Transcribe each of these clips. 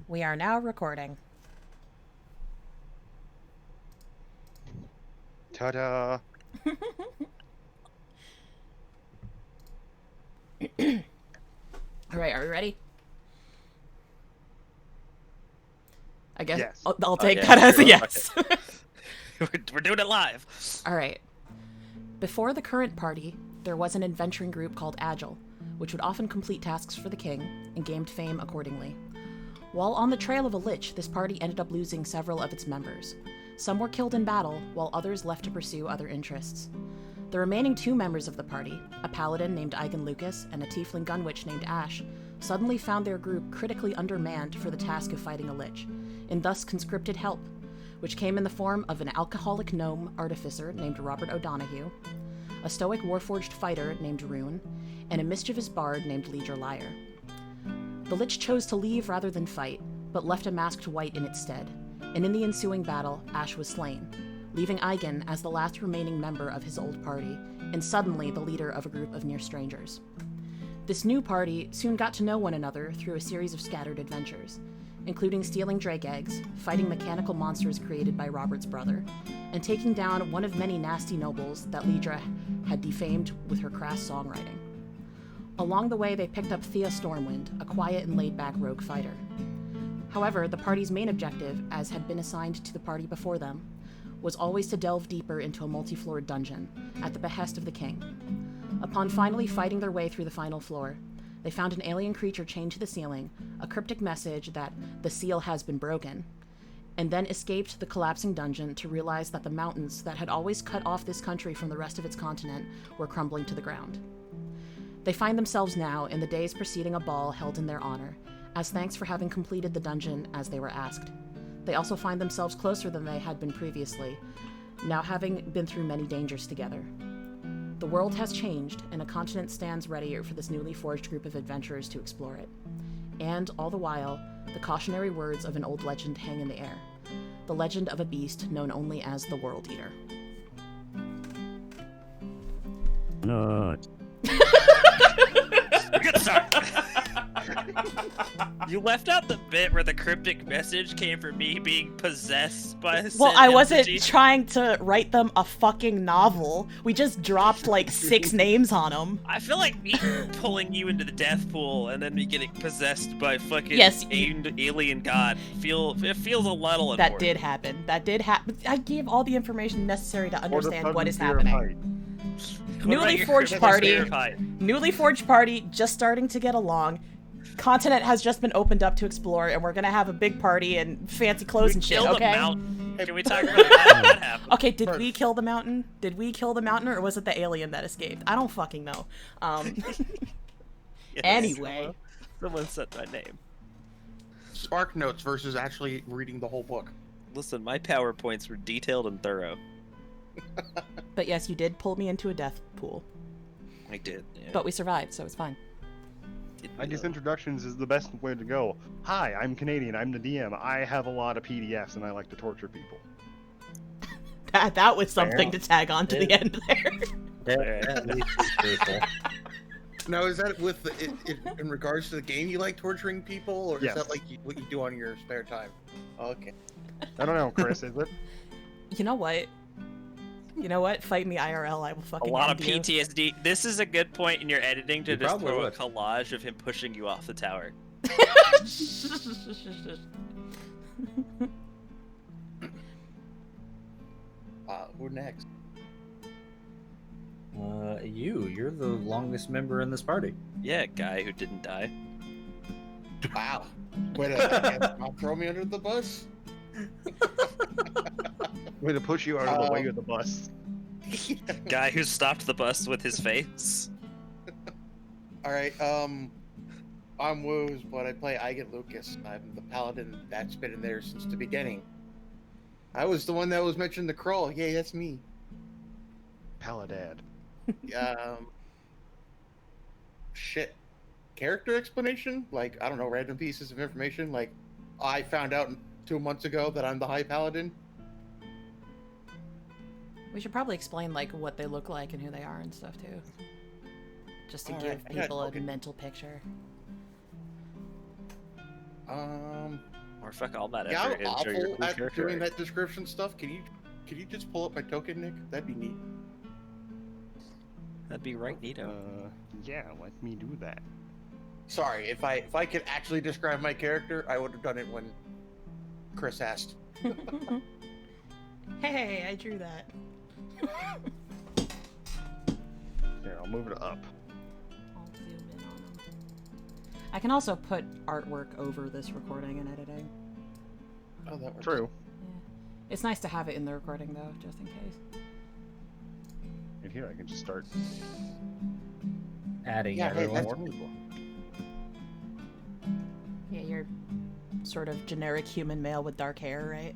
We are now recording. Ta-da! All right, are we ready? I guess Yes. I'll take that as a yes. We're doing it live. All right. Before the current party, there was an adventuring group called Agile, which would often complete tasks for the king and gained fame accordingly. While on the trail of a lich, this party ended up losing several of its members. Some were killed in battle, while others left to pursue other interests. The remaining two members of the party, a paladin named Igan and a tiefling gunwitch named Ash, suddenly found their group critically undermanned for the task of fighting a lich, and thus conscripted help, which came in the form of an alcoholic gnome artificer named Robert Odonaghue, a stoic warforged fighter named Rune, and a mischievous bard named Liedra. The lich chose to leave rather than fight, but left a masked wight in its stead, and in the ensuing battle, Ash was slain, leaving Igan as the last remaining member of his old party, and suddenly the leader of a group of near strangers. This new party soon got to know one another through a series of scattered adventures, including stealing drake eggs, fighting mechanical monsters created by Robert's brother, and taking down one of many nasty nobles that Liedra had defamed with her crass songwriting. Along the way, they picked up Thia Stormwind, a quiet and laid-back rogue fighter. However, the party's main objective, as had been assigned to the party before them, was always to delve deeper into a multi-floored dungeon, at the behest of the king. Upon finally fighting their way through the final floor, they found an alien creature chained to the ceiling, a cryptic message that the seal has been broken, and then escaped the collapsing dungeon to realize that the mountains that had always cut off this country from the rest of its continent were crumbling to the ground. They find themselves now in the days preceding a ball held in their honor, as thanks for having completed the dungeon as they were asked. They also find themselves closer than they had been previously, now having been through many dangers together. The world has changed, and a continent stands ready for this newly forged group of adventurers to explore it. And, all the while, the cautionary words of an old legend hang in the air. The legend of a beast known only as the World Eater. No. Good start. You left out the bit where the cryptic message came from me being possessed by a Well, said I wasn't entity. trying to write them a fucking novel. We just dropped like 6 names on them. I feel like me pulling you into the death pool and then me getting possessed by fucking Yes, alien god. It feels a little important. That did happen. That did happen. I gave all the information necessary to understand what is Fear of happening. What about Newly your forged cryptic party. fear of height? Newly forged party, just starting to get along. Continent has just been opened up to explore, and we're gonna have a big party and fancy clothes and shit, Killed okay? a mountain. Can we talk about how that happened? Okay, did we kill the mountain? Did we kill the mountain, or was it the alien that escaped? I don't fucking know. Yes. Anyway. Someone said my name. Spark notes versus actually reading the whole book. Listen, my PowerPoints were detailed and thorough. But yes, you did pull me into a death pool. I did. Yeah. But we survived, so it's fine. I guess introductions is the best way to go. Hi, I'm Canadian. I'm the DM. I have a lot of PDFs and I like to torture people. That was something to tag on to the end there. Now, is that with in regards to the game you like torturing people, or Yes. is that like what you do on your spare time? Okay. I don't know, Kris, is it? You know what? Fight me IRL. I will A fucking lot of end you. PTSD. This is a good point in your editing to You just probably throw a would. collage of him pushing you off the tower. Who next? You're the longest member in this party. Yeah, guy who didn't die. Wow. Wait a second. Not throw me under the bus? Way to push you out of the way of the bus. Guy who stopped the bus with his face. Alright, I'm Woos, but I play Igan Lucas. I'm the paladin that's been in there since the beginning. I was the one that was mentioned the crawl. Yeah, that's me. Paladad. Shit. Character explanation? Like, I don't know, random pieces of information. Like, I found out 2 months ago that I'm the High Paladin. We should probably explain like what they look like and who they are and stuff too. Just to give Alright, people okay. a mental picture. Or fuck all that Yeah, effort I'm and show your awful cool at character. doing that description stuff. Can you just pull up my token, Nick? That'd be neat. That'd be right, neato. Yeah, let me do that. Sorry, if I could actually describe my character, I would have done it when Kris asked. Hey, I drew that. Here, I'll move it up. I'll zoom in on them. I can also put artwork over this recording and editing. Oh, that works. True. Yeah. It's nice to have it in the recording, though, just in case. And here I can just start. Adding Yeah, hey, everyone. that's more. cool. Yeah, you're sort of generic human male with dark hair, right?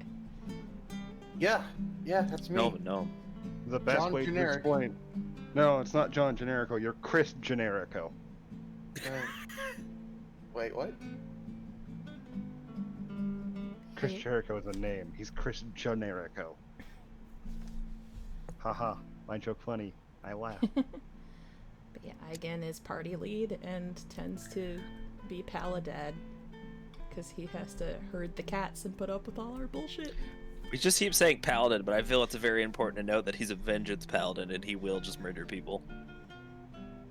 Yeah, that's me. No. The best John way Generic. to explain. No, it's not John Generico. You're Kris Generico. Wait, what? Kris Wait. Jericho is a name. He's Kris Generico. Haha, my joke funny. I laugh. But yeah, Igan is party lead and tends to be Paladad because he has to herd the cats and put up with all our bullshit. We just keep saying paladin, but I feel it's very important to note that he's a vengeance paladin and he will just murder people.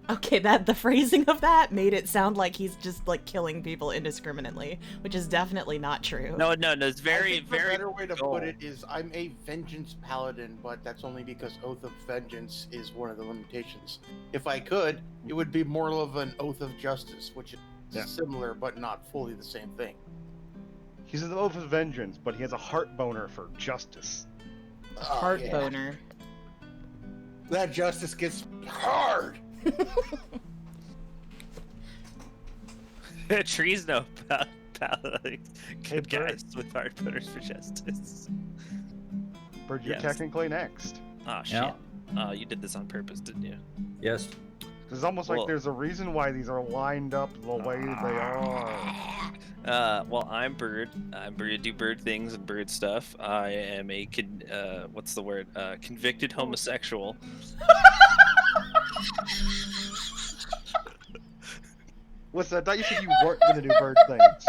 Okay, the phrasing of that made it sound like he's just like killing people indiscriminately, which is definitely not true. No, it's I very, think the very. better way to dull. put it is I'm a vengeance paladin, but that's only because Oath of Vengeance is one of the limitations. If I could, it would be more of an Oath of Justice, which is similar but not fully the same thing. He's an oath of vengeance, but he has a heart boner for justice. Heart yeah. boner. That justice gets hard. Trees know paladins. Hey, Good guys Bird. with hard putters for justice. Bird, you're Yes. technically next. Oh shit. Yeah. Oh, you did this on purpose, didn't you? Yes. It's almost Well- like there's a reason why these are lined up the way they are. Well, I'm Bird. I'm Bird. Do bird things and bird stuff. I am a what's the word? Convicted homosexual. Listen, I thought you said you weren't gonna do bird things.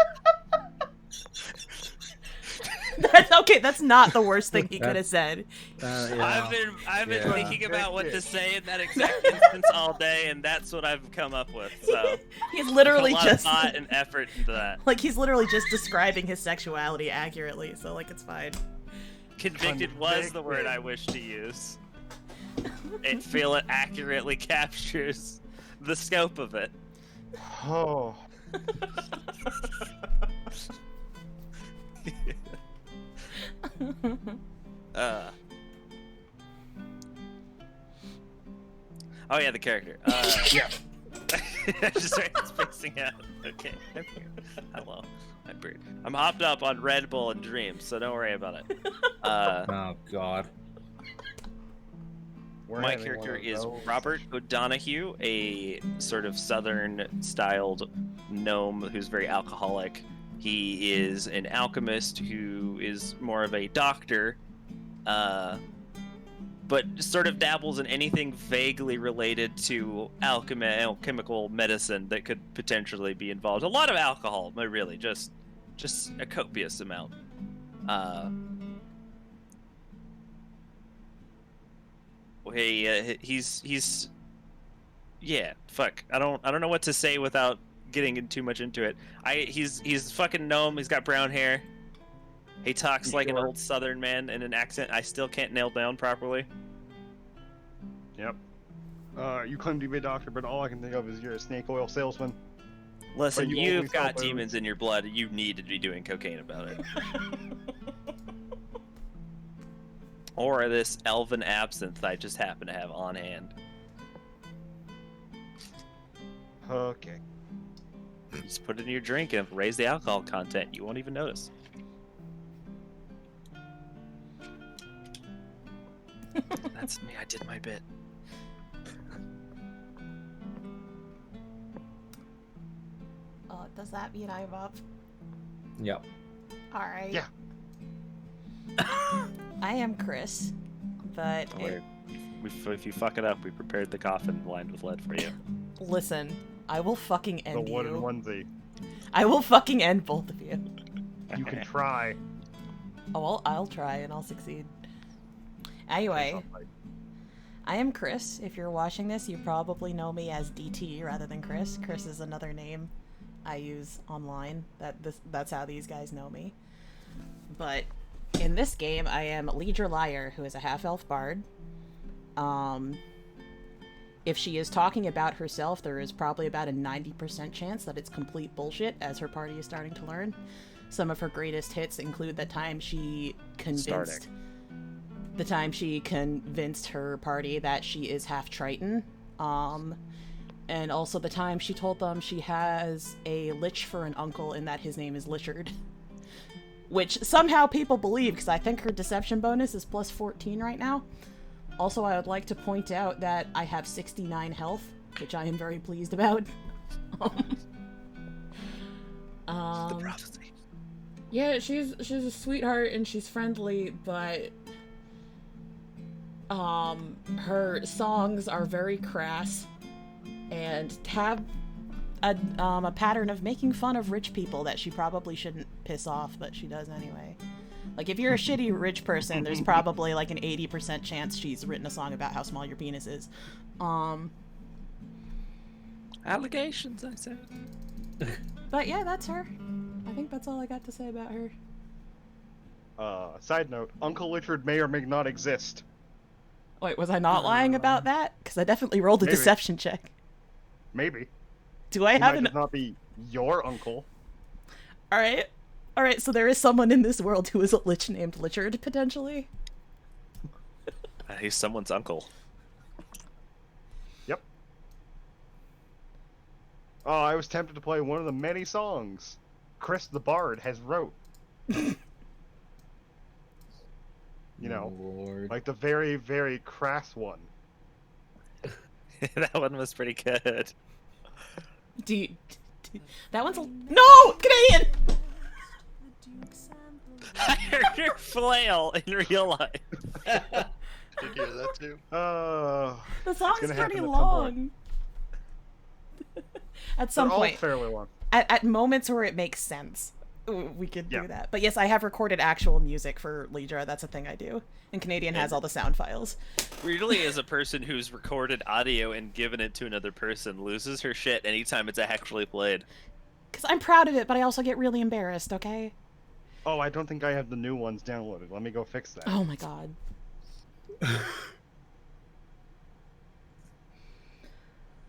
That's okay. That's not the worst thing he could have said. Yeah. I've been Yeah. thinking about what to say in that exact instance all day, and that's what I've come up with. So He's literally a lot just of thought and effort into that. like he's literally just describing his sexuality accurately. So like it's fine. Convicted was the word I wish to use. It accurately captures the scope of it. Oh, Oh yeah, the character. Yeah. Just started spacing out. Okay, I'm here. Hello, I'm Bird. I'm hopped up on Red Bull and Dreams, so don't worry about it. Oh God. we're My having character one of is those. Robert Odonaghue, a sort of southern-styled gnome who's very alcoholic. He is an alchemist who is more of a doctor, but sort of dabbles in anything vaguely related to alchemical medicine that could potentially be involved. A lot of alcohol, but really just a copious amount. He's yeah, fuck. I don't know what to say without getting too much into it. He's fucking gnome. He's got brown hair. He talks like an old Southern man in an accent I still can't nail down properly. Yep. You claim to be a doctor, but all I can think of is you're a snake oil salesman. Listen, But you you've always got help demons in your blood. You need to be doing cocaine about it. Or this elven absinthe I just happen to have on hand. Okay. Just put it in your drink and raise the alcohol content. You won't even notice. That's me. I did my bit. Does that mean I'm up? Yep. All right. Yeah. I am Kris, but Don't worry. If you fuck it up, we prepared the coffin lined with lead for you. listen, I will fucking The end one you. and onesie. I will fucking end both of you. You can try. Oh, well, I'll try and I'll succeed. Anyway, I am Kris. If you're watching this, you probably know me as DT rather than Kris. Kris is another name I use online. That's how these guys know me. But in this game, I am Liedra Liar, who is a half-elf bard. If she is talking about herself, there is probably about a 90% chance that it's complete bullshit, as her party is starting to learn. Some of her greatest hits include the time she convinced her party that she is half Triton, and also the time she told them she has a lich for an uncle and that his name is Lichard, which somehow people believe because I think her deception bonus is plus 14 right now. Also, I would like to point out that I have 69 health, which I am very pleased about. The prophecy. Yeah, she's a sweetheart and she's friendly, but her songs are very crass and have a pattern of making fun of rich people that she probably shouldn't piss off, but she does anyway. Like, if you're a shitty rich person, there's probably like an 80% chance she's written a song about how small your penis is. Allegations, I said. But yeah, that's her. I think that's all I got to say about her. Side note, Uncle Lichard may or may not exist. Wait, was I not lying about that? Because I definitely rolled a Maybe. deception check. Maybe. Do I He have might an... just not be your uncle. Alright, so there is someone in this world who is a lich named Lichard, potentially? He's someone's uncle. Yep. Oh, I was tempted to play one of the many songs Kris the Bard has wrote. You know, Lord. like the very, very crass one. That one was pretty good. That one's a... No! Canadian! I heard your flail in real life. Did you hear that too? The song's gonna pretty happen at some long. At some They're all point. fairly long. At moments where it makes sense, we could do that. But yes, I have recorded actual music for Liedra. That's a thing I do. And Canadian has all the sound files. Weirdly, as a person who's recorded audio and given it to another person, loses her shit anytime it's actually played. Because I'm proud of it, but I also get really embarrassed, okay? Oh, I don't think I have the new ones downloaded. Let me go fix that. Oh my god.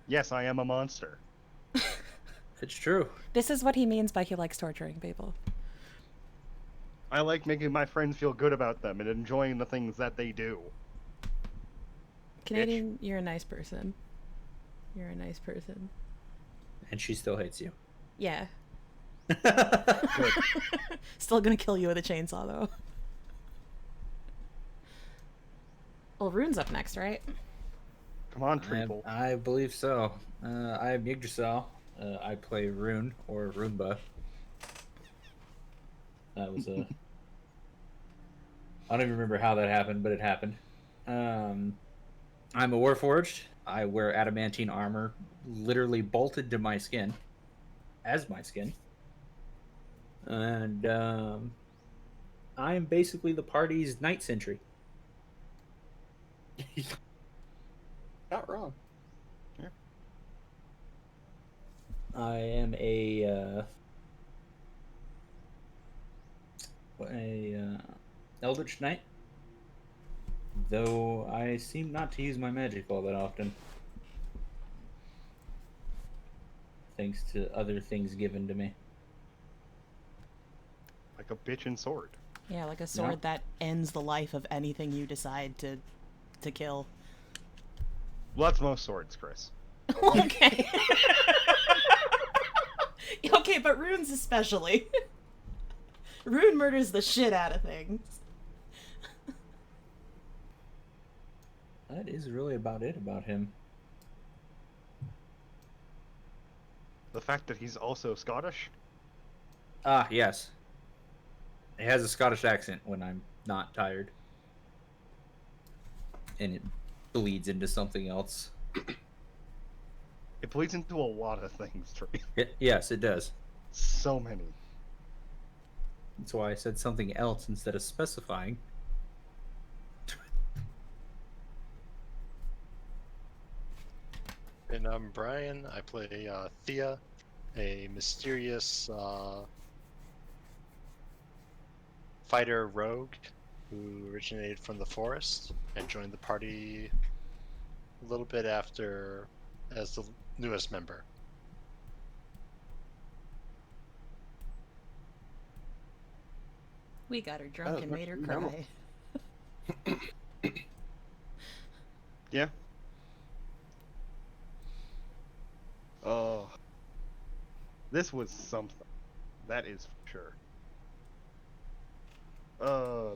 Yes, I am a monster. It's true. This is what he means by he likes torturing people. I like making my friends feel good about them and enjoying the things that they do. Canadian, you're a nice person. You're a nice person. And she still hates you. Yeah. Good. Still gonna kill you with a chainsaw, though. Well, Rune's up next, right? Come on, Treeple. I believe so. I am Yggdrasial. I play Rune, or Runeba. That was a... I don't even remember how that happened, but it happened. I'm a Warforged. I wear adamantine armor, literally bolted to my skin, as my skin. And I am basically the party's night sentry. Not wrong. I am a Eldritch Knight, though I seem not to use my magic all that often, thanks to other things given to me. Like a bitchin' sword. Yeah, like a sword that ends the life of anything you decide to kill. Well, that's most swords, Kris. Okay. Okay, but Rune's especially. Rune murders the shit out of things. That is really about it about him. The fact that he's also Scottish? Ah, yes. It has a Scottish accent when I'm not tired. And it bleeds into something else. It bleeds into a lot of things, Trey. Yes, it does. So many. That's why I said something else instead of specifying. And I'm Bryan. I play Thia, a mysterious fighter rogue who originated from the forest and joined the party a little bit after as the newest member. We got her drunk and made her normal. cry. Yeah. Oh. This was something. That is for sure.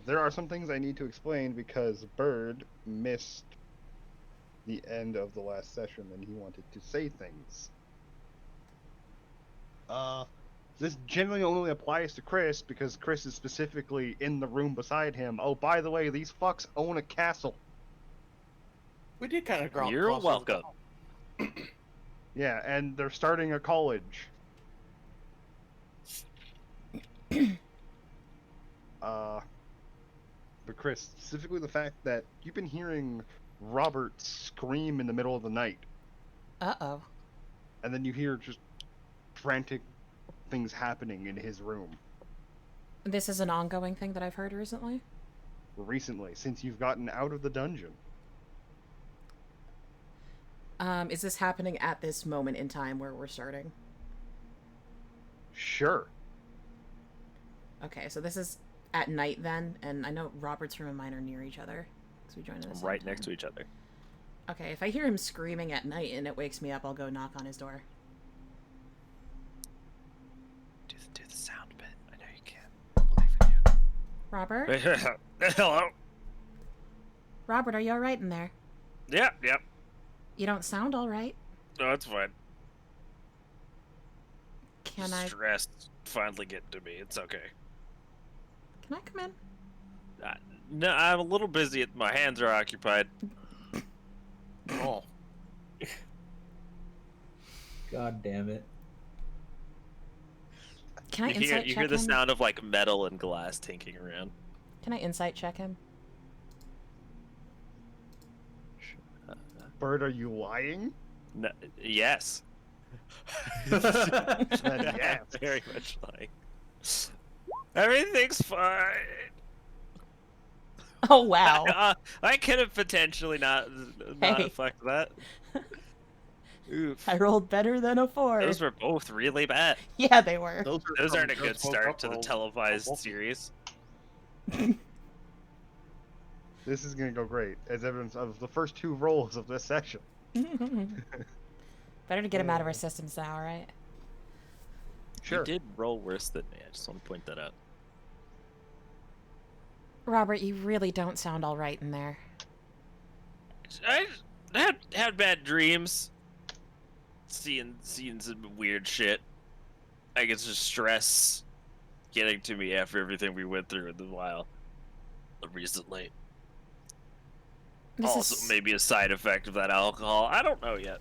There are some things I need to explain because Bird missed the end of the last session and he wanted to say things. This generally only applies to Kris because Kris is specifically in the room beside him. Oh, by the way, these fucks own a castle. We did kind of grow. You're welcome. Yeah, and they're starting a college. But Kris, specifically the fact that you've been hearing Robert scream in the middle of the night, Uh-oh. and then you hear just frantic things happening in his room This is an ongoing thing that I've heard recently? recently, since you've gotten out of the dungeon. Is this happening at this moment in time where we're starting? Sure. Okay, so this is at night then, and I know Robert's room and mine are near each other. Because we joined at the same Right time. next to each other. Okay, if I hear him screaming at night and it wakes me up, I'll go knock on his door. Do the sound bit. I know you can. I believe in you. Robert? Hello. Robert, are you alright in there? Yep. You don't sound alright. No, it's fine. Can I Stress finally getting to me. It's okay. come in? No, I'm a little busy. My hands are occupied. Oh, God damn it. Can I You insight hear check the him? sound of like metal and glass tinking around. Can I insight check him? Bird, are you lying? No, yes. Yes. Very much like. Everything's fine. Oh, wow. I could have potentially not Hey. fucked that. Oof. I rolled better than a 4. Those were both really bad. Yeah, they were. Those aren't a good just woke start up to the rolls. televised series. This is gonna go great, as evidence of the first 2 rolls of this session. Better to get him out of our systems now, alright? Sure. You did roll worse than me. I just want to point that out. Robert, you really don't sound alright in there. I had bad dreams. Seeing some weird shit. I guess just stress getting to me after everything we went through in the while recently. This Also, is maybe a side effect of that alcohol. I don't know yet.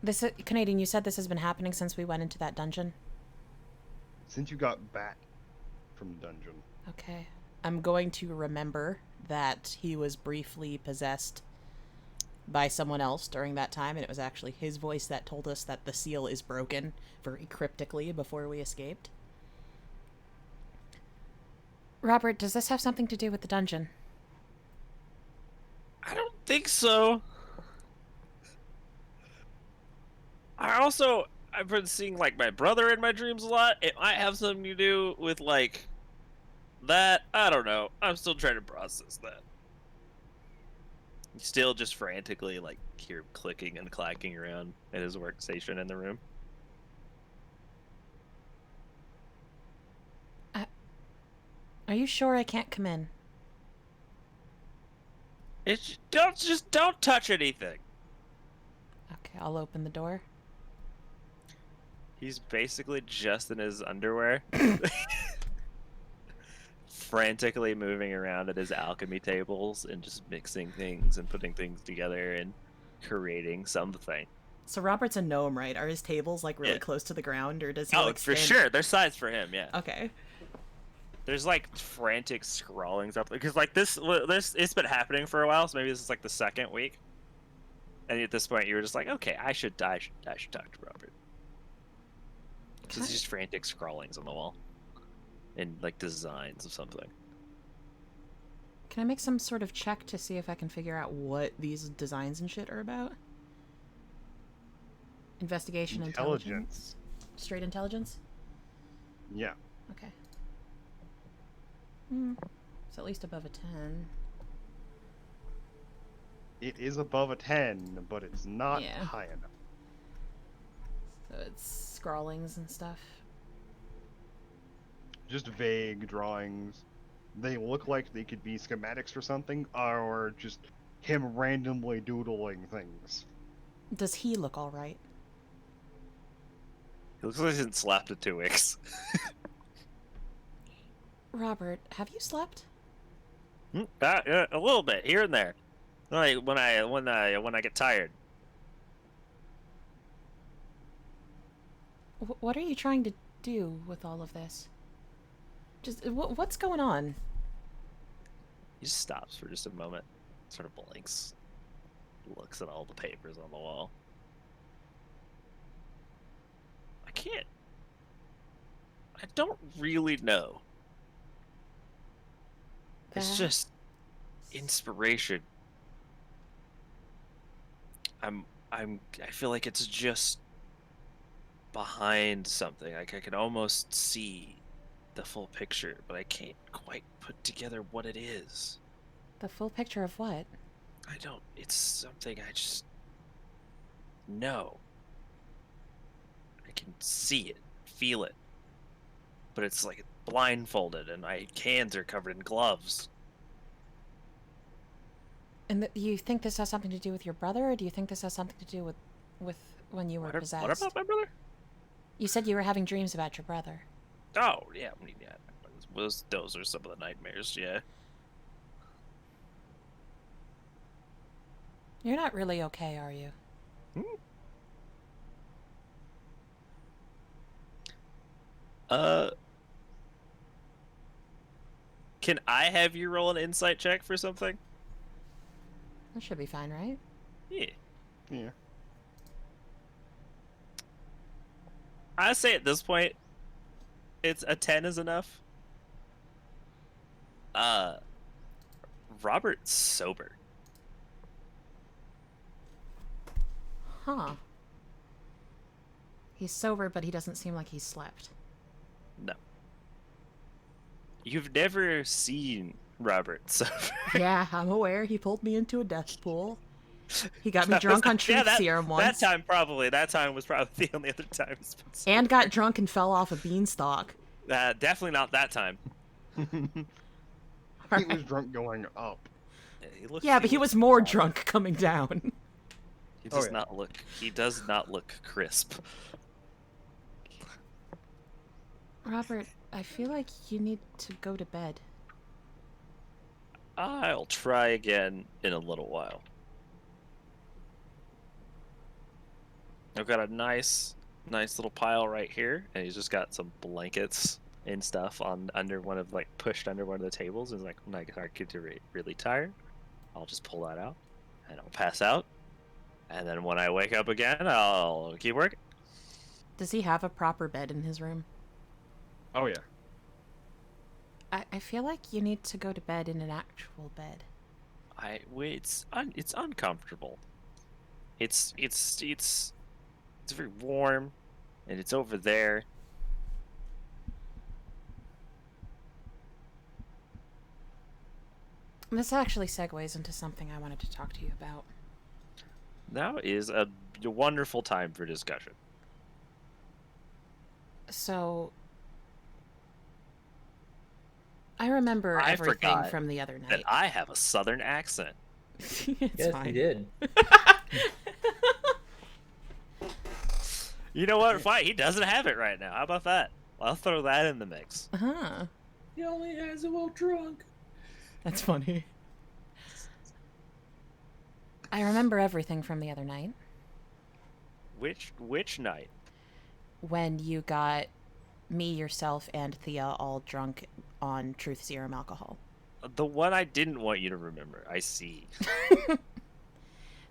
this is, Canadian, you said this has been happening since we went into that dungeon? Since you got back from the dungeon. Okay. I'm going to remember that he was briefly possessed by someone else during that time, and it was actually his voice that told us that the seal is broken very cryptically before we escaped. Robert, does this have something to do with the dungeon? I don't think so. I've been seeing like my brother in my dreams a lot. It might have something to do with like that. I don't know. I'm still trying to process that. Still just frantically like hear clicking and clacking around at his workstation in the room. Are you sure I can't come in? It's don't touch anything. Okay, I'll open the door. He's basically just in his underwear. Frantically moving around at his alchemy tables and just mixing things and putting things together and creating something. So Robert's a gnome, right? Are his tables like really close to the ground, or does he Oh, like for stand... sure. There's size for him, yeah. Okay. There's like frantic scrawlings up there because like this it's been happening for a while, so maybe this is like the second week. And at this point, you were just like, okay, I should talk to Robert. So it's just frantic scrawlings on the wall, and like designs of something. Can I make some sort of check to see if I can figure out what these designs and shit are about? Investigation, intelligence. Straight intelligence? Yeah. Okay. It's at least above a 10. It is above a 10, but it's not high enough. So it's scrawlings and stuff. Just vague drawings. They look like they could be schematics for something, or just him randomly doodling things. Does he look alright? He looks like he's been slapped in 2 weeks. Robert, have you slept? A little bit here and there. Like when I get tired. What are you trying to do with all of this? Just what's going on? He just stops for just a moment, sort of blinks, looks at all the papers on the wall. I don't really know. It's just inspiration. I feel like it's just behind something. Like I can almost see the full picture, but I can't quite put together what it is. The full picture of what? It's something I just know. I can see it, feel it. But it's like blindfolded and my hands are covered in gloves. And you think this has something to do with your brother, or do you think this has something to do with when you were possessed? What about my brother? You said you were having dreams about your brother. Oh, yeah. I mean, yeah. Those are some of the nightmares, yeah. You're not really okay, are you? Can I have you roll an insight check for something? That should be fine, right? Yeah. Yeah. I say at this point, it's a 10 is enough. Robert's sober. Huh. He's sober, but he doesn't seem like he's slept. No. You've never seen Robert sober. Yeah, I'm aware. He pulled me into a death pool. He got me drunk on truth serum once. That time was probably the only other time he's been sober. And got drunk and fell off a beanstalk. Definitely not that time. He was drunk going up. Yeah, but he was more drunk coming down. He does not look. He does not look crisp. Robert, I feel like you need to go to bed. I'll try again in a little while. I've got a nice little pile right here, and he's just got some blankets and stuff pushed under one of the tables. And like, when I get really tired, I'll just pull that out, and I'll pass out. And then when I wake up again, I'll keep working. Does he have a proper bed in his room? Oh, yeah. I feel like you need to go to bed in an actual bed. It's uncomfortable. It's very warm, and it's over there. This actually segues into something I wanted to talk to you about. Now is a wonderful time for discussion. So, I remember everything from the other night. That I have a southern accent. Yes, fine. You did. You know what? Fine. He doesn't have it right now. How about that? I'll throw that in the mix. Uh-huh. He only has it while drunk. That's funny. I remember everything from the other night. Which night? When you got me, yourself, and Thea all drunk on Truth Serum alcohol. The one I didn't want you to remember. I see.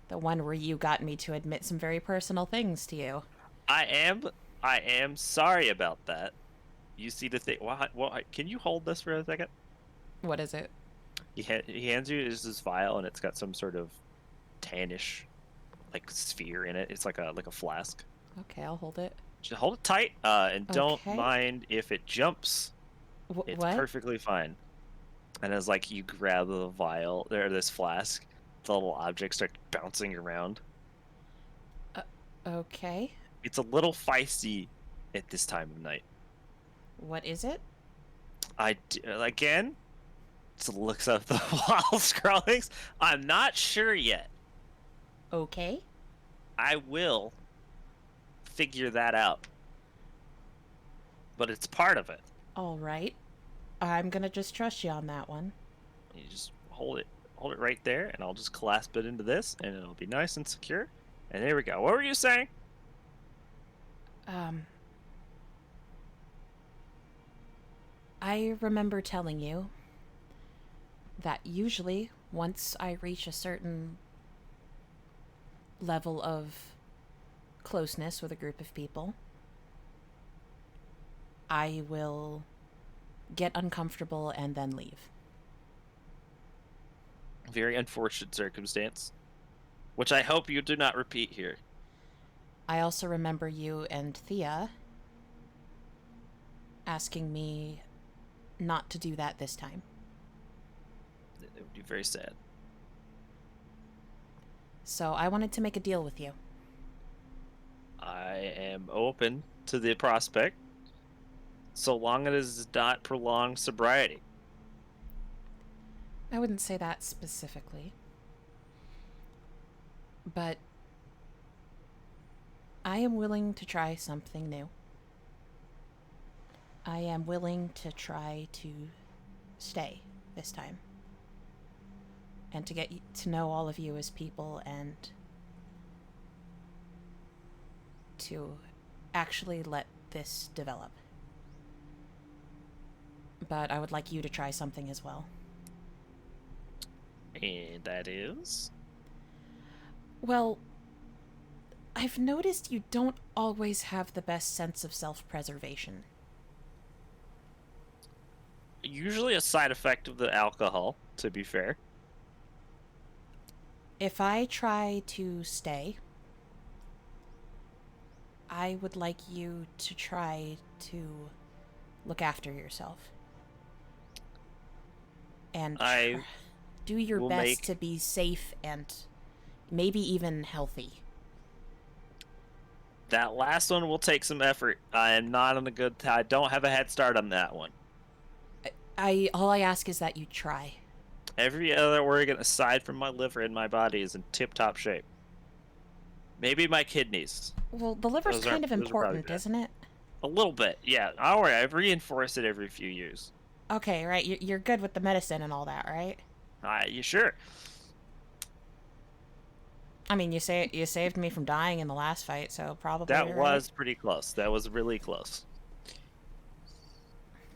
The one where you got me to admit some very personal things to you. I am sorry about that. You see the thing. Can you hold this for a second? What is it? He hands you this vial, and it's got some sort of tannish, like, sphere in it. It's like a flask. Okay, I'll hold it. Just hold it tight, and don't Okay. mind if it jumps. It's What? perfectly fine. And as like you grab the vial or this flask, the little objects start bouncing around. Okay. It's a little feisty at this time of night. What is it? Again, just looks up the wall scrawlings. I'm not sure yet. Okay. I will figure that out. But it's part of it. All right. I'm gonna just trust you on that one. You just hold it right there, and I'll just clasp it into this, and it'll be nice and secure. And there we go. What were you saying? I remember telling you that usually once I reach a certain level of closeness with a group of people, I will get uncomfortable and then leave. Very unfortunate circumstance, which I hope you do not repeat here. I also remember you and Thea asking me not to do that this time. It would be very sad. So I wanted to make a deal with you. I am open to the prospect, so long as it does not prolong sobriety. I wouldn't say that specifically. But I am willing to try something new. I am willing to try to stay this time. And to get to know all of you as people and to actually let this develop. But I would like you to try something as well. And that is? Well, I've noticed you don't always have the best sense of self-preservation. Usually a side effect of the alcohol, to be fair. If I try to stay, I would like you to try to look after yourself. And I do your will best make- to be safe and maybe even healthy. That last one will take some effort. I am not on a good... I don't have a head start on that one. All I ask is that you try. Every other organ aside from my liver in my body is in tip-top shape. Maybe my kidneys. Well, the liver's Those are- kind of those are probably important, bad. isn't it? A little bit, yeah. Don't worry, I've reinforced it every few years. Okay, right. You're good with the medicine and all that, right? You sure? I mean, you saved me from dying in the last fight, so probably That you're was pretty close. That was really close.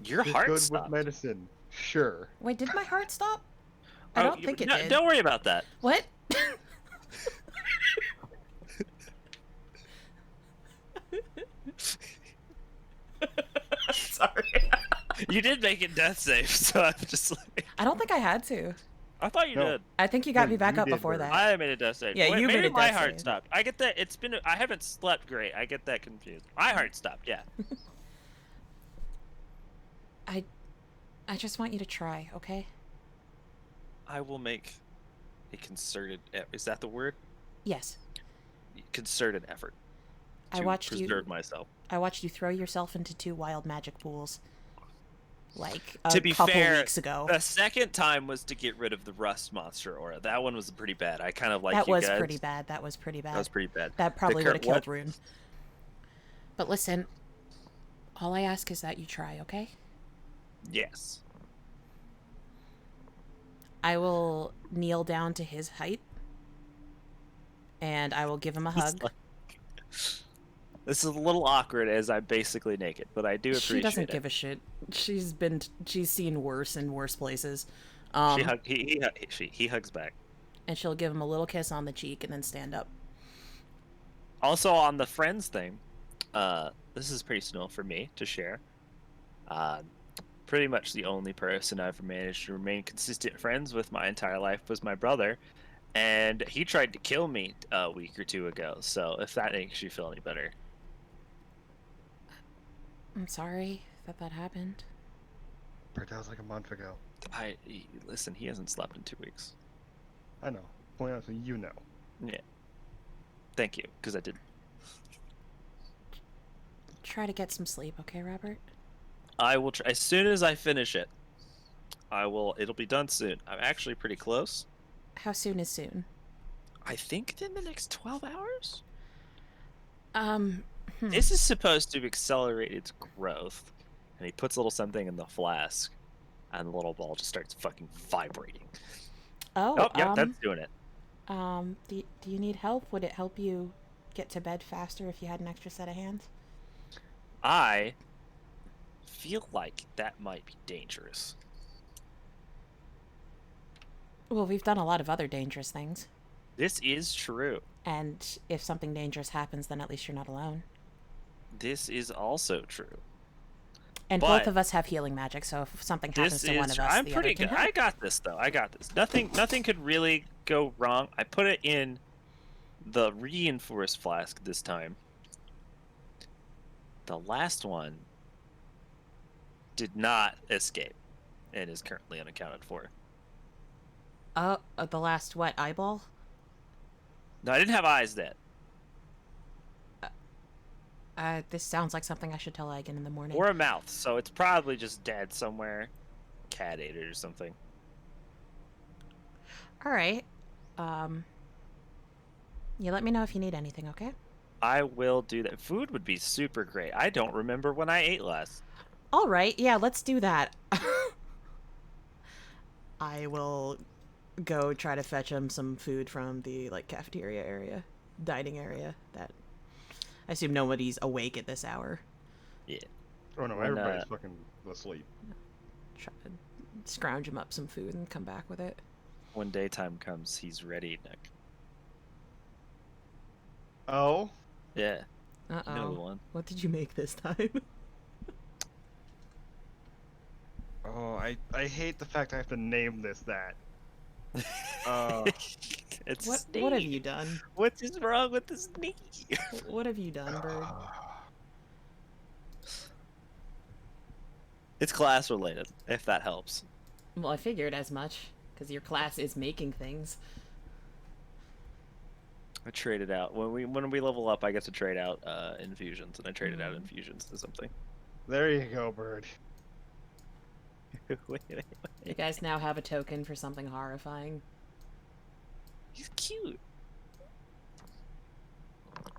Your Just heart good stopped. with medicine. Sure. right. Wait, did my heart stop? I Oh, don't think it no, did. Don't worry about that. What? Sorry. You did make it death safe, so I'm just like... I don't think I had to. I thought you No. did. I think you got No, me back you up did, before Bird. that. I made a death save. Yeah, you maybe made a my death heart save. stopped. I get that. I haven't slept great. I get that confused. My heart stopped. Yeah. I just want you to try, okay? I will make a concerted. Is that the word? Yes. Concerted effort. I To watched preserve myself. I watched you throw yourself into 2 wild magic pools. Like To a be couple fair, weeks ago. The second time was to get rid of the rust monster aura. That one was pretty bad. I kind of like That you was guys. pretty bad. That was pretty bad. That was pretty bad. That probably would have what- killed Rune. But listen, all I ask is that you try, okay? Yes. I will kneel down to his height. And I will give him a hug. This is a little awkward as I'm basically naked, but I do appreciate She doesn't it. give a shit. She's seen worse in worse places. He hugs back. And she'll give him a little kiss on the cheek and then stand up. Also, on the friends thing, this is personal for me to share. Pretty much the only person I've managed to remain consistent friends with my entire life was my brother, and he tried to kill me a week or two ago. So if that makes you feel any better. I'm sorry that happened. Bert, that was like a month ago. Listen, he hasn't slept in 2 weeks. I know. Point out so you know. Yeah. Thank you, because I did. Try to get some sleep, okay, Robert? I will try as soon as I finish it. It'll be done soon. I'm actually pretty close. How soon is soon? I think in the next 12 hours. This This is supposed to accelerate its growth. And he puts a little something in the flask, and the little ball just starts fucking vibrating. Oh, yeah, that's doing it. Do you need help? Would it help you get to bed faster if you had an extra set of hands? I feel like that might be dangerous. Well, we've done a lot of other dangerous things. This is true. And if something dangerous happens, then at least you're not alone. This is also true. And But both of us have healing magic, so if something happens to one of us, I'm the pretty other can good. help. I got this though. I got this. Nothing could really go wrong. I put it in the reinforced flask this time. The last one did not escape and is currently unaccounted for. The last what, eyeball? No, I didn't have eyes then. This sounds like something I should tell Igan in the morning. Or a mouth, so it's probably just dead somewhere. Cat ate it or something. Alright. You let me know if you need anything, okay? I will do that. Food would be super great. I don't remember when I ate last. Alright, yeah, let's do that. I will go try to fetch him some food from the, cafeteria area, dining area, that... I assume nobody's awake at this hour. Yeah. Oh no, When, everybody's fucking asleep. Try to scrounge him up some food and come back with it. When daytime comes, he's ready, Nick. Oh? Yeah. Uh-oh. You know the one. What did you make this time? Oh, I hate the fact I have to name this that. It's What have you done? What is wrong with this knee? What have you done, Bird? It's class related, if that helps. Well, I figured as much, because your class is making things. I traded out when we level up. I get to trade out infusions, and I traded out infusions to something. There you go, Bird. wait. You guys now have a token for something horrifying. He's cute.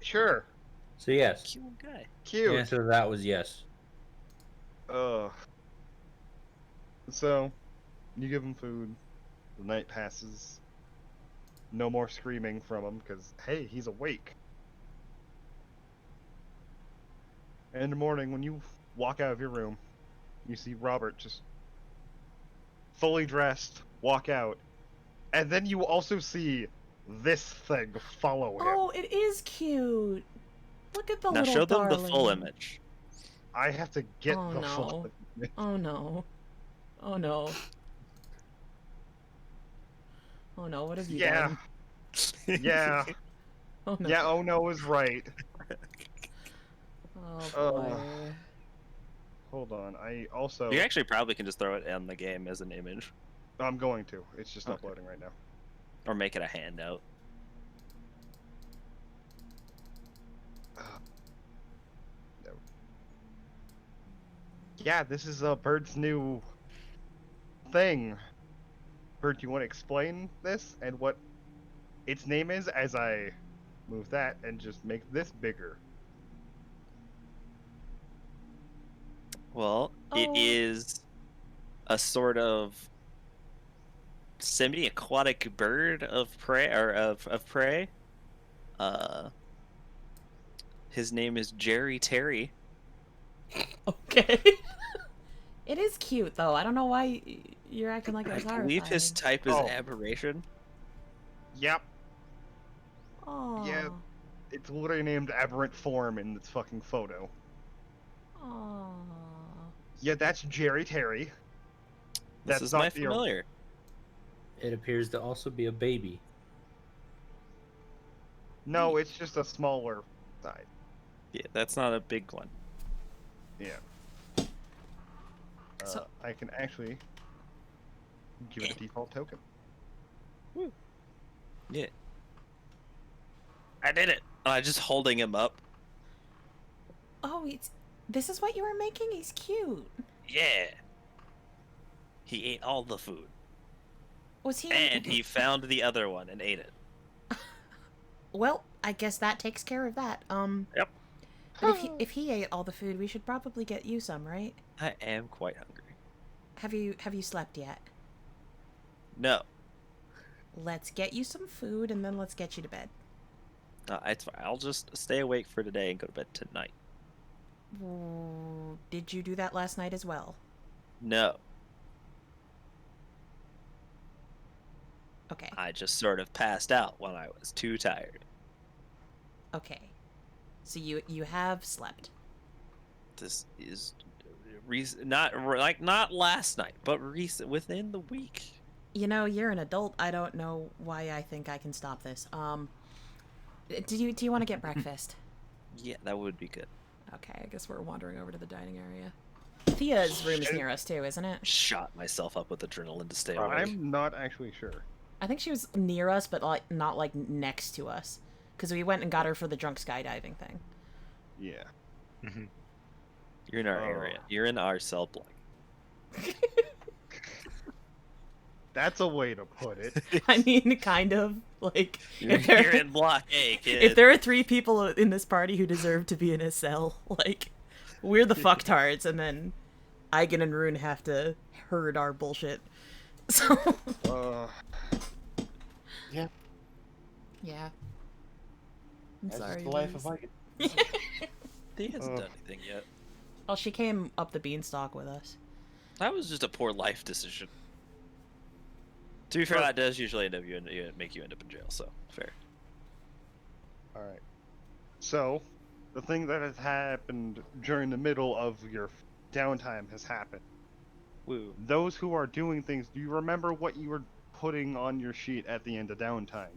Sure. So yes, Cute guy. the Cute. answer to that was yes. So, you give him food. The night passes. No more screaming from him, because, hey, he's awake. And in the morning, when you walk out of your room, you see Robert just fully dressed walk out. And then you also see this thing follow him. Oh, it is cute. Look at the Now little show them darling. the full image. I have to get Oh, the no. full image. Oh no. Oh no. Oh no, what have you Yeah. done? Yeah. Oh no. Yeah, oh no is right. Oh boy. Hold on, I also... You actually probably can just throw it in the game as an image, I'm going to. It's just Okay. uploading right now. or make it a handout. No. Yeah, this is Bird's new thing. Bird, do you want to explain this and what its name is as I move that and just make this bigger? Well, it Oh. is a sort of semi-aquatic bird of prey, or of prey. His name is Jerry Terry. Okay. It is cute, though. I don't know why you're acting like it was I horrifying. believe his type is Oh. aberration. Yep. Aww. Yeah. It's literally named Aberrant Form in this fucking photo. Aww. Yeah, that's Jerry Terry. This That's is not my the- familiar. It appears to also be a baby. No, it's just a smaller side. Yeah, that's not a big one. Yeah. So- I can actually give it a default token. Yeah. I did it. I'm just holding him up. Oh, this is what you were making? He's cute. Yeah. He ate all the food. Was he? And he found the other one and ate it. Well, I guess that takes care of that. Yep. But if he ate all the food, we should probably get you some, right? I am quite hungry. Have you slept yet? No. Let's get you some food and then let's get you to bed. It's fine. I'll just stay awake for today and go to bed tonight. Did you do that last night as well? No. Okay. I just sort of passed out when I was too tired. Okay. So you have slept. This is not last night, but recent within the week. You know, you're an adult. I don't know why I think I can stop this. Do you want to get breakfast? Yeah, that would be good. Okay, I guess we're wandering over to the dining area. Thia's room is near us too, isn't it? Shot myself up with adrenaline to stay awake. I'm not actually sure. I think she was near us, but not like next to us, because we went and got her for the drunk skydiving thing. Yeah. You're in our Oh. area. You're in our cell block. That's a way to put it. I mean, kind of like You're in block A, kid. if there are 3 people in this party who deserve to be in a cell, like we're the fucktards, and then Igan and Rune have to herd our bullshit. So Yeah, yeah. I'm that's sorry. just the life of Louise. Igan. He hasn't Ugh. done anything yet. Well, she came up the beanstalk with us. That was just a poor life decision. To be fair, that does usually end up make you end up in jail. So fair. Alright. So, the thing that has happened during the middle of your downtime has happened. Woo. Those who are doing things, do you remember what you were putting on your sheet at the end of downtime?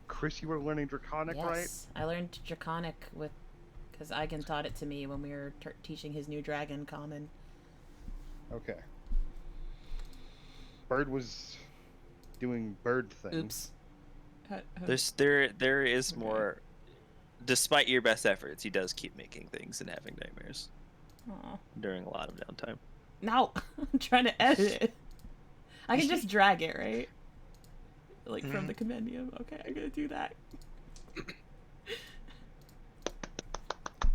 Kris, you were learning Draconic, right? Yes, I learned Draconic because Igan taught it to me when we were teaching his new dragon common. Okay. Bird was doing bird things. Oops. There is more. Despite your best efforts, he does keep making things and having nightmares Aw. during a lot of downtime. No, I'm trying to edit it. I can just drag it, right? Like from the compendium. Okay, I'm gonna do that.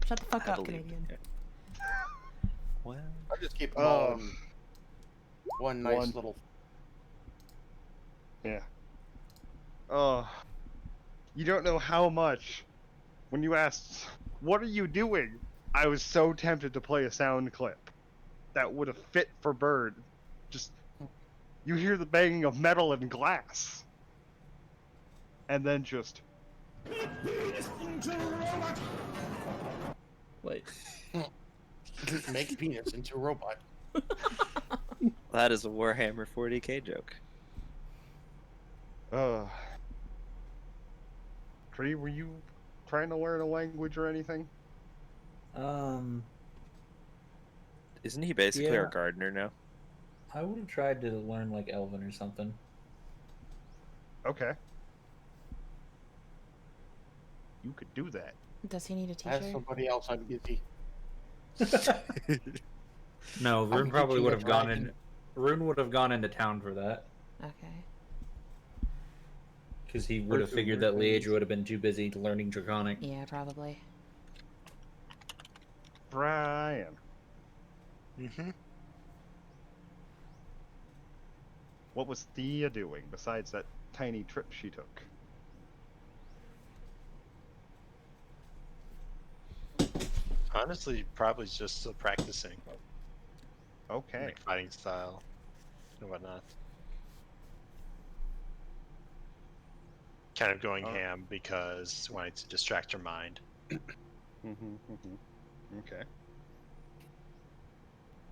Shut the fuck I up, believe Canadian. it. Well, I'll just keep them all Oh. in one nice One. little. Yeah. Oh. You don't know how much. When you asked, what are you doing? I was so tempted to play a sound clip that would have fit for Bird. Just, you hear the banging of metal and glass. And then just, Wait. Make penis into a robot. that is a Warhammer 40k joke. Tree, were you trying to learn a language or anything? Isn't he basically Yeah. our gardener now? I would have tried to learn like Elven or something. Okay. You could do that. Does he need a Ask teacher? somebody else. I'm busy. No, I'm Rune probably teaching would a have gone dragon. in. Rune would have gone into town for that Okay. because he would have Person figured that working. Liedra would have been too busy learning Draconic. Yeah, probably. Bryan. What was Thia doing besides that tiny trip she took? Honestly, probably just still practicing Okay. like fighting style and whatnot. Kind of going Oh. ham because wanting to distract her mind. Okay.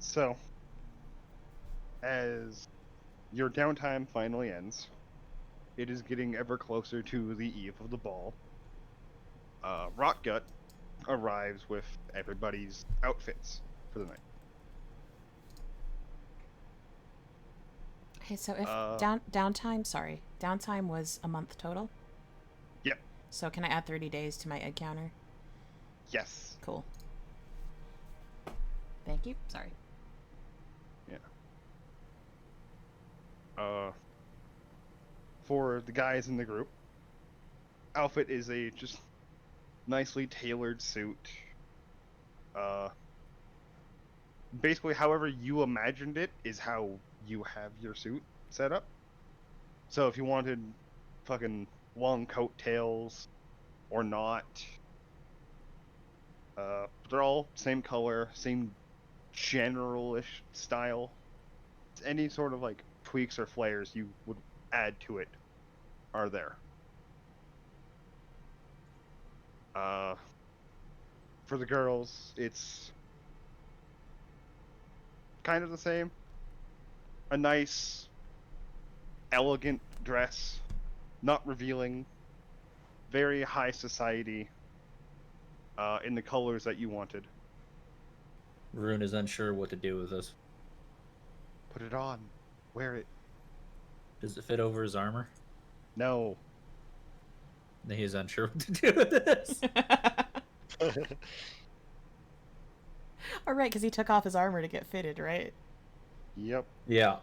So, as your downtime finally ends, it is getting ever closer to the eve of the ball. Rockgut arrives with everybody's outfits for the night. Okay, so if Uh, downtime was a month total. Yep. So can I add 30 days to my egg counter? Yes. Cool. Thank you. Sorry. For the guys in the group, outfit is a just nicely tailored suit. Basically, however you imagined it is how you have your suit set up. So if you wanted fucking long coattails or not, they're all same color, same general-ish style. Any sort of like tweaks or flares you would add to it are there. For the girls, it's kind of the same. A nice, elegant dress, not revealing, very high society, in the colors that you wanted. Rune is unsure what to do with this. Put it on. Wear it. Does it fit over his armor? No. He is unsure what to do with this. All right, because he took off his armor to get fitted, right? Yep. Yeah.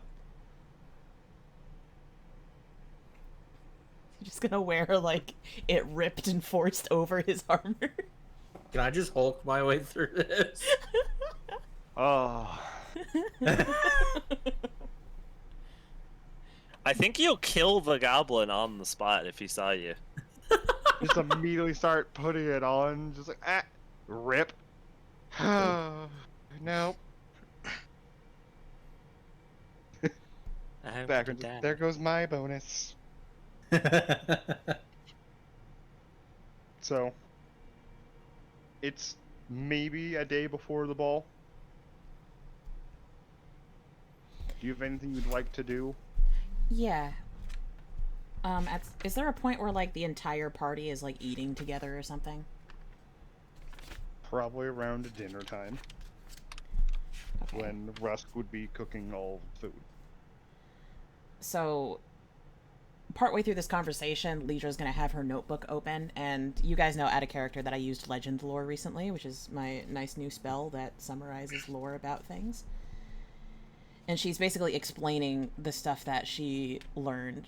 He's just gonna wear like it ripped and forced over his armor. Can I just Hulk my way through this? Oh. I think you'll kill the goblin on the spot if he saw you. Just immediately start putting it on. Just like, rip. Nope. Back. There goes my bonus. So, it's maybe a day before the ball. Do you have anything you'd like to do? Yeah. Is there a point where like the entire party is like eating together or something? Probably around dinner time, Okay. when Rusk would be cooking all the food. So, partway through this conversation, Liedra's gonna have her notebook open, and you guys know out of character that I used legend lore recently, which is my nice new spell that summarizes lore about things. And she's basically explaining the stuff that she learned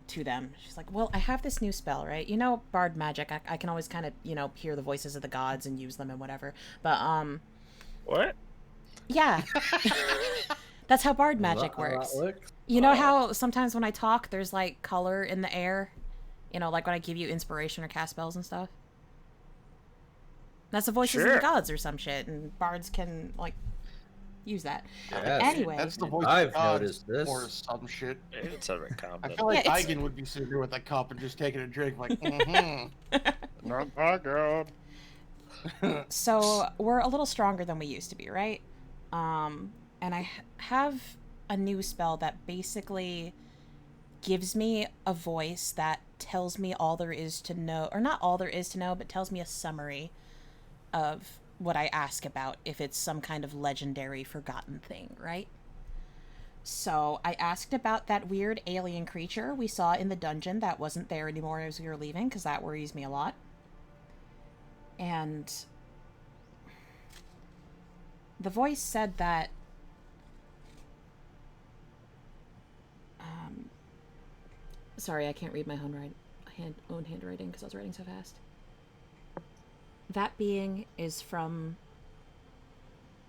to them. She's like, well, I have this new spell, right? You know, bard magic. I can always kind of, hear the voices of the gods and use them and whatever. But, What? yeah. That's how bard magic works. You know how sometimes when I talk, there's, like, color in the air? You know, like when I give you inspiration or cast spells and stuff? That's the voices of the gods or some shit, and bards can, like, use that. Yes. Anyway. That's the voice I've of God noticed this. or some shit. It's a I competent. feel like Yeah, it's- Igan would be sitting here with a cup and just taking a drink, like, mm-hmm. Not my god. So we're a little stronger than we used to be, right? And I have a new spell that basically gives me a voice that tells me all there is to know, or not all there is to know, but tells me a summary of what I ask about, if it's some kind of legendary forgotten thing, right? So I asked about that weird alien creature we saw in the dungeon that wasn't there anymore as we were leaving, because that worries me a lot. And the voice said that sorry, I can't read my own handwriting because I was writing so fast. That being is from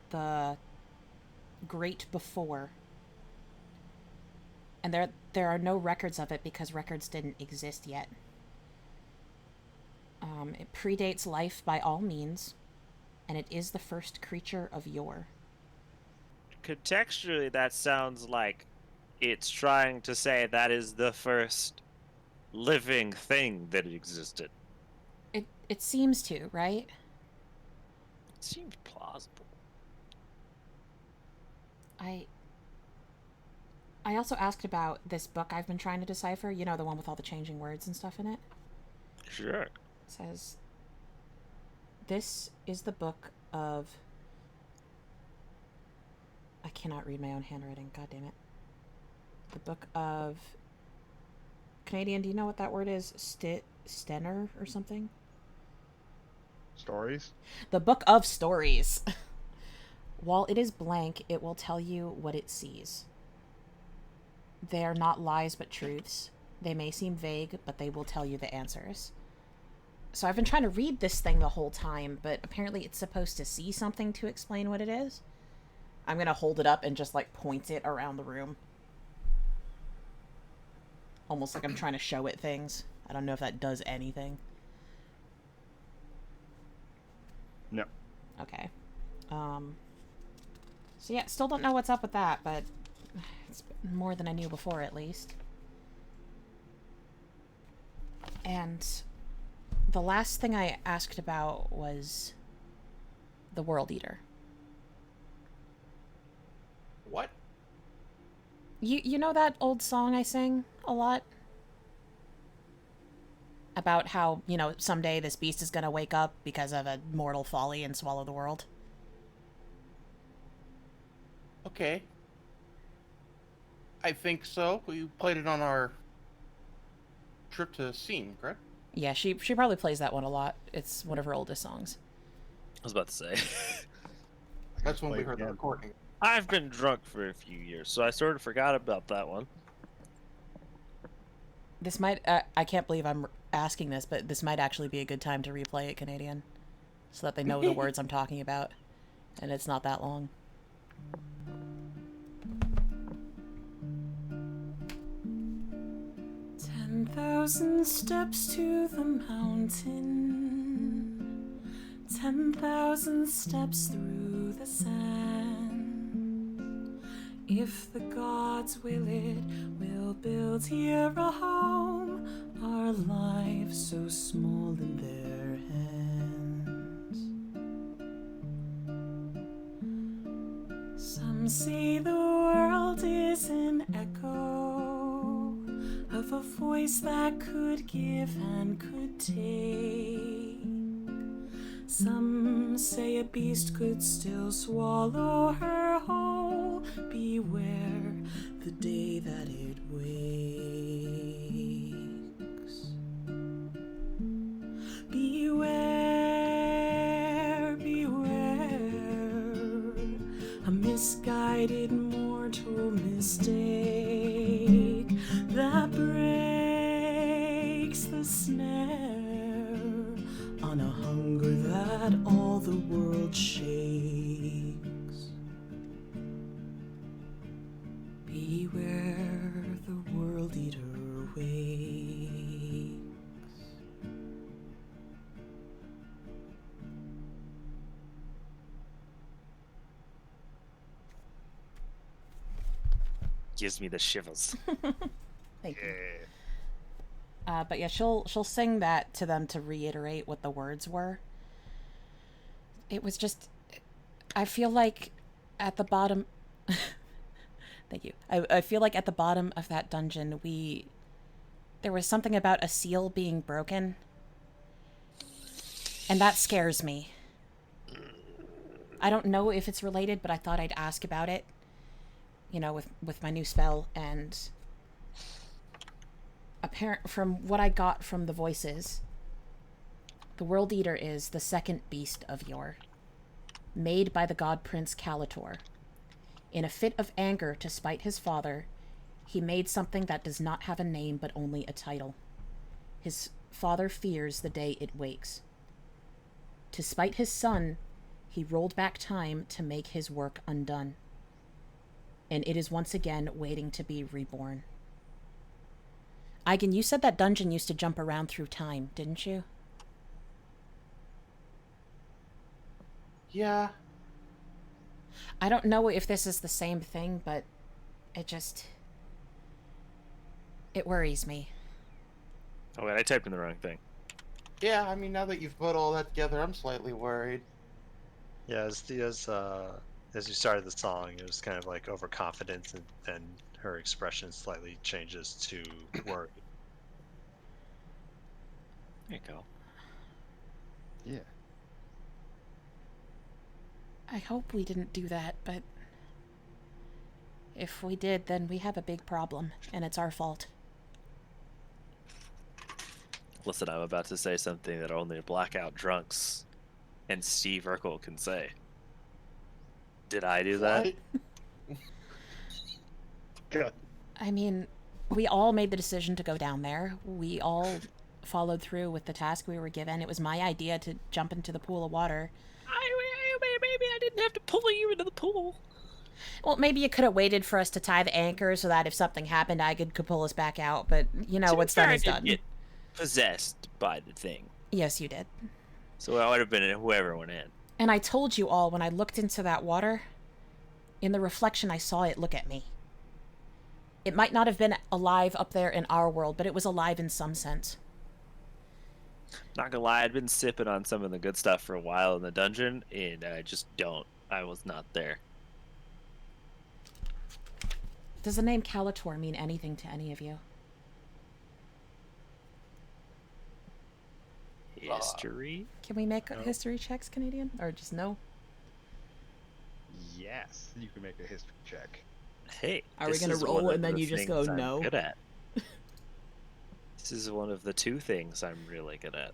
the Great Before. And there are no records of it because records didn't exist yet. It predates life by all means. and it is the first creature of yore. Contextually, that sounds like it's trying to say that is the first living thing that existed. It seems to, right? It seems plausible. I also asked about this book I've been trying to decipher, you know, the one with all the changing words and stuff in it. Sure. It says, this is the book of... I cannot read my own handwriting, god damn it. The book of... Canadian, do you know what that word is? Stenner or something? Stories? The book of stories. While it is blank, it will tell you what it sees. They are not lies but truths. They may seem vague, but they will tell you the answers. So I've been trying to read this thing the whole time, but apparently it's supposed to see something to explain what it is. I'm gonna hold it up and just, like, point it around the room. Almost like I'm trying to show it things. I don't know if that does anything. No. Okay. So yeah, still don't know what's up with that, but it's more than I knew before, at least. And the last thing I asked about was the World Eater. What? You know that old song I sing a lot? About how, you know, someday this beast is gonna wake up because of a mortal folly and swallow the world? Okay. I think so. We played it on our trip to Scene, correct? Yeah, she probably plays that one a lot. It's one of her oldest songs. I was about to say. That's when we Play heard the again. recording. I've been drunk for a few years, so I sort of forgot about that one. This might... I can't believe I'm asking this, but this might actually be a good time to replay it, Canadian. So that they know the words I'm talking about. And it's not that long. "10,000 steps to the mountain, 10,000 steps through the sand. If the gods will it, we'll build here a home, our lives so small in their hands. Some say the world is an echo of a voice that could give and could take. Some say a beast could still swallow her whole. Beware the day that it wakes. Beware, beware, a misguided mortal mistake that breaks the snare on a hunger that all the world shakes. Beware the World Eater wakes. Gives me the shivers. Thank you. Yeah. But yeah, she'll sing that to them to reiterate what the words were. It was just, I feel like at the bottom, thank you. I feel like at the bottom of that dungeon, there was something about a seal being broken, and that scares me. I don't know if it's related, but I thought I'd ask about it, you know, with my new spell, and from what I got from the voices, the World Eater is the second beast of yore, made by the god prince Calator. In a fit of anger to spite his father, he made something that does not have a name but only a title. His father fears the day it wakes. To spite his son, he rolled back time to make his work undone. And it is once again waiting to be reborn. Igan, you said that dungeon used to jump around through time, didn't you? Yeah. I don't know if this is the same thing, but it worries me. Oh wait, I typed in the wrong thing. Yeah, I mean, now that you've put all that together, I'm slightly worried. Yeah, as Thia's, as you started the song, it was kind of like overconfident, and then her expression slightly changes to worry. There you go. Yeah. I hope we didn't do that, but if we did, then we have a big problem, and it's our fault. Listen, I'm about to say something that only blackout drunks and Steve Urkel can say. Did I do that? What? Good. I mean, we all made the decision to go down there. We all followed through with the task we were given. It was my idea to jump into the pool of water. Maybe I didn't have to pull you into the pool. Well, maybe you could have waited for us to tie the anchor so that if something happened, Igan could pull us back out. But, you know, what's done is done. Get possessed by the thing. Yes, you did. So I would have been whoever went in. And I told you all, when I looked into that water, in the reflection I saw it look at me. It might not have been alive up there in our world, but it was alive in some sense. Not gonna lie, I'd been sipping on some of the good stuff for a while in the dungeon, and I was not there. Does the name Calator mean anything to any of you? History? Can we make No. history checks, Canadian? Or just no? Yes, you can make a history check. Hey, Are we this gonna is roll one of and then the you just things go, I'm no? Good at. This is one of the two things I'm really good at.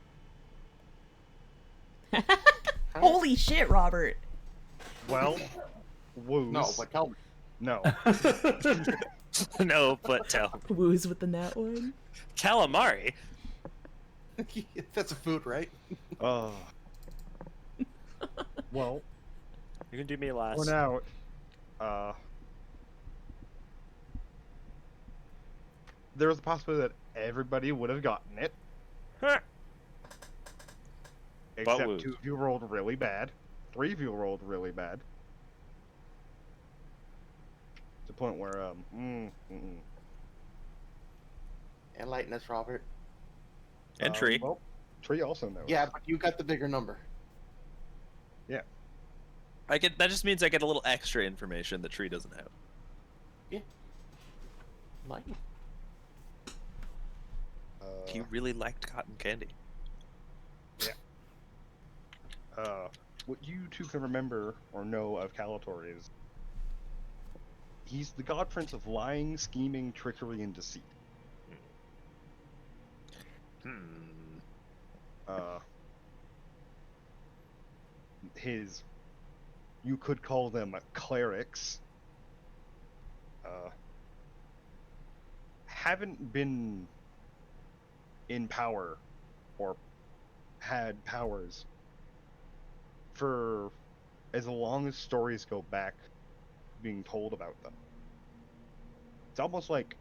Holy shit, Robert! Well, woos. No, but tell me. No. No, but tell. Woos with the nat one. Calamari? That's a food, right? Uh. Well, You can do me last. point out. There was a possibility that everybody would have gotten it, Huh. except woos. 2 of you rolled really bad. 3 of you rolled really bad. To the point where Enlighten us, Robert. Entry. Well, Tree also knows. Yeah, but you got the bigger number. That just means I get a little extra information that Tree doesn't have. Enlighten. He really liked cotton candy. What you two can remember or know of Calator is he's the god prince of lying, scheming, trickery, and deceit. You could call them clerics, haven't been in power or had powers for as long as stories go back being told about them. It's almost like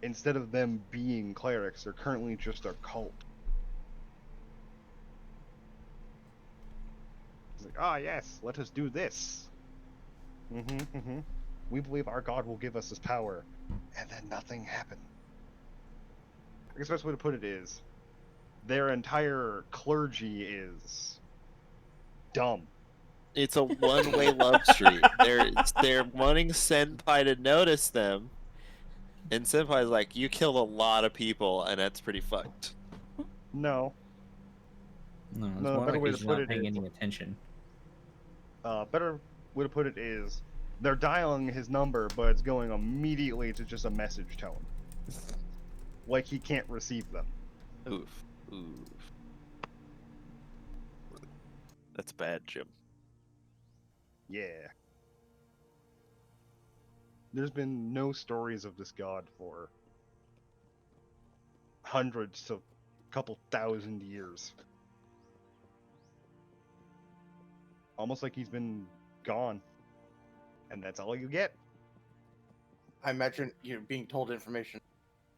instead of them being clerics, they're currently just a cult. It's like, ah, yes, let us do this. We believe our god will give us his power, and then nothing happened. I guess the best way to put it is, their entire clergy is dumb. It's a one-way love street. They're wanting Senpai to notice them, and Senpai's like, "You killed a lot of people, and that's pretty fucked." No, No. it's No, more better like way he's to put not it paying is- any attention. Better way to put it is, they're dialing his number, but it's going immediately to just a message tone. Like he can't receive them. Oof. That's bad, Jim. Yeah. There's been no stories of this god for hundreds to couple thousand years. Almost like he's been gone. And that's all you get. I imagine being told information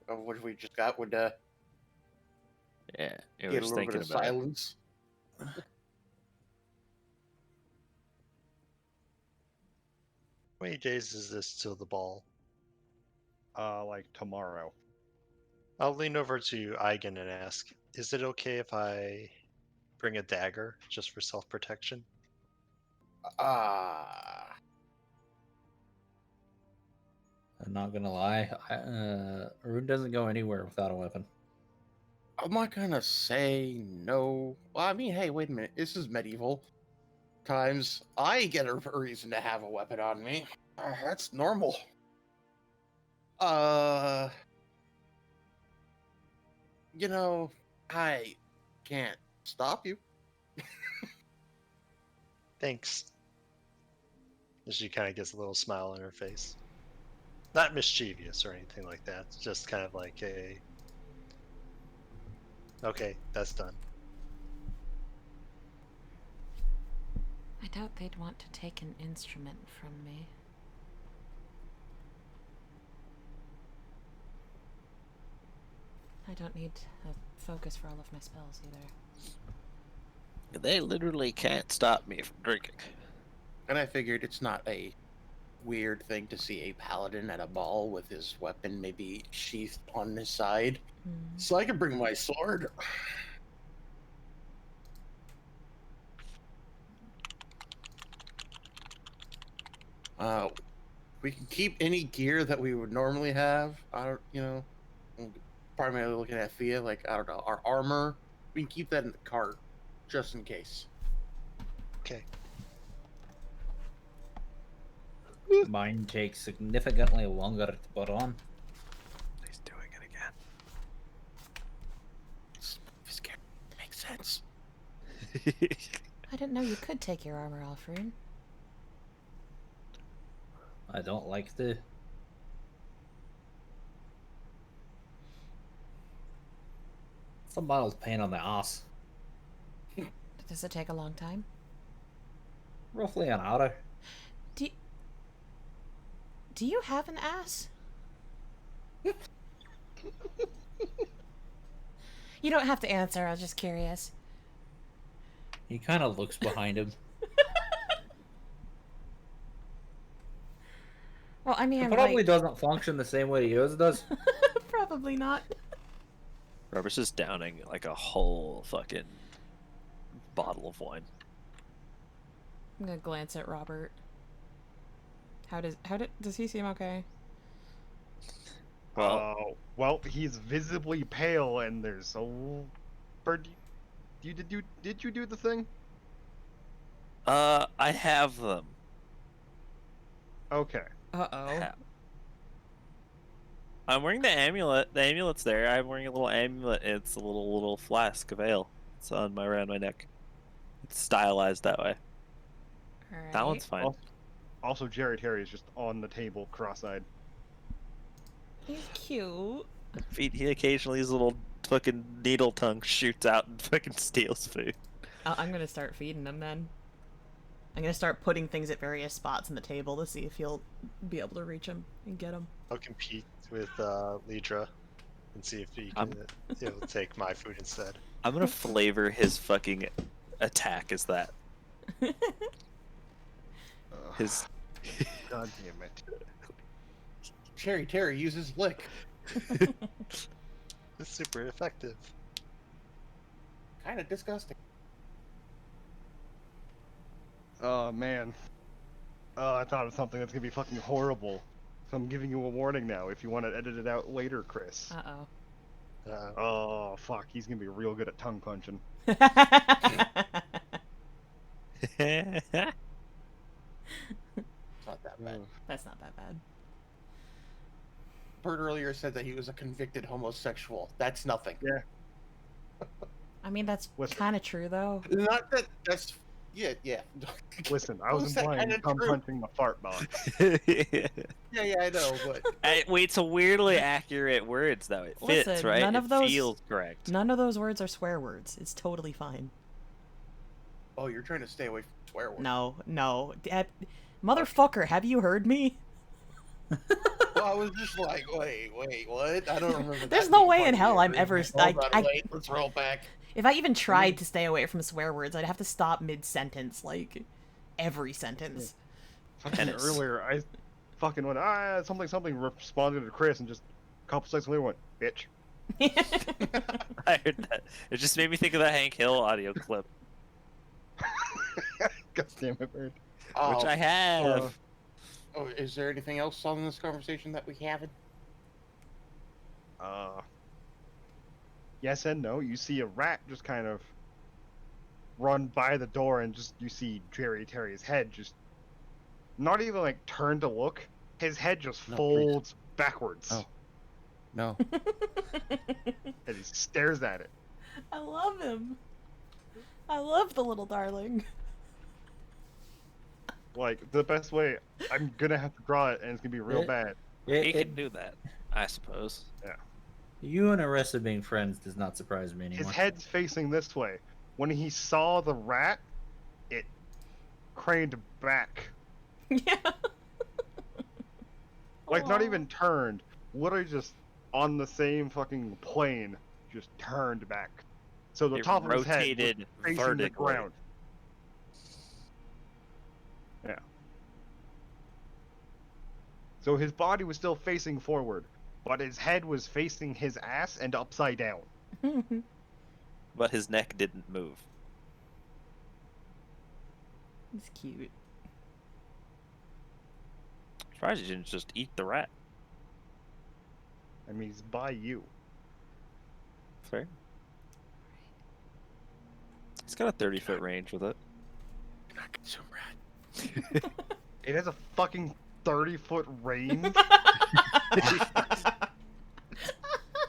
of what we just got would Yeah, get a little bit of silence. many days is this till the ball? Like tomorrow. I'll lean over to Igan and ask, is it okay if I bring a dagger just for self-protection? Ah. I'm not gonna lie. Rune doesn't go anywhere without a weapon. I'm not gonna say no. Well, I mean, hey, wait a minute. This is medieval times. I get a reason to have a weapon on me. That's normal. You know, I can't stop you. Thanks. And she kind of gets a little smile on her face. Not mischievous or anything like that. It's just kind of like a... Okay, that's done. I doubt they'd want to take an instrument from me. I don't need a focus for all of my spells either. They literally can't stop me from drinking. And I figured it's not a weird thing to see a paladin at a ball with his weapon maybe sheathed on his side. So I can bring my sword. We can keep any gear that we would normally have. I don't, you know, primarily looking at Thia, like, I don't know, our armor. We can keep that in the cart, just in case. Okay. Mine takes significantly longer to put on. He's doing it again. This makes sense. I didn't know you could take your armor off, Rune. I don't like the... It's a mild pain on the ass. Does it take a long time? Roughly an hour. Do you have an ass? You don't have to answer, I was just curious. He kind of looks behind him. Well, I mean, It probably doesn't function the same way yours does. Probably not. Robert's just downing like a whole fucking bottle of wine. I'm gonna glance at Robert. Does he seem okay? Well, Well, he's visibly pale, and there's a... Bird, did you do the thing? I have them. Okay. Uh-oh. I'm wearing the amulet. The amulet's there. I'm wearing a little amulet. It's a little flask of ale. It's on around my neck. It's stylized that way. Alright. That one's fine. Also, Jared Harry is just on the table, cross-eyed. He's cute. He occasionally his little fucking needle tongue shoots out and fucking steals food. I'm gonna start feeding him then. I'm gonna start putting things at various spots on the table to see if he'll be able to reach him and get him. I'll compete with Liedra and see if he can he'll take my food instead. I'm gonna flavor his fucking attack as that. His God damn it. Cherry Terry uses lick. It's super effective. Kind of disgusting. Oh, man. I thought of something that's gonna be fucking horrible. So I'm giving you a warning now if you want to edit it out later, Kris. Uh-oh. Oh, fuck. He's gonna be real good at tongue punching. It's not that bad. That's not that bad. Bert earlier said that he was a convicted homosexual. That's nothing. Yeah. I mean, that's Listen. kind of true, though. Not that. That's yeah. Listen, I was Was that implying kinda tongue true? punching the fart box. Yeah, I know, but It's a weirdly accurate words though. It fits, Listen, right? none It of those- feels correct. None of those words are swear words. It's totally fine. oh, you're trying to stay away from swear words. No. Motherfucker, have you heard me? Well, I was just like, wait, what? I don't remember. There's that no being way part in of hell the I'm ever- agreement. Hold I- on, wait, let's roll back. If I even tried to stay away from swear words, I'd have to stop mid-sentence, like, every sentence. Fucking Tennis. earlier, I fucking went, something, responded to Kris, and just a couple seconds later went, bitch. I heard that. It just made me think of the Hank Hill audio clip, God damn it, Bird. which I have. Oh, is there anything else on this conversation that we haven't? Yes and no. You see a rat just kind of run by the door, and just you see Jerry Terry's head just not even like turn to look. His head just No, folds backwards, Oh. No. and he stares at it. I love him. I love the little darling. Like the best way, I'm gonna have to draw it, and it's gonna be real It- bad. He can do that, I suppose. You and Aressa being friends does not surprise me anymore. His head's facing this way. When he saw the rat, it craned back. Yeah. Like, not Aw. even turned. Literally just on the same fucking plane, just turned back. So the It top of his head was rotated facing the vertically. ground. Yeah. So his body was still facing forward, but his head was facing his ass and upside down. But his neck didn't move. He's cute. Surprised he didn't just eat the rat. I mean, he's by you. Fair. He's got a 30-foot range with it. Not consume rat. It has a fucking 30-foot range.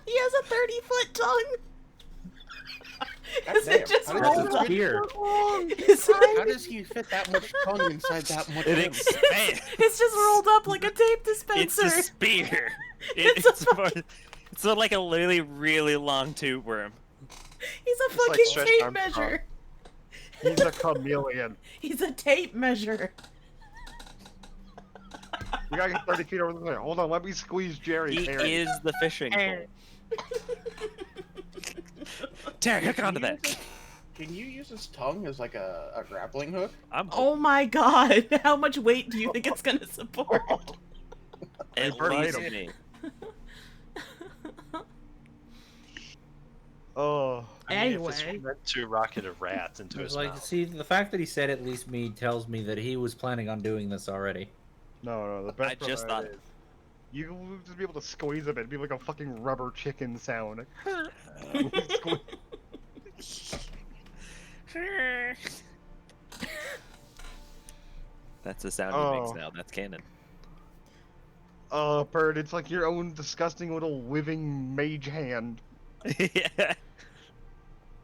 He has a 30-foot tongue. God Is it damn, just how does rolled it up? Spear. Is it- How does he fit that much tongue inside that much? It room? expands. It's just rolled up like a tape It's dispenser. a spear. It's a It's like a really long tube worm. He's a It's like fucking stretched tape arm measure. He's a chameleon. He's a tape measure. We gotta get 30 feet over there. Hold on, let me squeeze Jerry. He Terry. is the fishing pole. Terry, hook onto that. Can you use his tongue as like a grappling hook? I'm Oh my god. How much weight do you think it's gonna support? at Right least him. me. Oh. I mean, if it's Anyway. meant to rocket a rat into I his was like, mouth. see, the fact that he said at least me tells me that he was planning on doing this already. No, the best I just part thought- is you would just be able to squeeze him. It'd be like a fucking rubber chicken sound. That's the sound he Oh. makes now. That's canon. Oh, Bird, it's like your own disgusting little living mage hand. Yeah.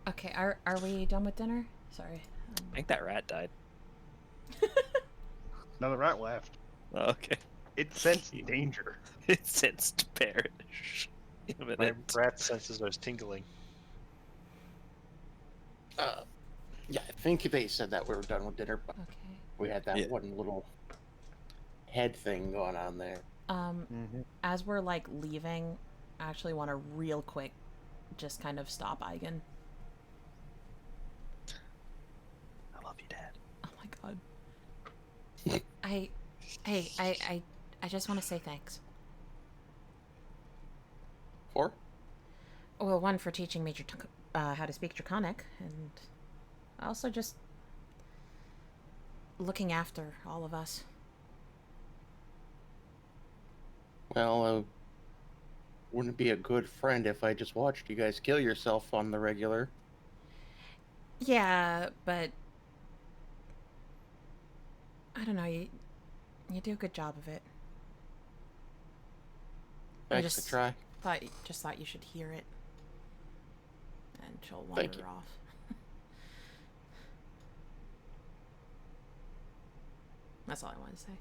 Okay, are we done with dinner? Sorry. I think that rat died. Now the rat left. Oh, okay. It sensed danger. It sensed perish. My Imminent. rat senses are tingling. Yeah, I think they said that we were done with dinner, but Okay. we had that Yeah. one little head thing going on there. As we're like leaving, I actually want to real quick just kind of stop Igan. I love you, Dad. Oh my god. I just want to say thanks. For? Well, one for teaching me how to speak Draconic, and also just looking after all of us. Well, wouldn't be a good friend if I just watched you guys kill yourself on the regular. Yeah, but I don't know. You do a good job of it. Thanks just- to try. Thought you should hear it, and she'll Thank wander you. off. That's all I wanted to say.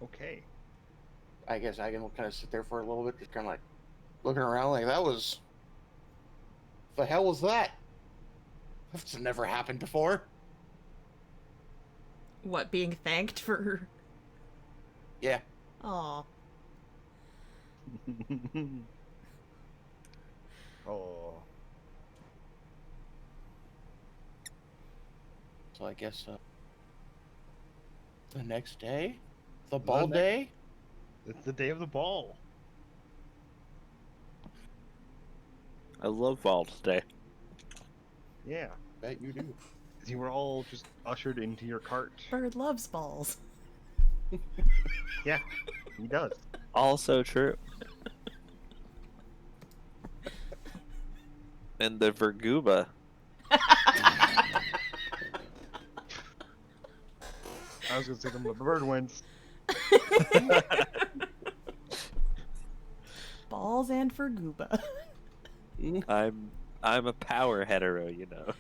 Okay. I guess I can kind of sit there for a little bit, just kind of like looking around, like that was. The hell was that? That's never happened before. What, being thanked for? Yeah. Aw. Oh. So I guess the next day? The ball day? It's the day of the ball. I love Ball today. Yeah. Bet you do. You were all just ushered into your cart. Bird loves balls. Yeah, he does. Also true. And the Verguba. I was gonna say the bird wins. Balls and for Gooba. I'm a power hetero, you know.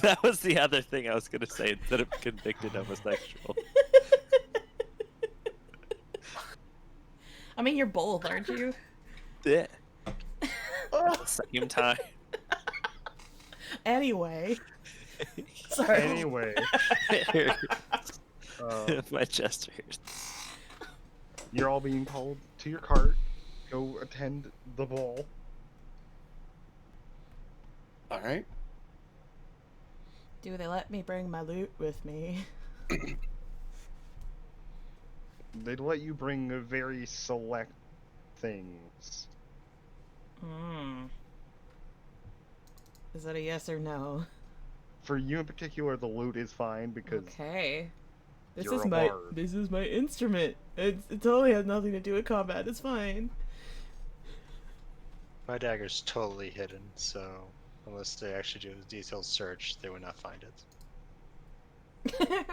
That was the other thing I was gonna say instead of convicted homosexual. I mean, you're both, aren't you? Yeah. At the same time. Anyway. Sorry. Anyway, My chest hurts. you're all being called to your cart. Go attend the ball. All right. Do they let me bring my loot with me? They'd let you bring very select things. Hmm. Is that a yes or no? For you in particular, the loot is fine because Okay. This you're is a my bard. this is my instrument. It totally has nothing to do with combat. It's fine. My dagger's totally hidden, so unless they actually do a detailed search, they would not find it.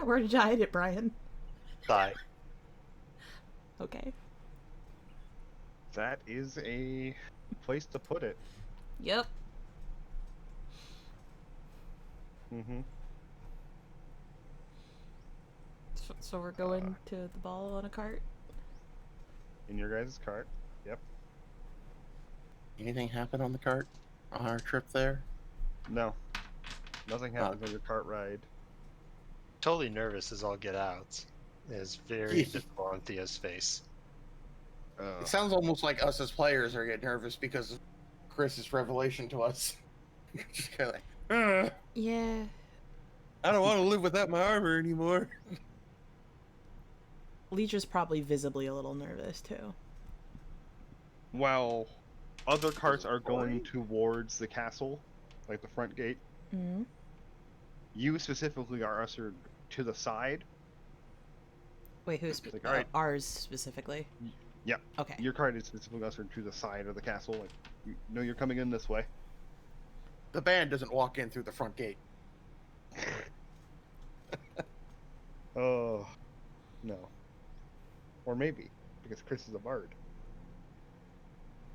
Where did you hide it, Bryan? Bye. Okay. that is a place to put it. Yep. Mm-hmm. So we're going to the ball on a cart? In your guys' cart. Yep. Anything happen on the cart on our trip there? No. Nothing happens on your cart ride. Totally nervous as all get out. Is very visible on Thia's face. It sounds almost like us as players are getting nervous because of Chris's revelation to us. Just kind of like, Yeah. I don't want to live without my armor anymore. Liedra's probably visibly a little nervous too. While other carts are going towards the castle, like the front gate, Mm-hmm. you specifically are ushered to the side. Wait, who's Like, all right. ours specifically? Yeah. Okay. Your cart is specifically ushered to the side of the castle. Like, you know you're coming in this way. The band doesn't walk in through the front gate. Oh, no. Or maybe, because Kris is a bard.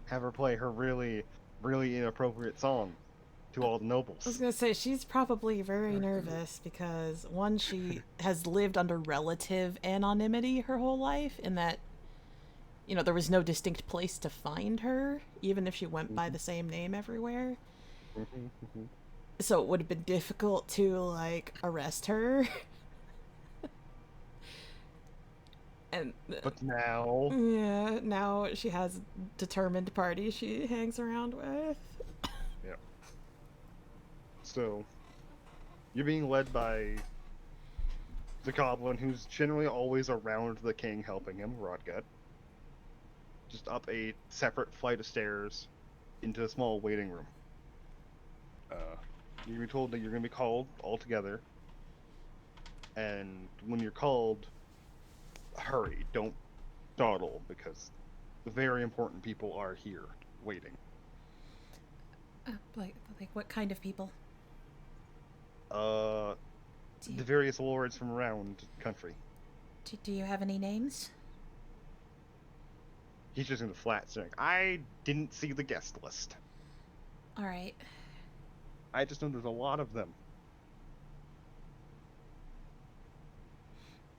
Have her play her really, really inappropriate song to all the I was nobles. gonna say she's probably very nervous because one, she has lived under relative anonymity her whole life, in that, you know, there was no distinct place to find her, even if she went by the same name everywhere. So it would have been difficult to like arrest her. And But now, yeah, now she has determined party she hangs around with. so, you're being led by the goblin who's generally always around the king helping him, Rodgut. Just up a separate flight of stairs into a small waiting room. You're gonna be told that you're gonna be called all together, and when you're called, hurry, don't dawdle, because the very important people are here waiting. Like what kind of people? The various lords from around the country. Do you have any names? He's just gonna flat saying, I didn't see the guest list. All right. I just know there's a lot of them.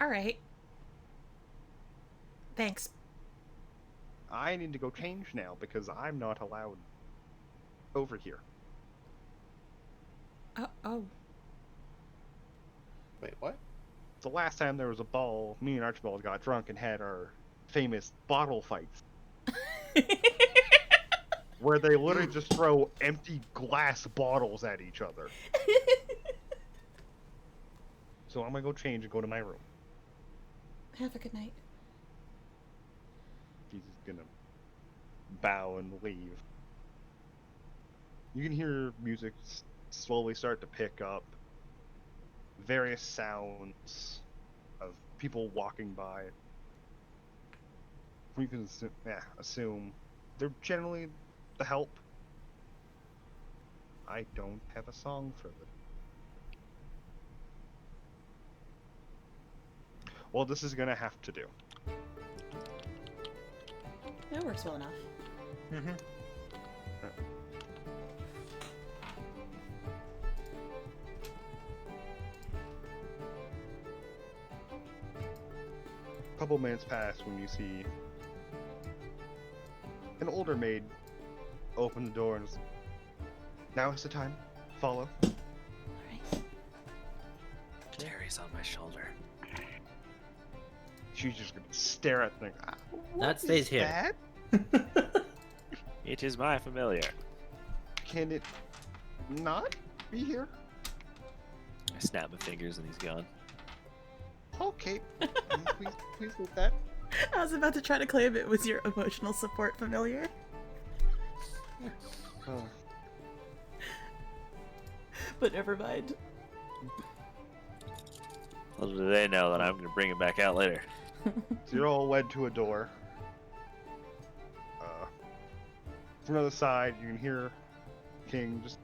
All right. Thanks. I need to go change now because I'm not allowed over here. Oh. Wait, what? The last time there was a ball, me and Archibald got drunk and had our famous bottle fights. where they literally just throw empty glass bottles at each other. So I'm gonna go change and go to my room. Have a good night. He's gonna bow and leave. You can hear music slowly start to pick up. Various sounds of people walking by. You can assume they're generally the help. I don't have a song for them. Well, this is gonna have to do. That works well enough. Mm-hmm. A couple minutes pass when you see an older maid open the door and now is the time. Follow. Alright. Terry's on my shoulder. She's just gonna stare at the thing. That stays here. That? It is my familiar. Can it not be here? I snap my fingers and he's gone. Okay. please with that. I was about to try to claim it was your emotional support familiar. Oh. But never mind. Little do they know that I'm going to bring him back out later. So you're all led to a door. From the other side, you can hear King just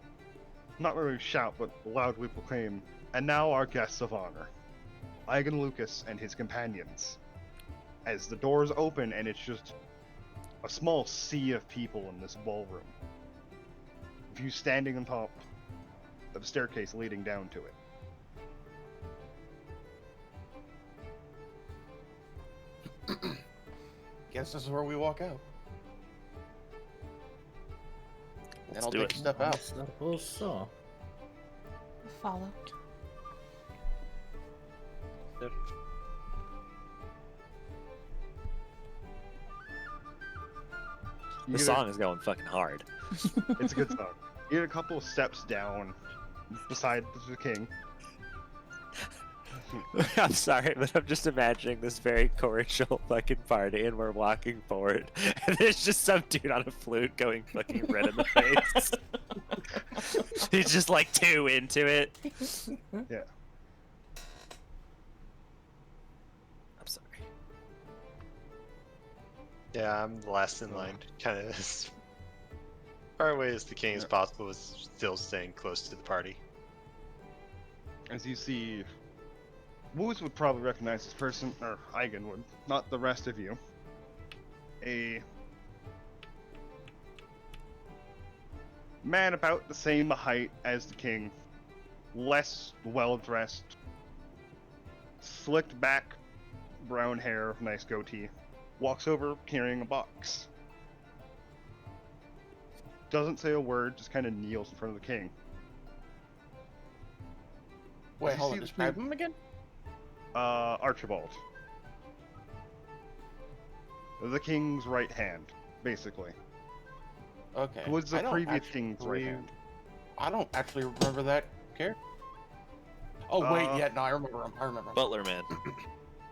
not really shout, but loudly proclaim, "And now our guests of honor, Igan Lucas and his companions." As the doors open, and it's just a small sea of people in this ballroom. With you standing on top of the staircase leading down to it. Guess this is where we walk out. Then Let's I'll do take it. a step out. Suppose so. Follow. You The get song is going fucking hard. It's a good song. You get a couple of steps down beside the king. I'm sorry, but I'm just imagining this very cordial fucking party, and we're walking forward, and there's just some dude on a flute going fucking red in the face. He's just like too into it. Yeah. I'm sorry. Yeah, I'm the last in line. Kind of as far away as the king as possible, is still staying close to the party. As you see, Woos would probably recognize this person, or Igan would, not the rest of you. A man about the same height as the king, less well-dressed, slicked back, brown hair, nice goatee, walks over carrying a box. Doesn't say a word, just kind of kneels in front of the king. Wait, You hold see on. this Describe dude? him again? Archibald. The king's right hand, basically. Okay. Who was I the don't previous actually- king's right hand? I don't actually remember that character. Oh wait, Uh, yeah, no, I remember him. I remember him. Butler man.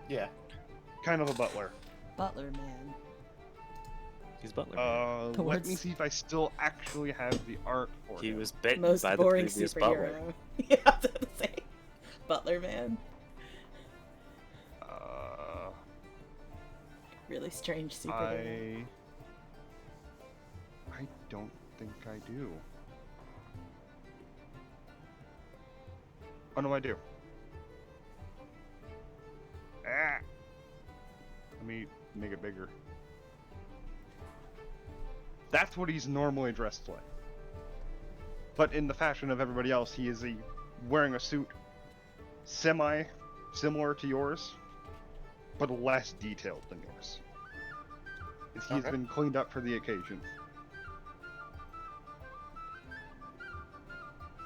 Yeah. Kind of a butler. Butler man. He's Butler man. Let me Towards- see if I still actually have the art for He him. was bitten Most by the boring previous superhero. Butler. Yeah, I was about to say. Butler man. Really strange superhero. I don't think I do. Oh no, I do. Ah. Let me make it bigger. That's what he's normally dressed like. But in the fashion of everybody else, he is wearing a suit semi-similar to yours, but less detailed than yours. He's Okay. been cleaned up for the occasion.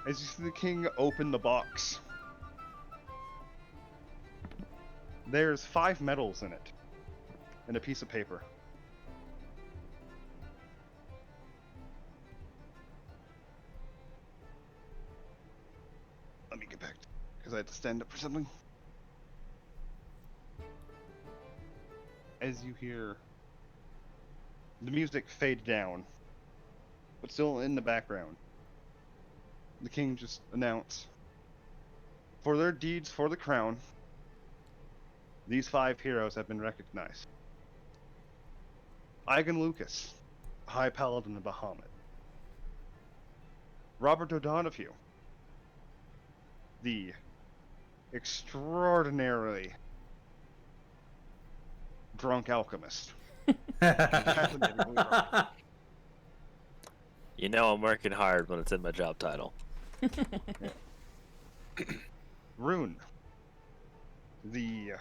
As you see the king open the box, there's 5 medals in it, and a piece of paper. me get back, because I had to stand up for something. As you hear the music fade down, but still in the background, the king just announced, for their deeds for the crown, these 5 heroes have been recognized. Igan Lucas, High Paladin of Bahamut. Robert Odonaghue, the extraordinarily drunk alchemist. Fascinatingly drunk. You know I'm working hard when it's in my job title. Rune, the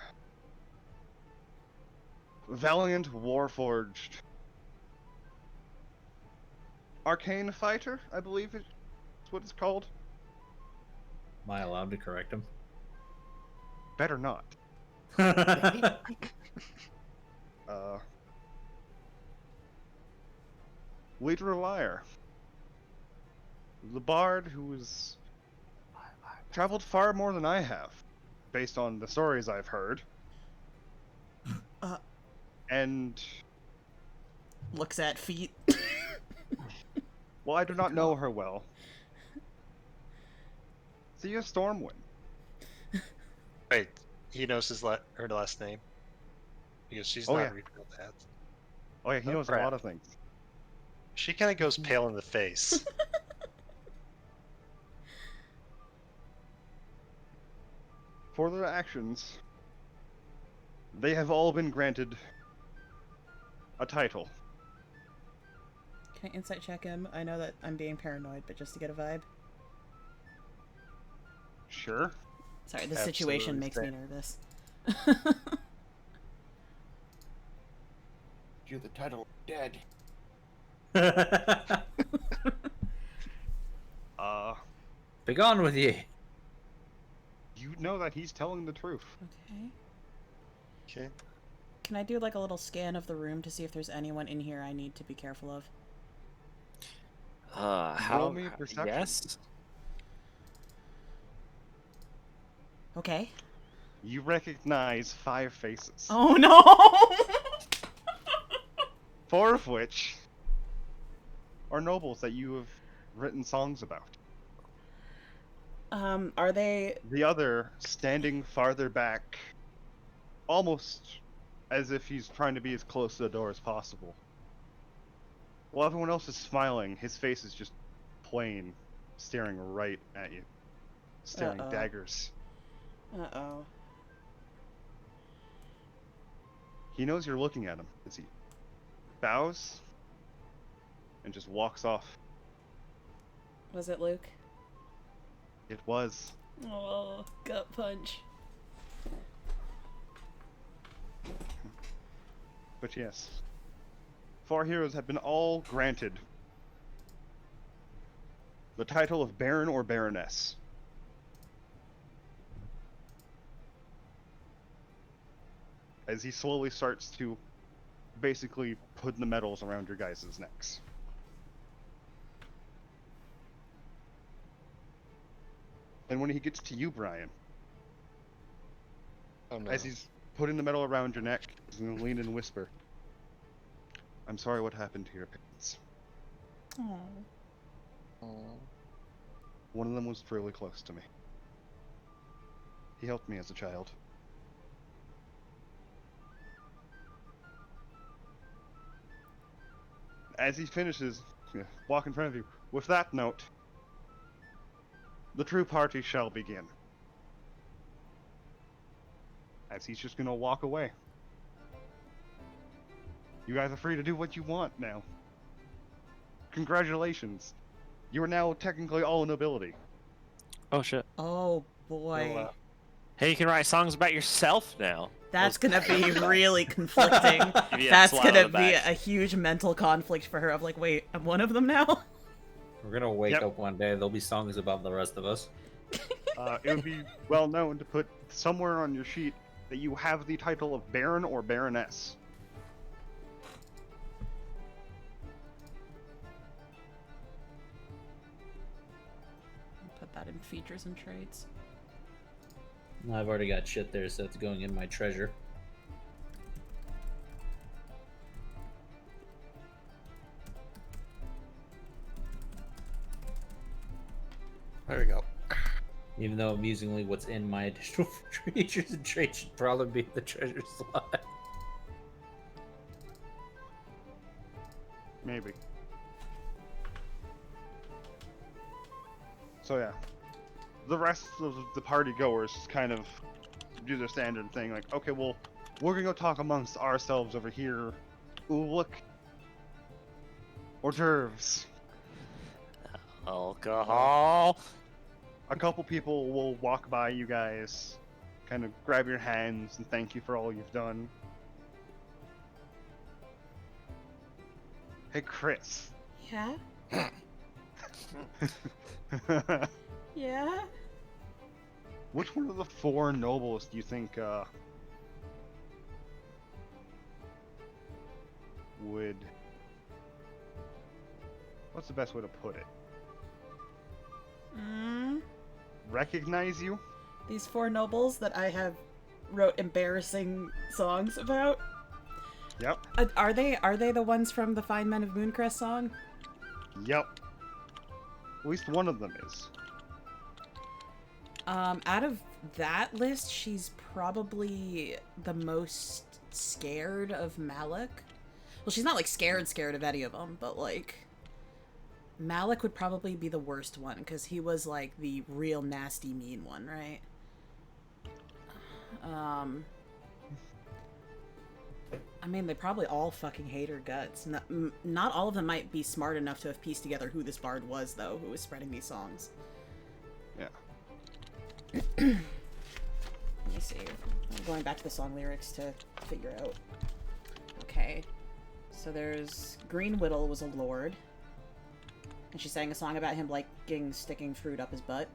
valiant warforged arcane fighter, I believe is what it's called. Am I allowed to correct him? Better not. Liedra Liar, the bard who has traveled far more than I have, based on the stories I've heard. And Looks at feet. well, I do not know her well. Thia Stormwind. Wait, he knows her last name? Because she's Oh, not yeah. revealed that. Oh yeah, he Oh, knows a crap. lot of things. She kind of goes pale in the face. For their actions, they have all been granted a title. Can I insight check him? I know that I'm being paranoid, but just to get a vibe. Sure. Sorry, this situation Absolutely makes me fair. nervous. You're the title dead. Begone with ye. You know that he's telling the truth. Okay. Okay. Can I do like a little scan of the room to see if there's anyone in here I need to be careful of? How? me a perception. Yes. Okay. You recognize 5 faces. Oh no! 4 of which are nobles that you have written songs about. Are they... The other standing farther back, almost as if he's trying to be as close to the door as possible. While everyone else is smiling, his face is just plain, staring right at you. Staring Uh-oh. daggers. Uh-oh. He knows you're looking at him as he bows and just walks off. Was it Luke? It was. Oh, gut punch. But yes, 4 heroes have been all granted the title of Baron or Baroness. As he slowly starts to basically put the medals around your guys' necks. And when he gets to you, Bryan, Oh no. as he's putting the medal around your neck, he's gonna lean and whisper, "I'm sorry what happened to your parents. Oh. Oh. One of them was really close to me. He helped me as a child." As he finishes, walk in front of you. With that note, the true party shall begin. As he's just gonna walk away. You guys are free to do what you want now. Congratulations. You are now technically all nobility. Oh shit. Oh boy. Hey, you can write songs about yourself now. That's gonna be really conflicting. Give you a That's slap on gonna the be back. a huge mental conflict for her of like, wait, I'm one of them now? We're gonna wake Yep. up one day. There'll be songs about the rest of us. It would be well known to put somewhere on your sheet that you have the title of Baron or Baroness. Put that in features and traits. Well, I've already got shit there, so it's going in my treasure. There we go. Even though amusingly, what's in my additional features and traits should probably be the treasure slot. Maybe. So yeah, the rest of the party goers just kind of do the standard thing, like, okay, well, we're gonna go talk amongst ourselves over here. Ooh, look, hors d'oeuvres. Alcohol. A couple people will walk by you guys, kind of grab your hands and thank you for all you've done. Hey, Kris. Yeah? Yeah? Which one of the four nobles do you think would... What's the best way to put it? Recognize you? These four nobles that I have wrote embarrassing songs about? Yep. Are they the ones from the Fine Men of Mooncrest song? Yep. At least one of them is. Out of that list, she's probably the most scared of Malik. Well, she's not like scared of any of them, but like Malik would probably be the worst one because he was like the real nasty mean one, right? I mean, they probably all fucking hate her guts. Not all of them might be smart enough to have pieced together who this bard was, though, who was spreading these songs. Yeah. Let me see. I'm going back to the song lyrics to figure out. Okay. So there's Green Whittle was a lord. And she sang a song about him liking sticking fruit up his butt.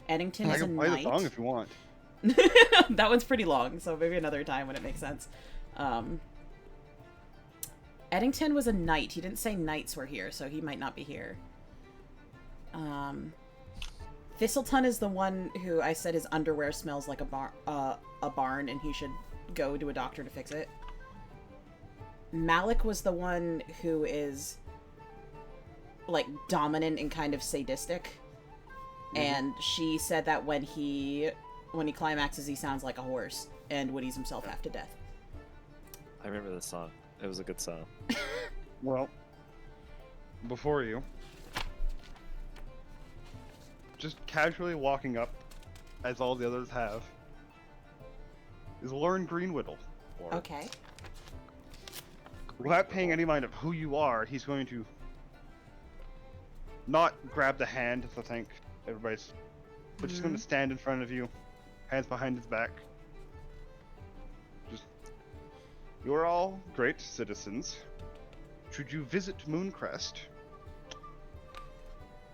Eddington I is a can play knight. the song if you want. That one's pretty long, so maybe another time when it makes sense. Eddington was a knight. He didn't say knights were here, so he might not be here. Thistleton is the one who I said his underwear smells like a barn and he should go to a doctor to fix it. Malik was the one who is like dominant and kind of sadistic. And she said that when he climaxes, he sounds like a horse and whinnies himself half to death. I remember this song. It was a good song. Well, before you, just casually walking up, as all the others have, is Lauren Greenwhittle. Okay. Without paying any mind of who you are, he's going to not grab the hand to thank everybody's, but just going to stand in front of you, hands behind his back. Just, you're all great citizens. Should you visit Mooncrest,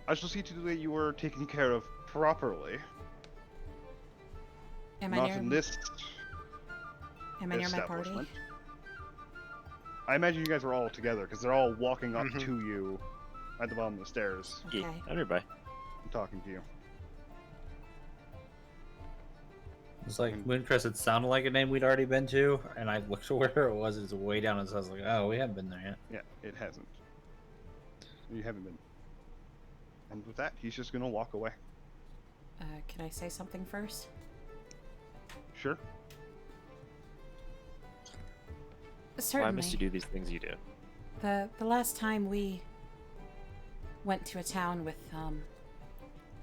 I shall see to that you are taken care of properly. Am I Not near? in this Am I near my party? establishment. I imagine you guys are all together because they're all walking up Mhm. to you at the bottom of the stairs Okay. Yeah, I'm nearby. and talking to you. It's like Mooncrest, it sounded like a name we'd already been to, and I looked to where it was, it's way down, and so I was like, oh, we haven't been there yet. Yeah, it hasn't. You haven't been. And with that, he's just gonna walk away. Can I say something first? Sure. Certainly. Why must you do these things you do? The last time we went to a town with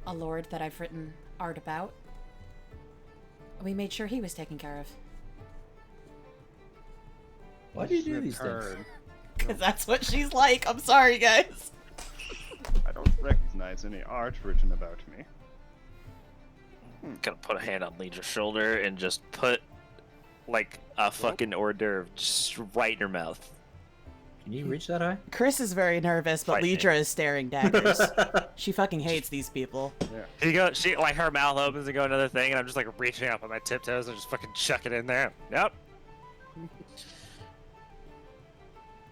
a lord that I've written art about, we made sure he was taken care of. Why do you do these things? Turn. Because that's what she's like. I'm sorry, guys. I don't recognize any art written about me. Gonna put a hand on Liedra's shoulder and just put like a fucking hors d'oeuvre just right in her mouth. Can you reach that high? Kris is very nervous, but Fight me. Liedra is staring daggers. She fucking hates these people. She like her mouth opens to go another thing, and I'm just like reaching up on my tiptoes and just fucking chuck it in there. Yep.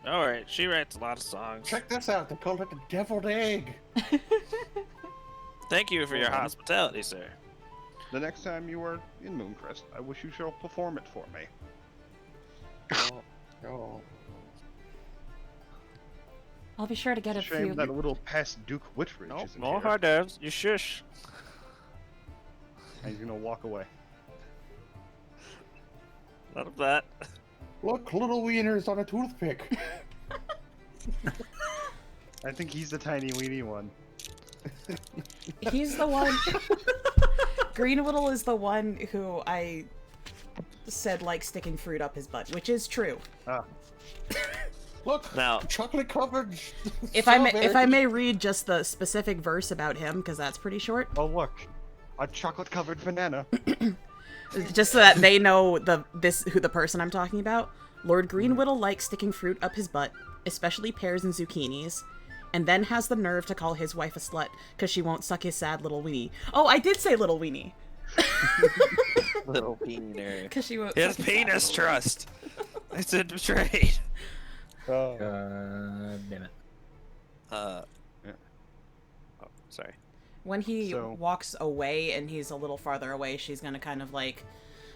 All right, she writes a lot of songs. Check this out. They call it the deviled egg. Thank you for your hospitality, sir. The next time you are in Mooncrest, I wish you shall perform it for me. Oh. I'll be sure to get a Shame few. that little pest Duke Whitridge No, isn't no here. hors d'oeuvres. You shush. And he's gonna walk away. None of that. Look, little wiener's on a toothpick. I think he's the tiny weeny one. He's the one. Greenwhittle is the one who I said like sticking fruit up his butt, which is true. Ah, Look, Now, chocolate covered. If I may read just the specific verse about him, because that's pretty short, oh look, a chocolate-covered banana. just so that they know who the person I'm talking about. Lord Greenwhittle likes sticking fruit up his butt, especially pears and zucchinis, and then has the nerve to call his wife a slut because she won't suck his sad little weenie. Oh, I did say little weenie. little wiener. Because she won't. His suck penis sad trust. It's a betrayed. Oh. Damn it. Yeah. Yeah. Oh, sorry. When he So- walks away and he's a little farther away, she's gonna kind of like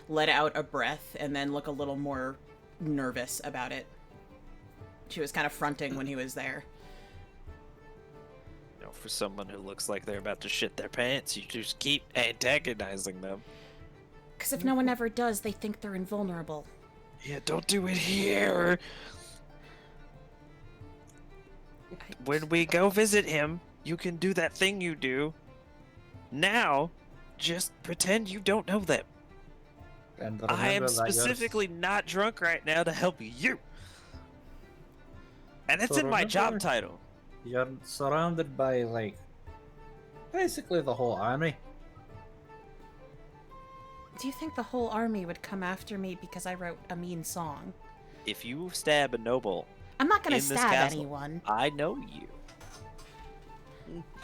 let out a breath and then look a little more nervous about it. She was kind of fronting when he was there. You know, for someone who looks like they're about to shit their pants, you just keep antagonizing them. Because if no one ever does, they think they're invulnerable. Yeah, don't do it here. When we go visit him, you can do that thing you do. Now, just pretend you don't know them. And I am remember that specifically not drunk right now to help you. And it's So in my job remember- title. you're surrounded by, like, basically the whole army. Do you think the whole army would come after me because I wrote a mean song? If you stab a noble, I'm not gonna In this stab castle. anyone. I know you.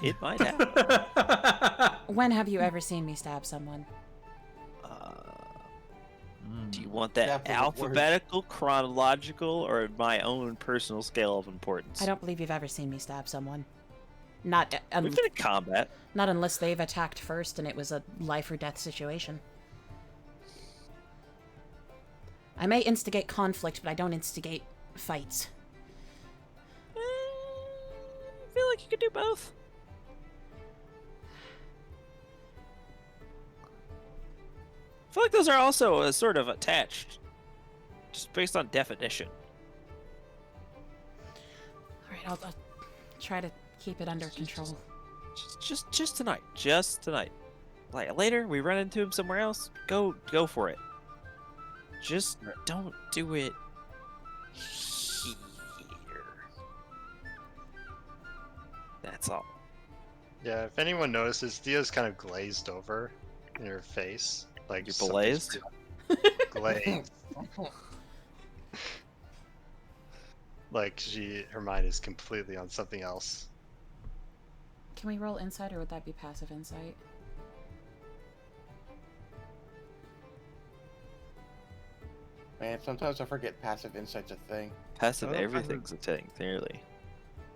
It might happen. When have you ever seen me stab someone? Do you want that Careful with alphabetical, chronological, or my own personal scale of importance? I don't believe you've ever seen me stab someone. Not We've been in combat. not unless they've attacked first and it was a life or death situation. I may instigate conflict, but I don't instigate fights. I feel like you could do both. I feel like those are also sort of attached, just based on definition. All right, I'll try to keep it under control. Just tonight. Just tonight. Like later, we run into him somewhere else. Go for it. Just don't do it here. That's all. Yeah, if anyone notices, Thea's kind of glazed over in her face. Like You something's blazed? glazed. Like her mind is completely on something else. Can we roll insight, or would that be passive insight? Man, sometimes I forget passive insight's a thing. Passive Oh, everything's a thing, clearly.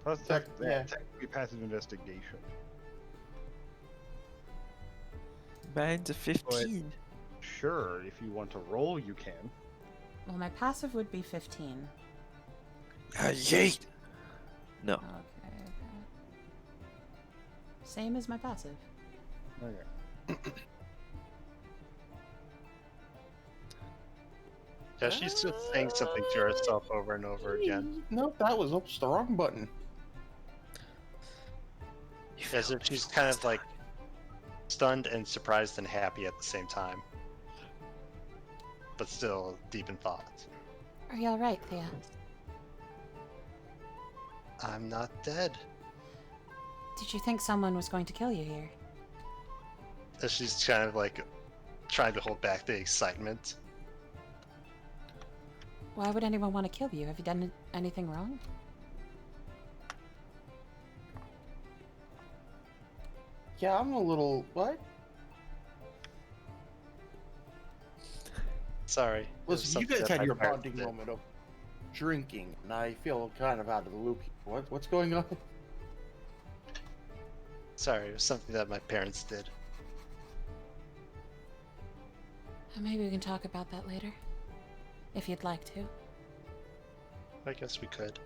That's Yeah. technically passive investigation. Mine's a 15. Sure, if you want to roll, you can. Well, my passive would be 15. Yeet! No. Okay. Same as my passive. Okay. Yeah, she's just saying something to herself over and over again. Nope, that was oops, the wrong button. As if she's kind of like stunned and surprised and happy at the same time. But still deep in thought. Are you alright, Thea? I'm not dead. Did you think someone was going to kill you here? As she's kind of like trying to hold back the excitement. Why would anyone want to kill you? Have you done anything wrong? Yeah, I'm a little what? Sorry. Listen, you guys had your bonding moment of drinking, and I feel kind of out of the loop. What's going on? Sorry, it was something that my parents did. Maybe we can talk about that later. If you'd like to. I guess we could.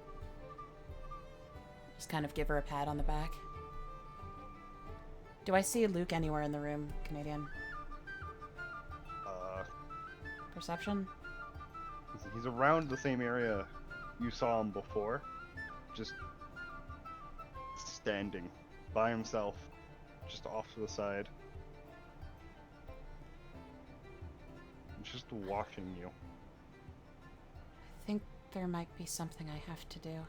Just kind of give her a pat on the back. Do I see Luke anywhere in the room, Canadian? Perception? He's around the same area you saw him before. Just standing by himself, just off to the side. Just watching you. I think there might be something I have to do.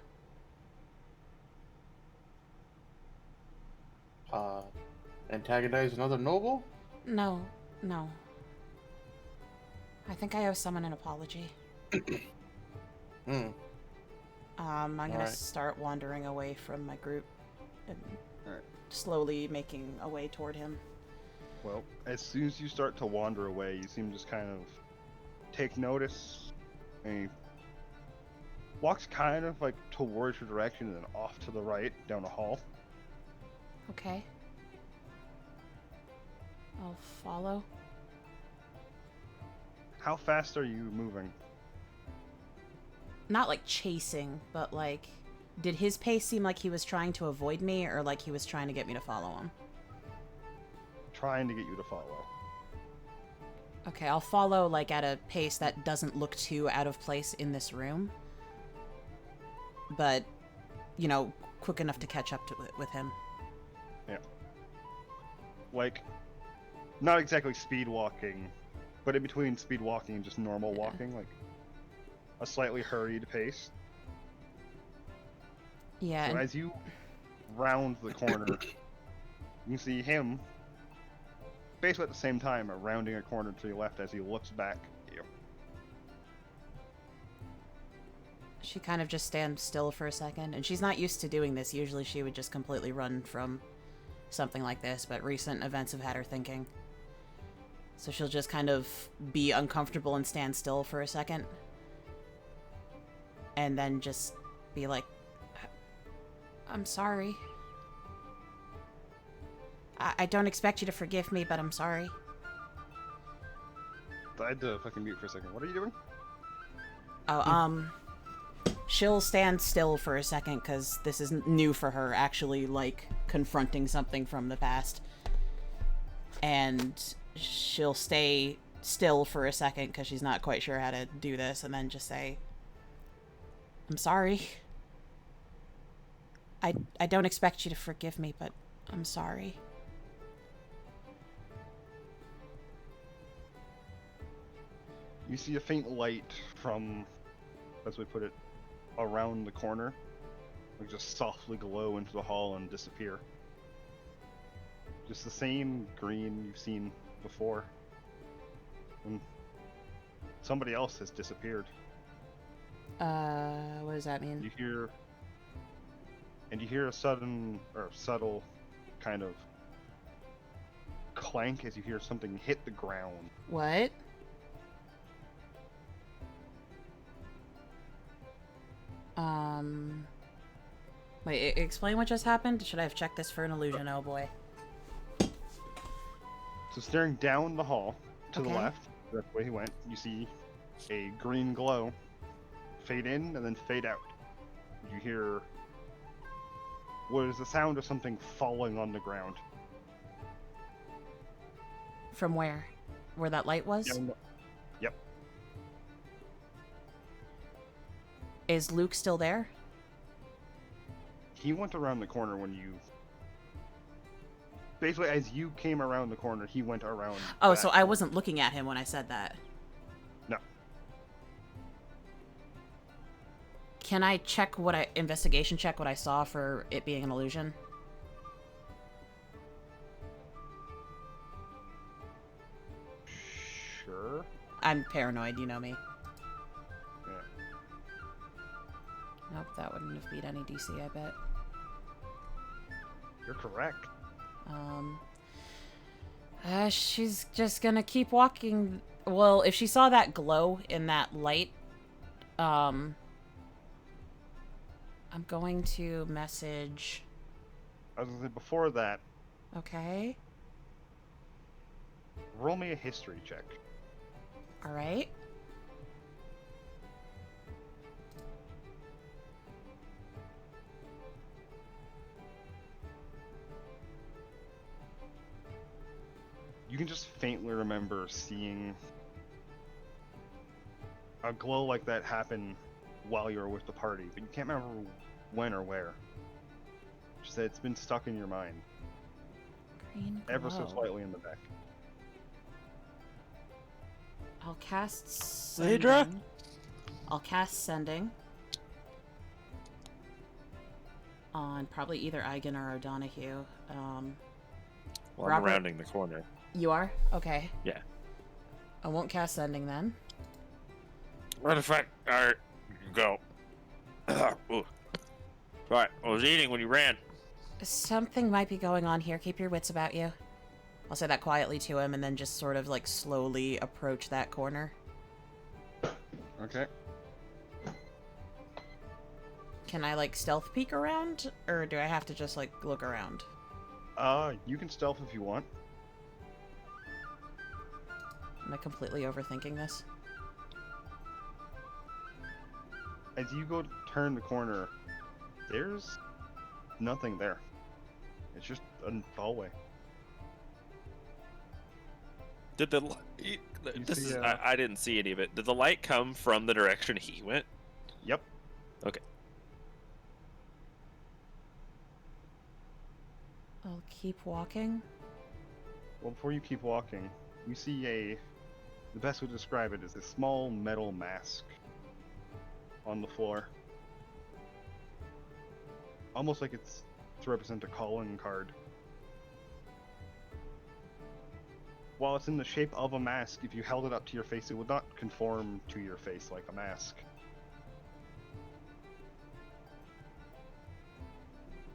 Antagonize another noble? No. I think I owe someone an apology. I'm gonna Alright. start wandering away from my group and Alright. slowly making a way toward him. Well, as soon as you start to wander away, you seem to just kind of take notice, and he walks kind of like towards your direction and then off to the right down a hall. Okay. I'll follow. How fast are you moving? Not like chasing, but like, did his pace seem like he was trying to avoid me or like he was trying to get me to follow him? Trying to get you to follow. Okay, I'll follow like at a pace that doesn't look too out of place in this room. But, you know, quick enough to catch up with him. Yeah. Like, not exactly speed walking, but in between speed walking and just normal walking, like a slightly hurried pace. Yeah. So and- as you round the corner, you see him basically at the same time rounding a corner to your left as he looks back at you. She kind of just stands still for a second, and she's not used to doing this. Usually she would just completely run from something like this, but recent events have had her thinking. So she'll just kind of be uncomfortable and stand still for a second. And then just be like, I'm sorry. I don't expect you to forgive me, but I'm sorry. I had to fucking mute for a second. What are you doing? Oh, she'll stand still for a second because this is new for her, actually, like, confronting something from the past. And she'll stay still for a second because she's not quite sure how to do this, and then just say, I'm sorry. I don't expect you to forgive me, but I'm sorry. You see a faint light from, as we put it, around the corner. Like just softly glow into the hall and disappear. Just the same green you've seen before. And somebody else has disappeared. What does that mean? You hear a sudden or subtle kind of clank as you hear something hit the ground. What? Wait, explain what just happened? Should I have checked this for an illusion? Oh boy. So staring down the hall to the Okay. left, that's the way he went, you see a green glow fade in and then fade out. You hear what is the sound of something falling on the ground. From where? Where that light was? Yep. Is Luke still there? He went around the corner when you... Basically, as you came around the corner, he went around. Oh, that so I corner. wasn't looking at him when I said that. No. Can I check investigation check what I saw for it being an illusion? Sure. I'm paranoid, you know me. Yeah. Nope, that wouldn't have beat any DC, I bet. You're correct. She's just gonna keep walking. Well, if she saw that glow in that light, I'm going to message... I was gonna say, before that, Okay. Roll me a history check. All right. You can just faintly remember seeing a glow like that happen while you were with the party, but you can't remember when or where. Just that it's been stuck in your mind, Green ever so glow. slightly in the back. I'll cast Liedra? sending. I'll cast sending on probably either Igan or Odonaghue. Well, I'm Robert- rounding the corner. You are? Okay. Yeah. I won't cast sending then. What the fuck? Alright, go. Ooh. Right, I was eating when you ran. Something might be going on here. Keep your wits about you. I'll say that quietly to him and then just sort of like slowly approach that corner. Okay. Can I like stealth peek around? Or do I have to just like look around? You can stealth if you want. Am I completely overthinking this? As you go to turn the corner, there's nothing there. It's just a hallway. Did the this see, is I didn't see any of it. Did the light come from the direction he went? Yep. Okay. I'll keep walking. Well, before you keep walking, you see the best way to describe it is a small metal mask on the floor. Almost like it's to represent a calling card. While it's in the shape of a mask, if you held it up to your face, it would not conform to your face like a mask.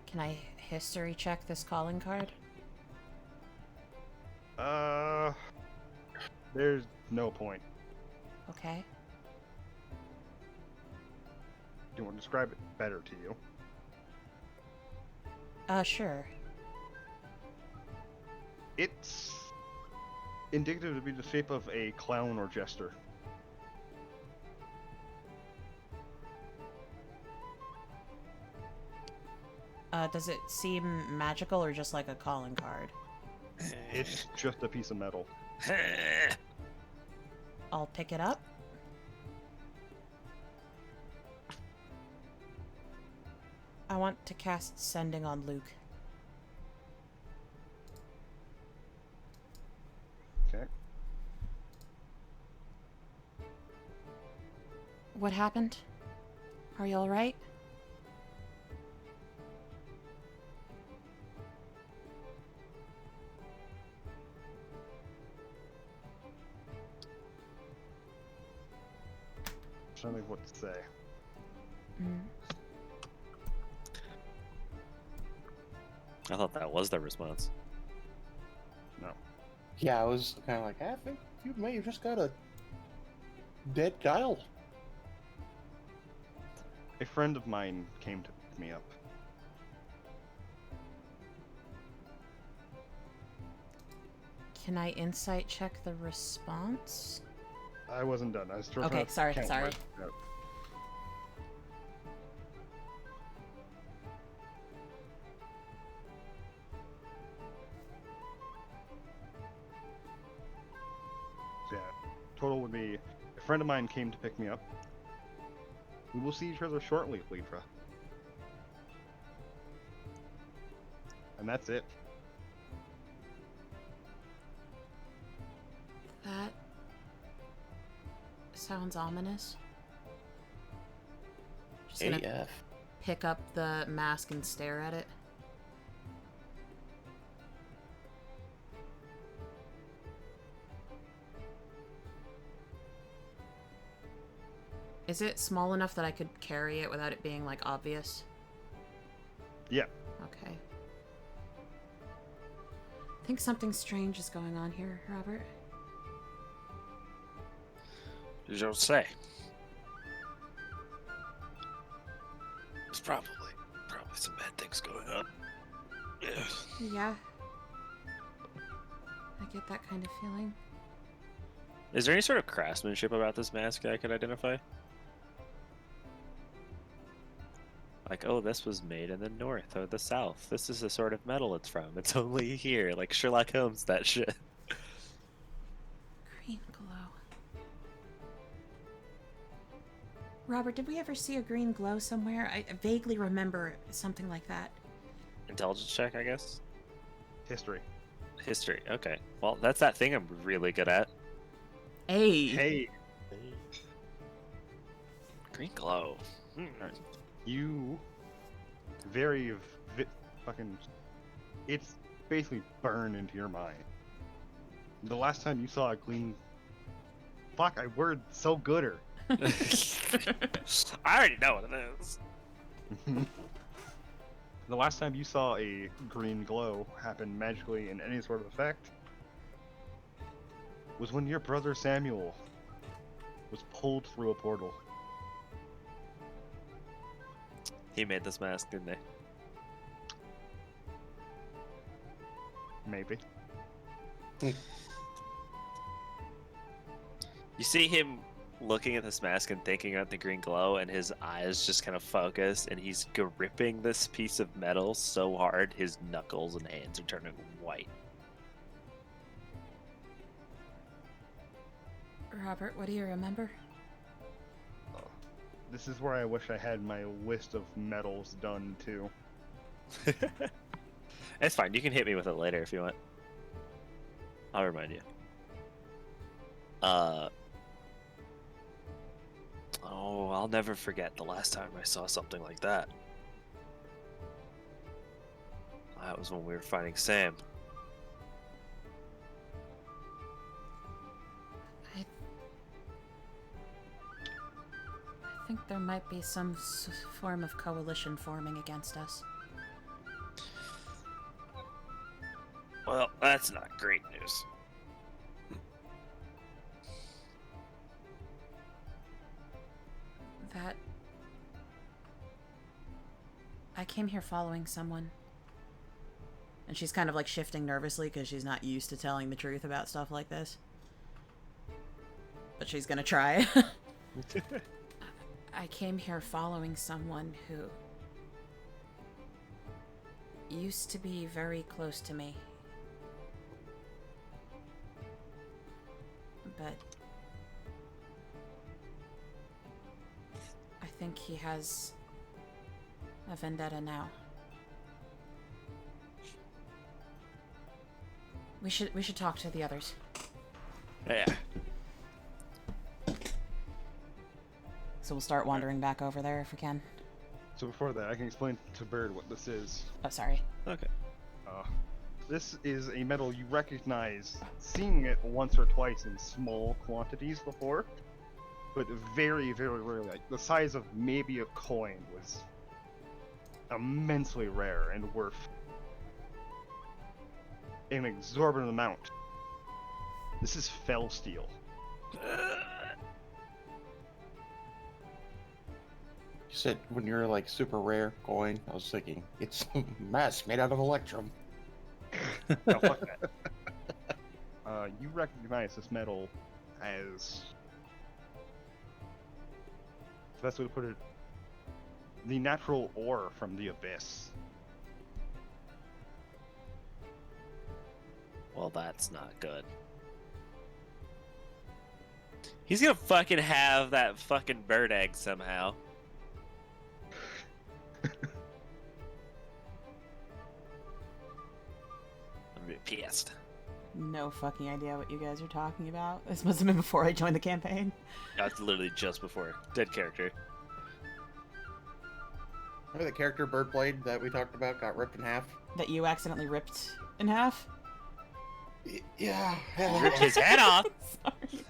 Can I history check this calling card? There's no point. Okay. Do you want to describe it better to you? Sure. It's indicative to be the shape of a clown or jester. Does it seem magical or just like a calling card? It's just a piece of metal. I'll pick it up. I want to cast sending on Luke. Okay. What happened? Are you alright? Trying to think what to say. Mm. I thought that was their response. No. Yeah, I was kind of like, I think you may have just got a dead dial. A friend of mine came to pick me up. Can I insight check the response? I wasn't done. I was trying Okay, to sorry. count words out. Yeah, total would be a friend of mine came to pick me up. We will see each other shortly, Liedra. And that's it. That sounds ominous. Just gonna AF. pick up the mask and stare at it. Is it small enough that I could carry it without it being, like, obvious? Yeah. Okay. I think something strange is going on here, Robert. You don't say. There's probably some bad things going on. Yeah. Yeah. I get that kind of feeling. Is there any sort of craftsmanship about this mask that I could identify? Like, oh, this was made in the north or the south. This is the sort of metal it's from. It's only here. Like Sherlock Holmes, that shit. Green glow. Robert, did we ever see a green glow somewhere? I vaguely remember something like that. Intelligence check, I guess? History. History, okay. Well, that's that thing I'm really good at. Hey. Hey, Green glow. you fucking. It's basically burned into your mind. The last time you saw a green. Fuck, I word so gooder. I already know what it is. The last time you saw a green glow happen magically in any sort of effect was when your brother Samuel was pulled through a portal. He made this mask, didn't he? Maybe. You see him looking at this mask and thinking about the green glow, and his eyes just kind of focus, and he's gripping this piece of metal so hard his knuckles and hands are turning white. Robert, what do you remember? This is where I wish I had my list of medals done too. It's fine. You can hit me with it later if you want. I'll remind you. Oh, I'll never forget the last time I saw something like that. That was when we were fighting Sam. I think there might be some form of coalition forming against us. Well, that's not great news. That... I came here following someone. And she's kind of like shifting nervously because she's not used to telling the truth about stuff like this. But she's gonna try. I came here following someone who used to be very close to me. But I think he has a vendetta now. We should talk to the others. Yeah. So we'll start wandering back over there if we can. So before that, I can explain to Bird what this is. Oh, sorry. Okay. This is a metal you recognize, seeing it once or twice in small quantities before, but very, very rarely. Like the size of maybe a coin was immensely rare and worth an exorbitant amount. This is fell steel. You said when you're like super rare coin, I was thinking it's a mask made out of electrum. No, fuck that. You recognize this metal as, the best way to put it, the natural ore from the abyss. Well, that's not good. He's gonna fucking have that fucking bird egg somehow. I'm gonna be pissed. No fucking idea what you guys are talking about. This must have been before I joined the campaign. That's literally just before. Dead character. Remember the character Birdblade that we talked about got ripped in half? That you accidentally ripped in half? Yeah. Ripped his head off. Sorry.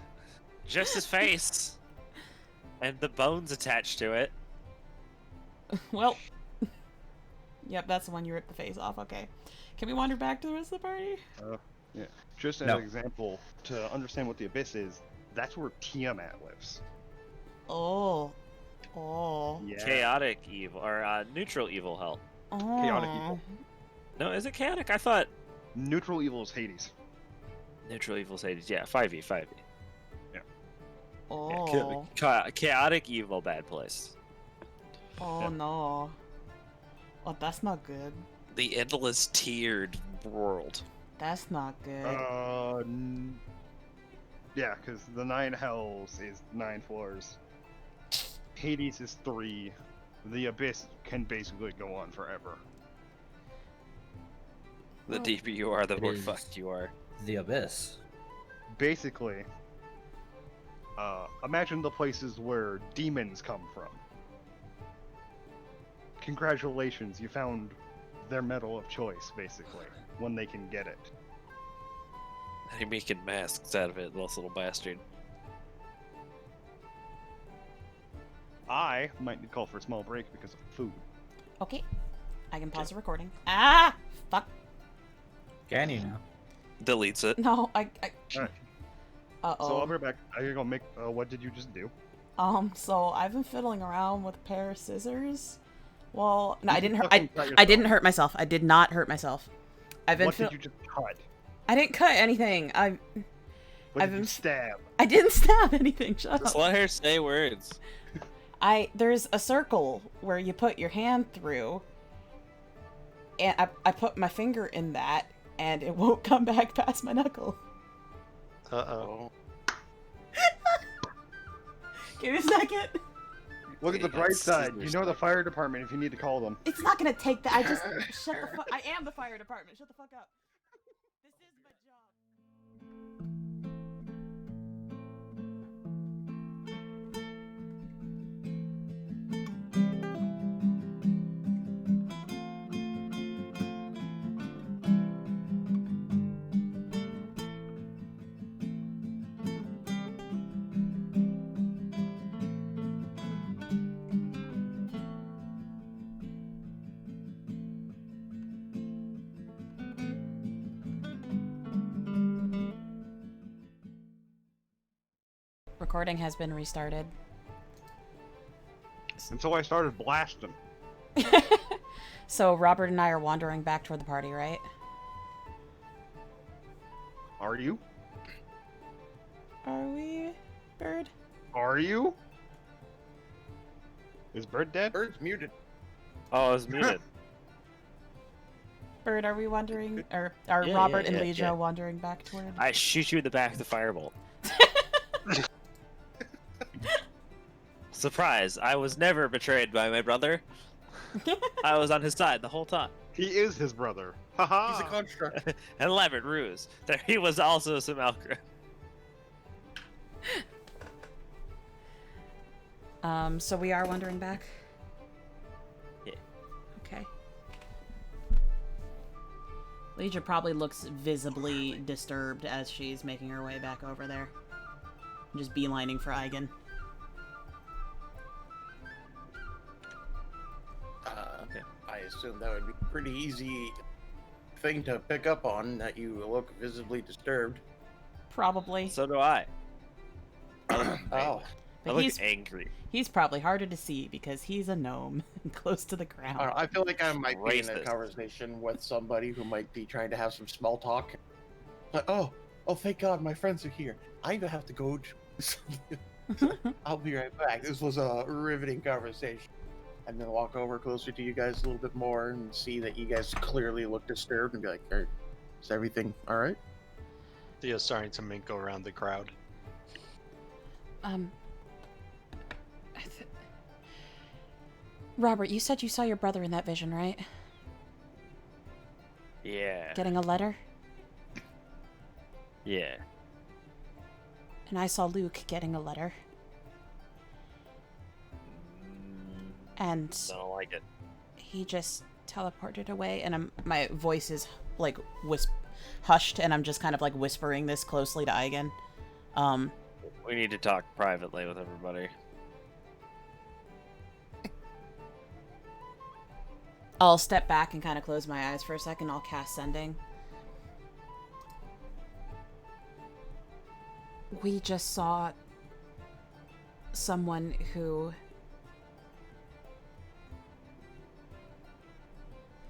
Just his face. And the bones attached to it. Well. Yep, that's the one you ripped the face off. Okay. Can we wander back to the rest of the party? Yeah. Just as No. an example, to understand what the abyss is, that's where Tiamat lives. Oh. Oh. Yeah. Chaotic evil, or neutral evil hell. Oh. Chaotic evil. No, is it chaotic? I thought... Neutral evil is Hades. Neutral evil sages. Yeah, 5e, 5e. Oh. Chaotic evil, bad place. Oh Yeah. no. Oh, that's not good. The endless tiered world. That's not good. Yeah, because the 9 hells is 9 floors. Hades is 3. The abyss can basically go on forever. The Oh. deeper you are, the It more is- fucked you are. The abyss. Basically, imagine the places where demons come from. Congratulations, you found their metal of choice, basically, when they can get it. They're making masks out of it, this little bastard. I might need to call for a small break because of food. Okay. I can pause the recording. Ah! Fuck. Can you now? Deletes it. No, I Alright, uh-oh. so I'll be back. I'm gonna make. What did you just do? So I've been fiddling around with a pair of scissors. Well, no, I didn't hurt. Fucking cut I yourself. didn't hurt myself. I did not hurt myself. I've been. What did you just cut? I didn't cut anything. What I've did you been- stab? I didn't stab anything. Shut Just up. let her say words. There's a circle where you put your hand through, and I put my finger in that, and it won't come back past my knuckle. Uh-oh. Give me a second. Look at the Yeah, bright it's side. You scissors. know the fire department if you need to call them. It's not gonna take that. I just shut the fuck. I am the fire department. Shut the fuck up. This is my job. Recording has been restarted. And so I started blasting. So Robert and I are wandering back toward the party, right? Are you? Are we, Bird? Are you? Is Bird dead? Bird's muted. Oh, I was muted. Bird, are we wandering? Or are Yeah, Robert yeah, and yeah, Liedra yeah. wandering back toward? I shoot you in the back with the firebolt. Surprise! I was never betrayed by my brother. I was on his side the whole time. He is his brother. Haha. He's a construct. An elaborate ruse. There he was also some Alcra. So we are wandering back? Yeah. Okay. Liedra probably looks visibly disturbed as she's making her way back over there. Just beelining for Igan. Okay. I assume that would be a pretty easy thing to pick up on, that you look visibly disturbed. Probably. So do I. Oh, I But look he's angry. he's probably harder to see because he's a gnome and close to the ground. I feel like I might be in a Racist. conversation with somebody who might be trying to have some small talk. Like, oh, thank God, my friends are here. I even have to go. I'll be right back. This was a riveting conversation. And then walk over closer to you guys a little bit more and see that you guys clearly look disturbed and be like, "Hey, is everything all right?" Thea's starting to mingle around the crowd. Robert, you said you saw your brother in that vision, right? Yeah. Getting a letter? Yeah. And I saw Luke getting a letter. And I don't like it. he just teleported away, and my voice is like hushed, and I'm just kind of like whispering this closely to Igan. We need to talk privately with everybody. I'll step back and kind of close my eyes for a second. I'll cast sending. We just saw someone who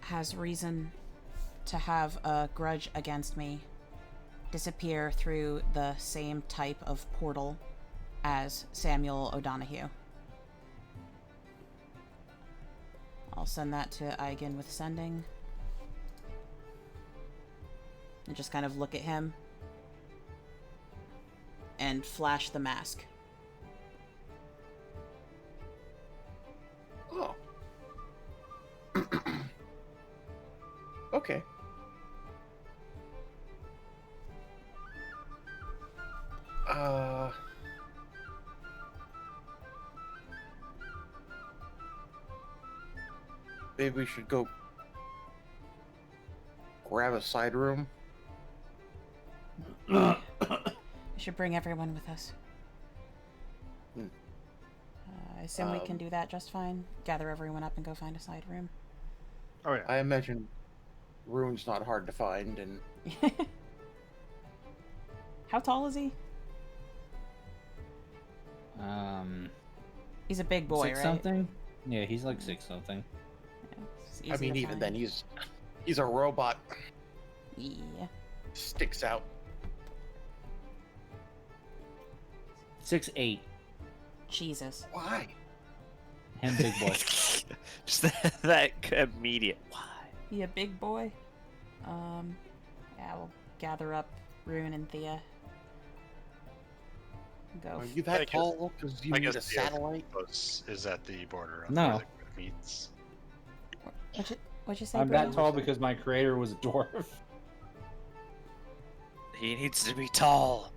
has reason to have a grudge against me, disappear through the same type of portal as Samuel Odonaghue. I'll send that to Igan with sending. And just kind of look at him. And flash the mask. Oh. Okay. Maybe we should go grab a side room. We should bring everyone with us. I assume we can do that just fine. Gather everyone up and go find a side room. Oh yeah. I imagine Rune's not hard to find, and How tall is he? He's a big boy, six right? something. Yeah, he's like 6 something. Yeah, it's I easy mean, to even find. then, he's a robot. Yeah. Sticks out. 6'8". Jesus. Why? Him big boy. Just that immediate. Why? He a big boy? Yeah, we'll gather up Rune and Thea. Go. Are you I that guess- tall? Because you I need a guess the satellite? is at the border of No. where the grid meets. What'd you say, I'm Bryan? that tall because my creator was a dwarf. He needs to be tall.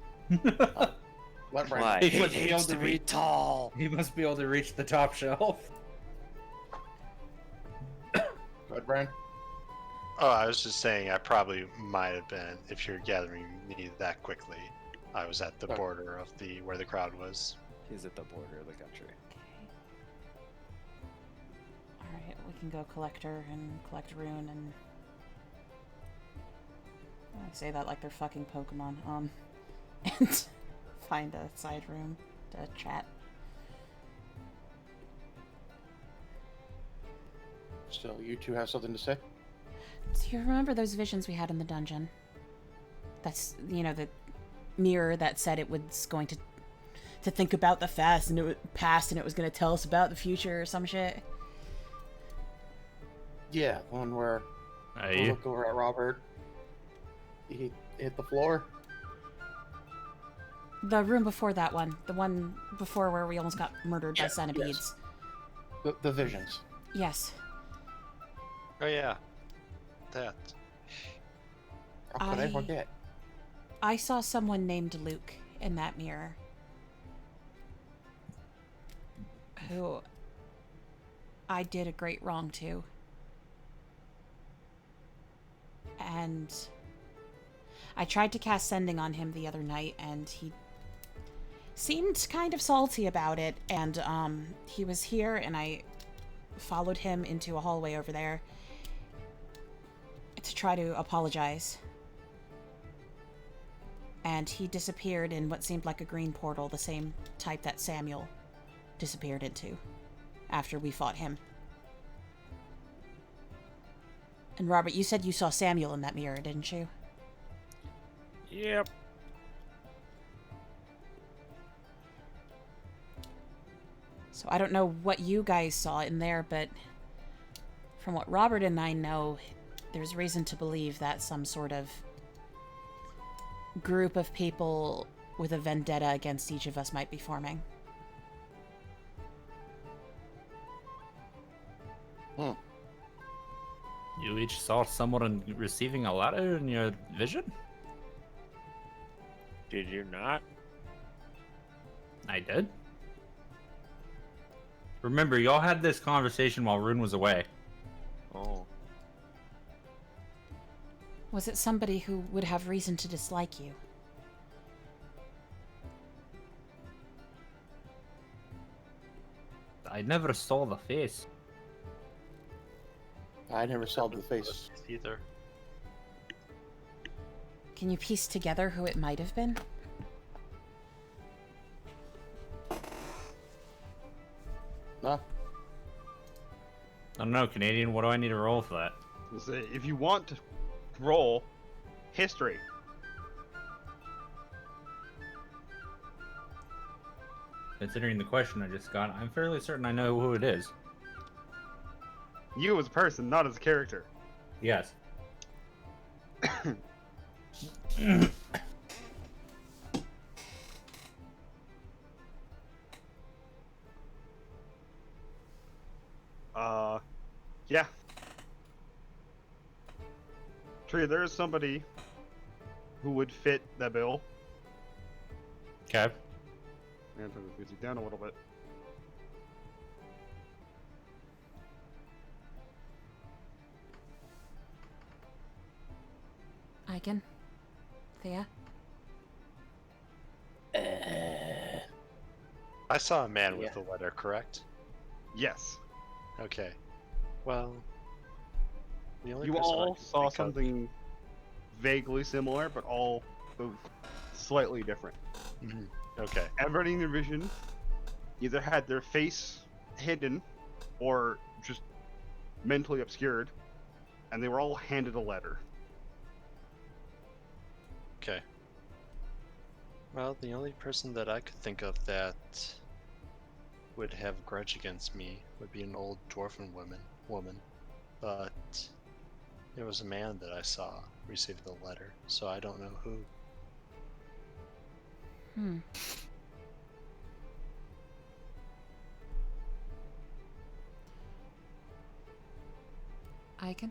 What, Bryan? Why? He He must be able needs to to be reach- tall. He must be able to reach the top shelf. What, Bryan? Oh, I was just saying I probably might have been, if you're gathering me that quickly. I was at the Okay. border of where the crowd was. He's at the border of the country. Alright, we can go collect her and collect Rune and... I say that like they're fucking Pokemon. And find a side room to chat. So you two have something to say? Do you remember those visions we had in the dungeon? That's, the mirror that said it was going to think about the past and it was going to tell us about the future or some shit? Yeah, the one where we look over at Robert. He hit the floor. The room before that one. The one before where we almost got murdered by centipedes. The visions. Yes. Oh yeah, that. How could I forget? I saw someone named Luke in that mirror. Who I did a great wrong to. And I tried to cast Sending on him the other night, and he seemed kind of salty about it. And he was here, and I followed him into a hallway over there to try to apologize. And he disappeared in what seemed like a green portal, the same type that Samuel disappeared into after we fought him. And Robert, you said you saw Samuel in that mirror, didn't you? Yep. So I don't know what you guys saw in there, but from what Robert and I know, there's reason to believe that some sort of group of people with a vendetta against each of us might be forming. You each saw someone receiving a letter in your vision? Did you not? I did. Remember, y'all had this conversation while Rune was away. Oh. Was it somebody who would have reason to dislike you? I never saw the face. I never saw the face. Either. Can you piece together who it might have been? No. I don't know, Canadian, what do I need to roll for that? If you want to roll history, considering the question I just got, I'm fairly certain I know who it is. You as a person, not as a character. Yes. Yeah. Tree, there is somebody who would fit that bill. Okay. And turn the music down a little bit. Igan? Thea? I saw a man with a letter, correct? Yes. Okay. Well, the only You person I all can saw think of- something vaguely similar, but all slightly different. Mhm. Okay. Everybody in your vision either had their face hidden or just mentally obscured, and they were all handed a letter. Okay. Well, the only person that I could think of that would have a grudge against me would be an old dwarven woman, but it was a man that I saw receive the letter, so I don't know who. Igan?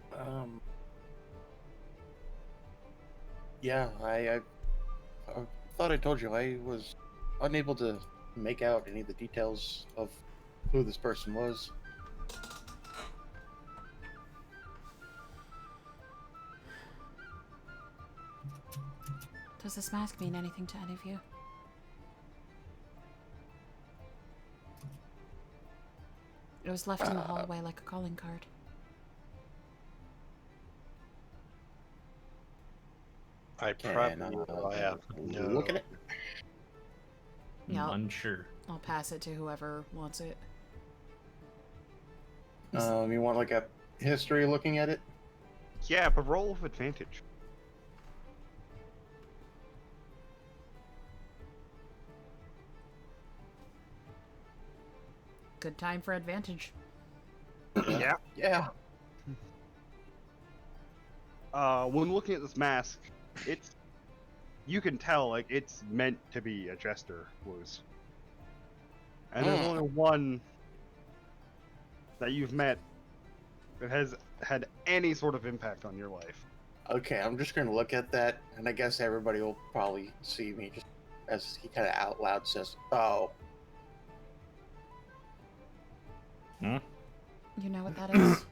Yeah, I thought I told you I was unable to make out any of the details of who this person was. Does this mask mean anything to any of you? It was left in the hallway like a calling card. I Can probably will have no. look at it? Yeah, I'm unsure. I'll pass it to whoever wants it. You want like a history looking at it? Yeah, but roll with advantage. Good time for advantage. Yeah. Yeah. When looking at this mask, you can tell like it's meant to be a jester woos. And there's only one that you've met that has had any sort of impact on your life. Okay, I'm just gonna look at that, and I guess everybody will probably see me just as he kind of out loud says, "Oh, You know what that is?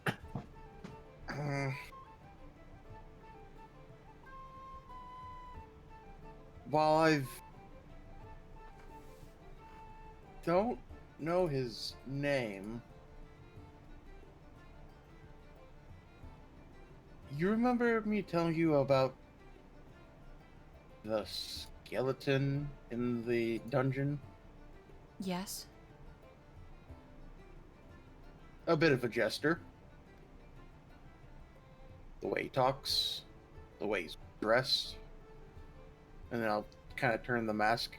While I've don't know his name, you remember me telling you about the skeleton in the dungeon? Yes. A bit of a jester. The way he talks, the way he's dressed. And then I'll kind of turn the mask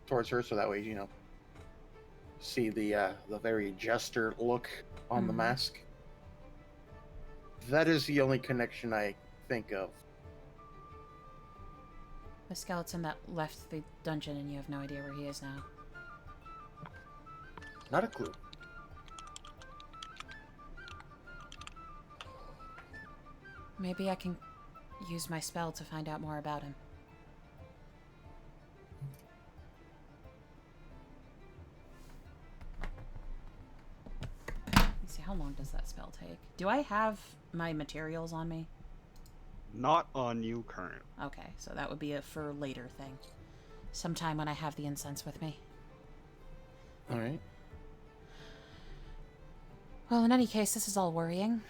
towards her so that way, see the very jester look on the mask. That is the only connection I think of. The skeleton that left the dungeon and you have no idea where he is now. Not a clue. Maybe I can use my spell to find out more about him. Let's see, how long does that spell take? Do I have my materials on me? Not on you current. Okay, so that would be a for later thing. Sometime when I have the incense with me. Alright. Well, in any case, this is all worrying.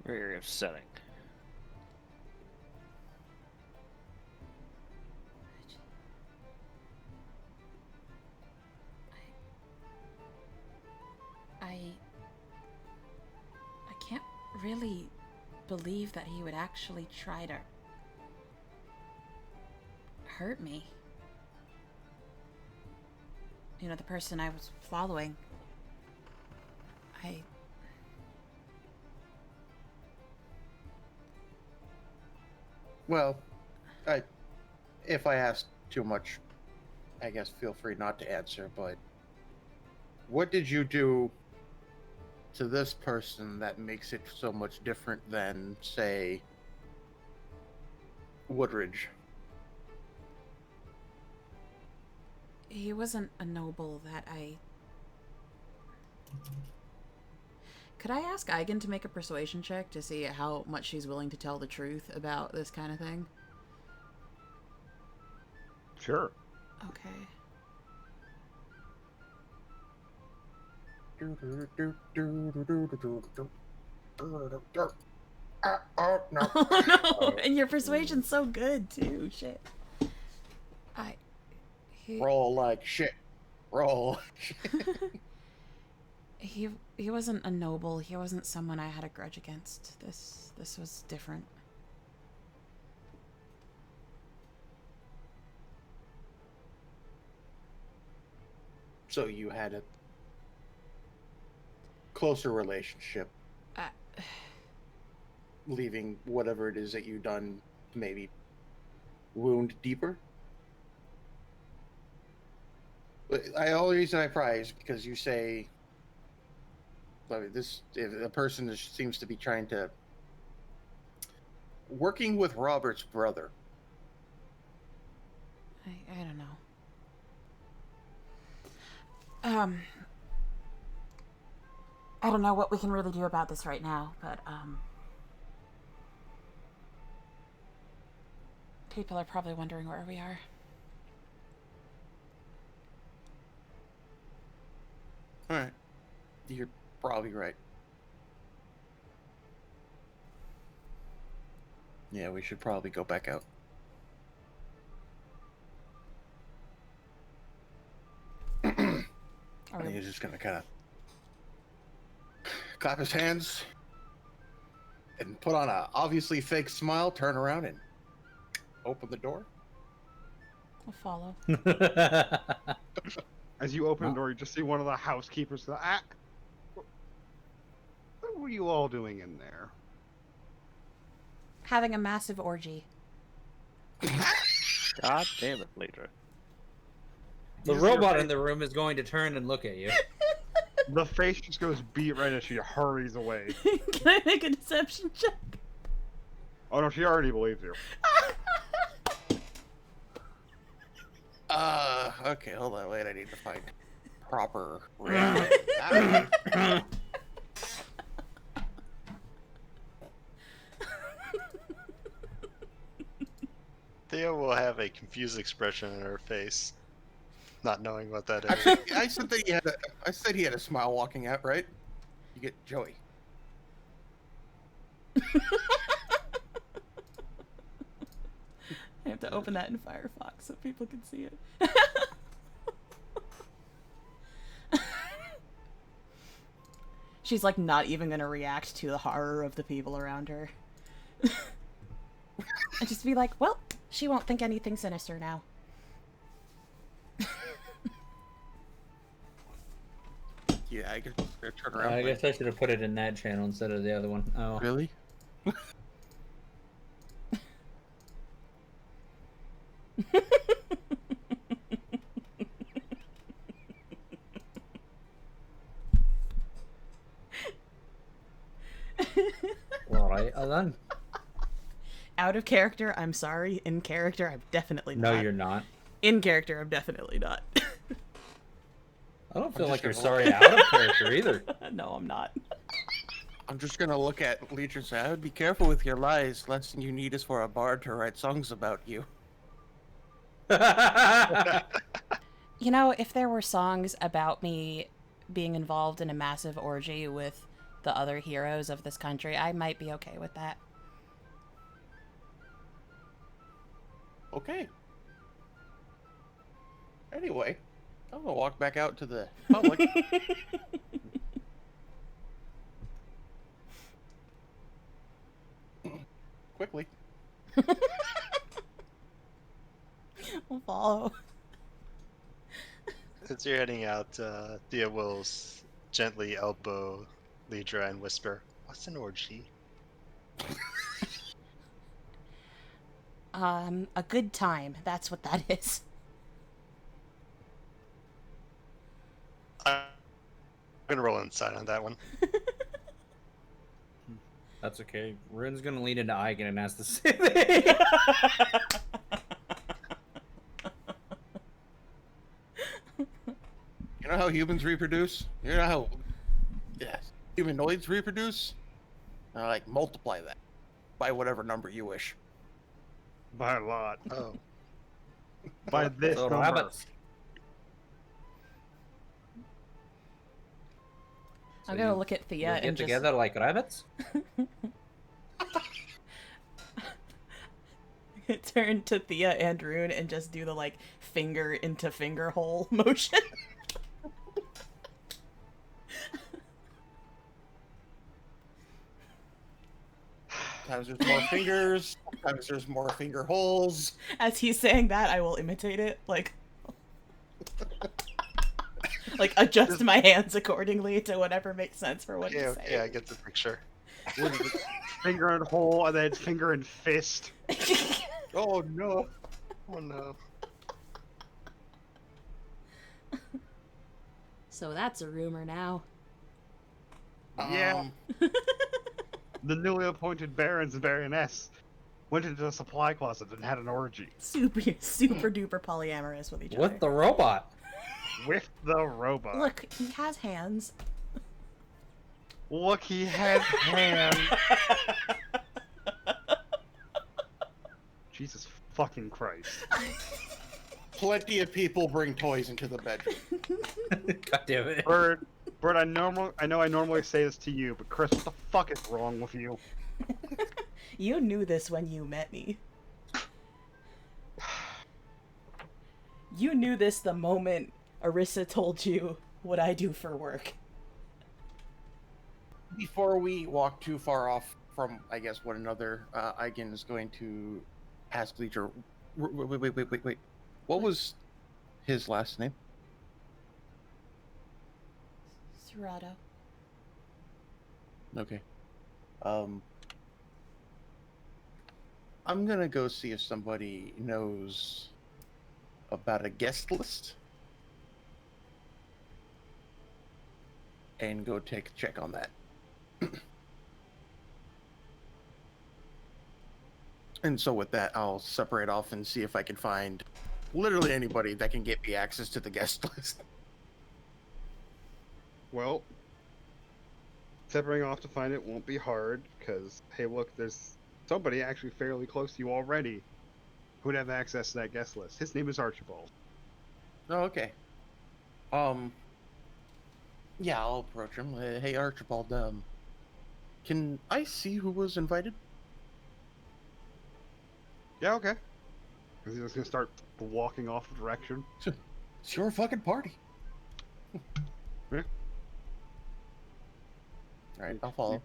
Very upsetting. I can't really believe that he would actually try to hurt me. You know, the person I was following. Well, if I ask too much, I guess feel free not to answer, but what did you do to this person that makes it so much different than, say, Woodridge? He wasn't a noble that I... Could I ask Igan to make a persuasion check to see how much she's willing to tell the truth about this kind of thing? Sure. Okay. Oh, no. Oh no! And your persuasion's so good too. Shit. Roll like shit. Roll. He wasn't a noble. He wasn't someone I had a grudge against. This was different. So you had a closer relationship, leaving whatever it is that you've done maybe wound deeper? The only reason I pry is because you say, I mean, if a person seems to be trying to working with Robert's brother. I don't know. I don't know what we can really do about this right now, but people are probably wondering where we are. All right, you're probably right. Yeah, we should probably go back out. And he's just gonna kind of clap his hands and put on a obviously fake smile, turn around and open the door. I'll follow. As you open the door, you just see one of the housekeepers go, what were you all doing in there? Having a massive orgy. God damn it, Liedra. The robot in the room is going to turn and look at you. The face just goes beat right as she hurries away. Can I make a deception check? Oh no, she already believes you. Okay, hold on, wait, I need to find proper reaction. Thea will have a confused expression on her face, not knowing what that is. Actually, I said that I said he had a smile walking out, right? You get Joey. I have to open that in Firefox so people can see it. She's like not even gonna react to the horror of the people around her. And just be like, well, she won't think anything sinister now. Yeah, I guess they're turn around. I guess I should have put it in that channel instead of the other one. Oh. Really? Alright, then. Out of character, I'm sorry. In character, I'm definitely not. No, you're not. In character, I'm definitely not. I don't feel I'm like you're just sorry out of character either. No, I'm not. I'm just gonna look at Liedra and say, I would be careful with your lies. Less than you need is for a bard to write songs about you. You know, if there were songs about me being involved in a massive orgy with the other heroes of this country, I might be okay with that. Okay. Anyway, I'm gonna walk back out to the public. quickly. We'll follow. As you're heading out, Thea will gently elbow Liedra and whisper, "What's an orgy?" A good time. That's what that is. I'm gonna roll inside on that one. That's okay. Rune's gonna lean into Igan and ask the same thing. You know how humans reproduce? You know how humanoids reproduce? Like, multiply that by whatever number you wish. By a lot. Oh. By this So number. rabbits. I'm So gonna you- look at you Thea get and just together like rabbits? turn to Thea and Rune and just do the like finger into finger hole motion. Sometimes there's more fingers, sometimes there's more finger holes. As he's saying that, I will imitate it, like adjust my hands accordingly to whatever makes sense for what Okay, he's okay, I get the picture. Finger and hole, and then finger and fist. saying. Oh no. Oh no. So that's a rumor now. Yeah. The newly appointed barons and baroness went into the supply closet and had an orgy. Super duper polyamorous with each other. With the robot. With the robot. Look, he has hands. Look, he has hands. Jesus fucking Christ. Plenty of people bring toys into the bedroom. God damn it. Bird, I know I normally say this to you, but Kris, what the fuck is wrong with you? You knew this when you met me. You knew this the moment Arissa told you what I do for work. Before we walk too far off from, I guess, one another, Igan is going to ask Liedra, wait. What was his last name? Serrato. Okay. I'm gonna go see if somebody knows about a guest list. And go take a check on that. And so with that, I'll separate off and see if I can find literally anybody that can get me access to the guest list. Well, separating off to find it won't be hard, because, hey look, there's somebody actually fairly close to you already who would have access to that guest list. His name is Archibald. Oh, okay. Yeah, I'll approach him. Hey, Archibald, can I see who was invited? Yeah, okay. He's just gonna start walking off a direction. It's your fucking party. Yeah. Alright, I'll follow.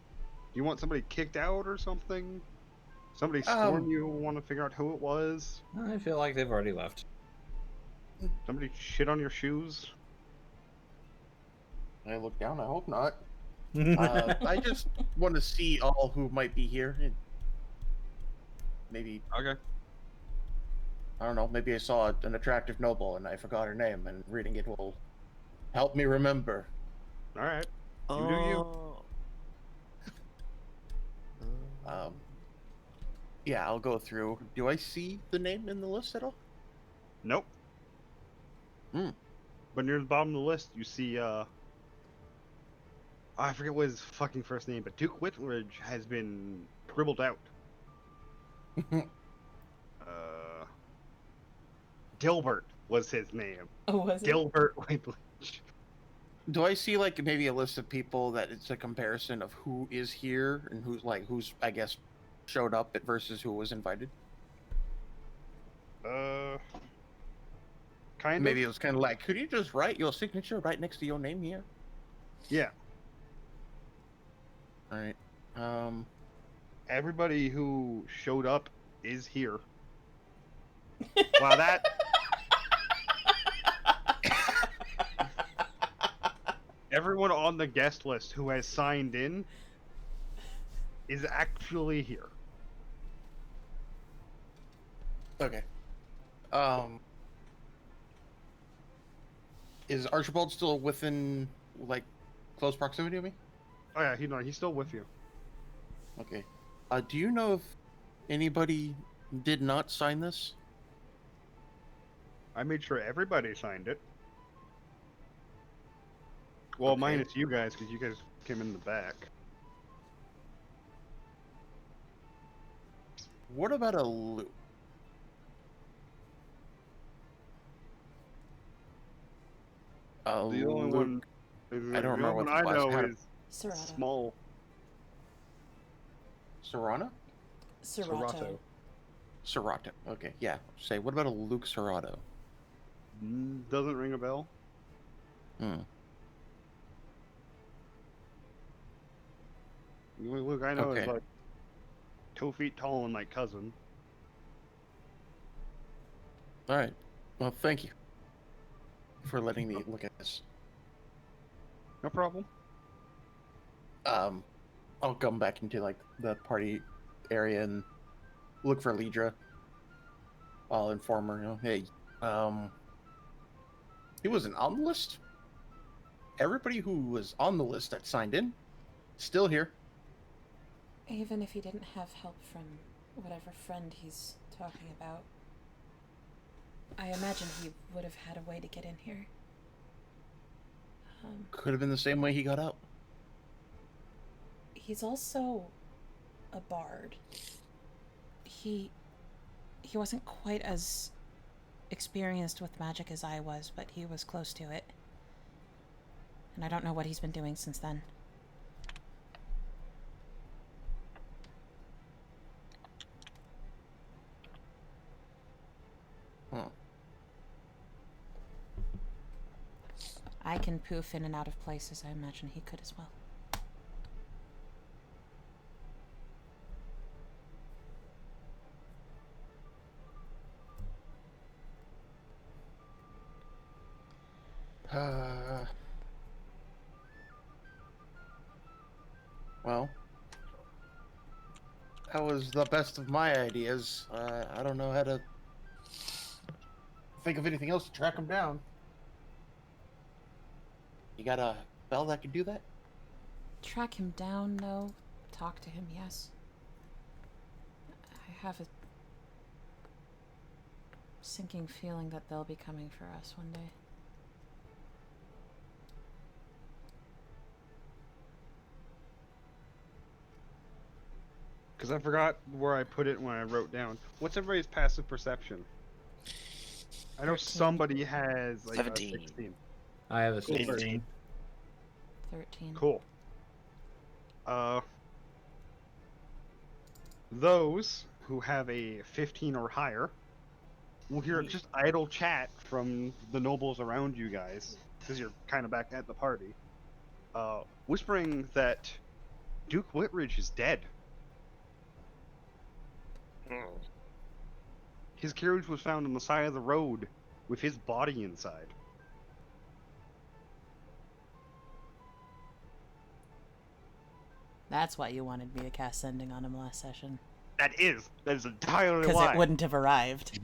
You want somebody kicked out or something? Somebody scorn you, want to figure out who it was? I feel like they've already left. Somebody shit on your shoes? I look down, I hope not. I just want to see all who might be here. Maybe, Okay. I don't know, maybe I saw an attractive noble and I forgot her name, and reading it will help me remember. Alright. You do you. Yeah, I'll go through. Do I see the name in the list at all? Nope. But near the bottom of the list, you see, I forget what his fucking first name, but Duke Whitridge has been scribbled out. Dilbert was his name. Oh, was it? Dilbert Whitridge. Do I see like maybe a list of people that it's a comparison of who is here and who's I guess showed up versus who was invited? Kind Maybe of. it was kind of like, could you just write your signature right next to your name here? Yeah. All right. everybody who showed up is here. Wow, that... Everyone on the guest list who has signed in is actually here. Okay. Is Archibald still within, like, close proximity of me? Oh yeah, he's still with you. Okay. Do you know if anybody did not sign this? I made sure everybody signed it. Well, Okay. minus you guys, because you guys came in the back. What about a Luke? The only one... I don't remember what the I class know had. is Serrata. small. Serrana? Serrato. Serrato. Okay, yeah. Say, what about a Luke Serrato? Doesn't ring a bell. Hmm. The only Luke I know is Okay. like 2 feet tall and my cousin. All right. Well, thank you for letting me look at this. No problem. I'll come back into like the party area and look for Liedra. I'll inform her, hey, he wasn't on the list. Everybody who was on the list that signed in, still here. Even if he didn't have help from whatever friend he's talking about, I imagine he would have had a way to get in here. Could have been the same way he got out. He's also a bard. He wasn't quite as experienced with magic as I was, but he was close to it. And I don't know what he's been doing since then. Huh. I can poof in and out of places. I imagine he could as well. Well, that was the best of my ideas. I don't know how to think of anything else to track him down. You got a spell that could do that? Track him down, no. Talk to him, yes. I have a sinking feeling that they'll be coming for us one day. Because I forgot where I put it when I wrote down. What's everybody's passive perception? I know 13. somebody has like 17. 16. I have a Cool. 16. 13. Cool. Those who have a 15 or higher will hear just idle chat from the nobles around you guys, because you're kind of back at the party, whispering that Duke Whitridge is dead. His carriage was found on the side of the road with his body inside. That's why you wanted me to cast Sending on him last session. That is entirely Because why. it wouldn't have arrived.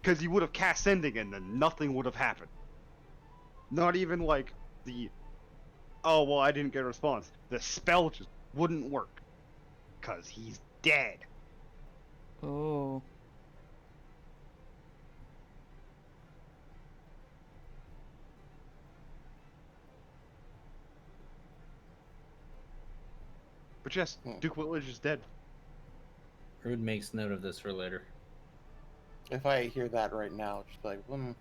Because you would have cast Sending and then nothing would have happened. Not even like the, oh, well, I didn't get a response. The spell just wouldn't work. Because he's dead. Ooh. But yes, Duke Whitledge is dead. Rune makes note of this for later. If I hear that right now, just like, I'm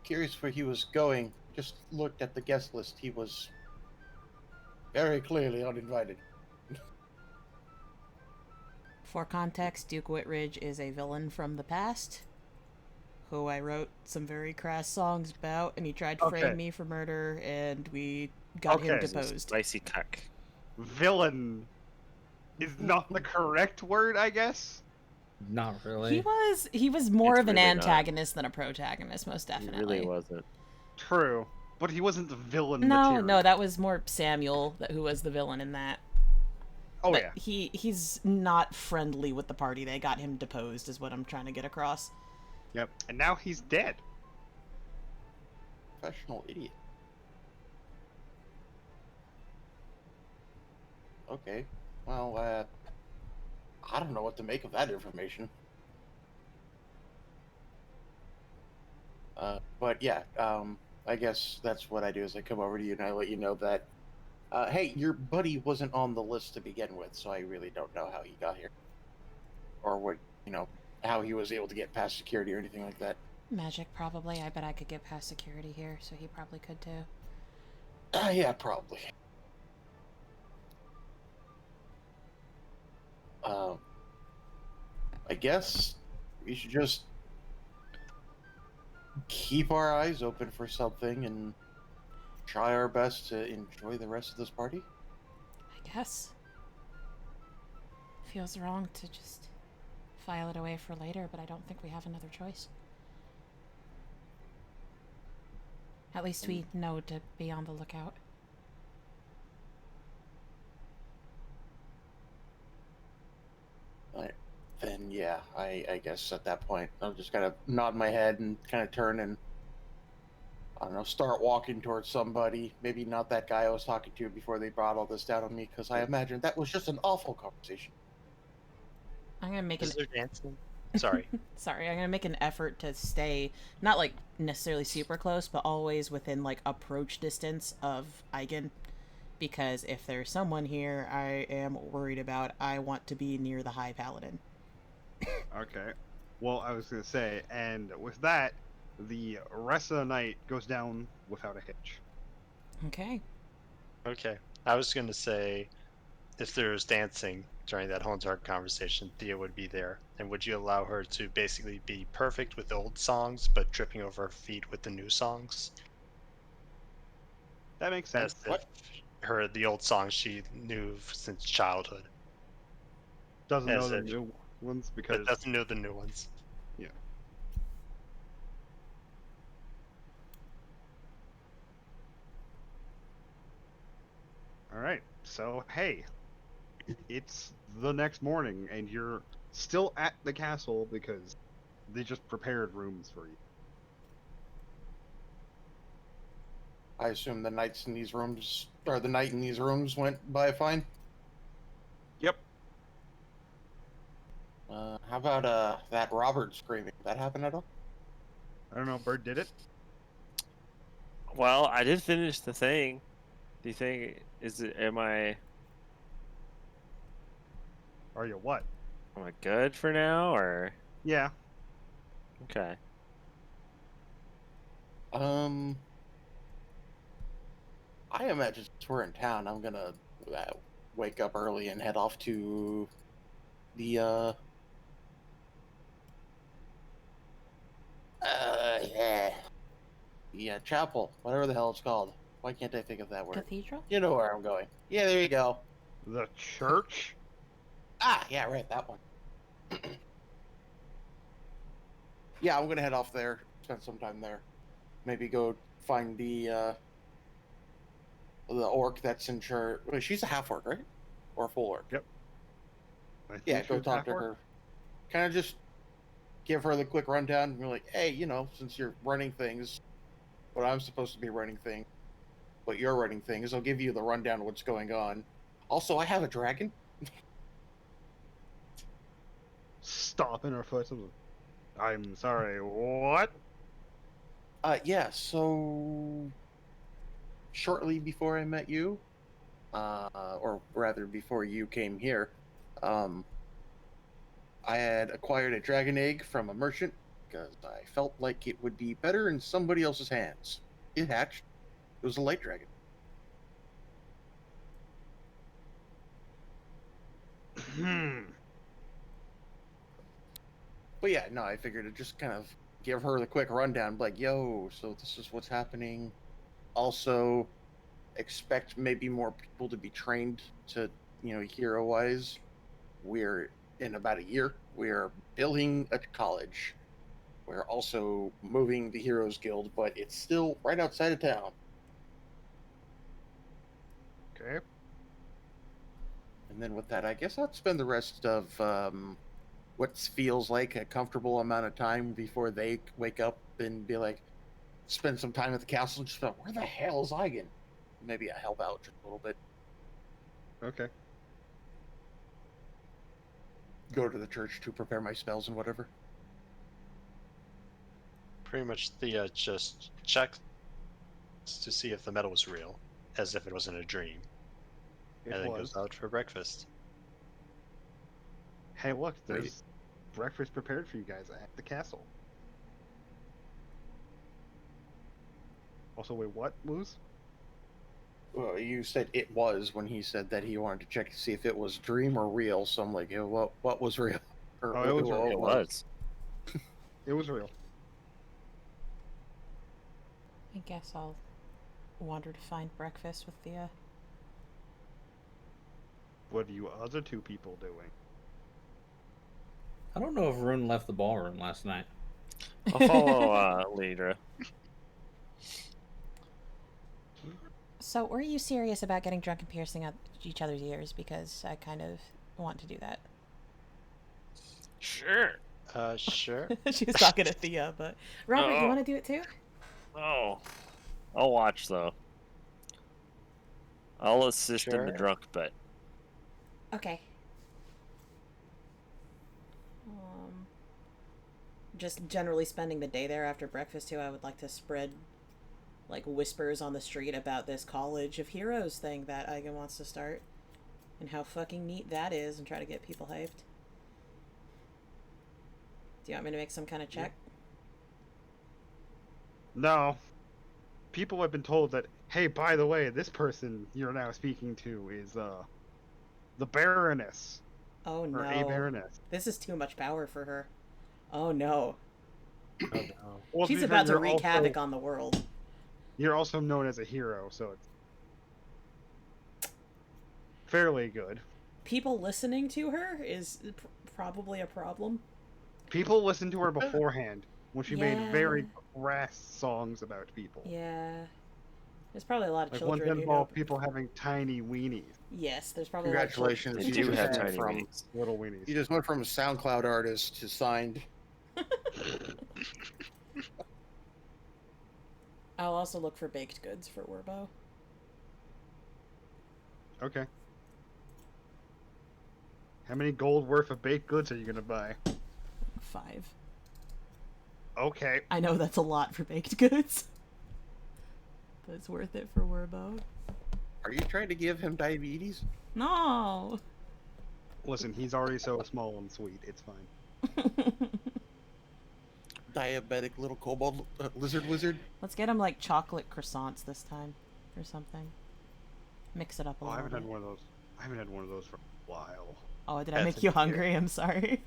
curious where he was going. Just looked at the guest list. He was very clearly uninvited. For context, Duke Whitridge is a villain from the past, who I wrote some very crass songs about, and he tried to frame me for murder, and we got him Okay. deposed. Spicy cuck. Villain is not the correct word, I guess. Not really. He was more It's of an really not. antagonist than a protagonist, most It definitely. really wasn't. True, but he wasn't the villain No, material. no, that was more Samuel who was the villain in that. Oh But yeah. he's not friendly with the party. They got him deposed, is what I'm trying to get across. Yep. And now he's dead. Professional idiot. Okay. Well, I don't know what to make of that information. But yeah, I guess that's what I do is I come over to you and I let you know that, hey, your buddy wasn't on the list to begin with, so I really don't know how he got here. Or what, how he was able to get past security or anything like that. Magic, probably. I bet I could get past security here, so he probably could too. Yeah, probably. I guess we should just keep our eyes open for something and try our best to enjoy the rest of this party. I guess. Feels wrong to just file it away for later, but I don't think we have another choice. At least we know to be on the lookout. Then yeah, I guess at that point I'll just kind of nod my head and kind of turn and, I don't know, start walking towards somebody. Maybe not that guy I was talking to before they brought all this down on me, because I imagine that was just an awful conversation. I'm gonna make Is there dancing? Sorry. Sorry, I'm gonna make an effort to stay not like necessarily super close, but always within like approach distance of Igan. Because if there's someone here I am worried about, I want to be near the High Paladin. Okay. Well, I was gonna say, and with that, the rest of the night goes down without a hitch. Okay. Okay. I was going to say, if there was dancing during that whole entire conversation, Thea would be there. And would you allow her to basically be perfect with the old songs, but tripping over her feet with the new songs? That makes sense. As if the old songs she knew since childhood. Doesn't know as the if- new ones But because doesn't know the new ones. all right. So hey, it's the next morning, and you're still at the castle because they just prepared rooms for you. I assume the night in these rooms went by fine. Yep. How about that Robert screaming? That happen at all? I don't know. Bird did it. Well, I did finish the thing. Do you think am I Are you what? good for now or Yeah. okay? I imagine since we're in town, I'm gonna wake up early and head off to the chapel, whatever the hell it's called. Why can't I think of that word? Cathedral? You know where I'm going. Yeah, there you go. The church. Yeah, right, that one. Yeah, I'm gonna head off there, spend some time there. Maybe go find the orc that's in charge. Wait, she's a half orc, right? Or a full orc? Yep. I think Yeah, she go was talk to half-orc. her. Kind of just give her the quick rundown. You're like, hey, since you're running things, what I'm supposed to be running things, what you're running things, I'll give you the rundown of what's going on. Also, I have a dragon. Stomping her foot. I'm sorry. What? Yeah. So shortly before I met you, or rather before you came here, I had acquired a dragon egg from a merchant because I felt like it would be better in somebody else's hands. It hatched. It was a light dragon. But yeah, no, I figured to just kind of give her the quick rundown, like, yo, so this is what's happening. Also, expect maybe more people to be trained to, hero-wise, we're in about a year. We're building a college. We're also moving the Heroes Guild, but it's still right outside of town. Okay. And then with that, I guess I'll spend the rest of what feels like a comfortable amount of time before they wake up and be like, spend some time at the castle and just go, where the hell is Igan? Maybe I help out just a little bit. Okay. Go to the church to prepare my spells and whatever. Pretty much Thea just checks to see if the metal was real, as if it wasn't a dream, It and then was. goes out for breakfast. Hey, look, there's breakfast prepared for you guys at the castle. Also, wait, what, Moose? Well, you said it was when he said that he wanted to check to see if it was dream or real. So I'm like, yeah, what was real? Or Oh, it was what real. It was. It was real. I guess I'll wander to find breakfast with Thea. What are you other two people doing? I don't know if Rune left the ballroom last night. I'll follow Liedra. So, were you serious about getting drunk and piercing out each other's ears? Because I kind of want to do that. Sure. Sure. She was talking to Thea, but Robert, you No. want to do it too? Oh. I'll watch, though. I'll assist in the Sure. drunk bit. Okay. Just generally spending the day there after breakfast too. I would like to spread like whispers on the street about this College of Heroes thing that Igan wants to start, and how fucking neat that is, and try to get people hyped. Do you want me to make some kind of check? No. People have been told that, hey, by the way, this person you're now speaking to is, the Baroness. Oh no. Or a Baroness. This is too much power for her. Oh no. Oh, no. Well, She's be about fair, to wreak havoc on the world. You're also known as a hero, so it's fairly good. People listening to her is probably a problem. People listened to her beforehand when she made Yeah. very crass songs about people. Yeah. There's probably a lot of Like ones children that who know. involve people having tiny weenies. Yes, there's probably a lot of Congratulations, They children. you do just have went tiny from meetings. Little weenies. you just went from a SoundCloud artist to signed. I'll also look for baked goods for Werbo. Okay. How many gold worth of baked goods are you gonna buy? 5. Okay. I know that's a lot for baked goods, but it's worth it for Werbo. Are you trying to give him diabetes? No. Listen, he's already so small and sweet. It's fine. Diabetic little kobold lizard wizard? Let's get him like chocolate croissants this time, or something. Mix it up a Oh, I little haven't had bit. one of those. I haven't had one of those for a while. Oh, did I That's make you in here. hungry? I'm sorry.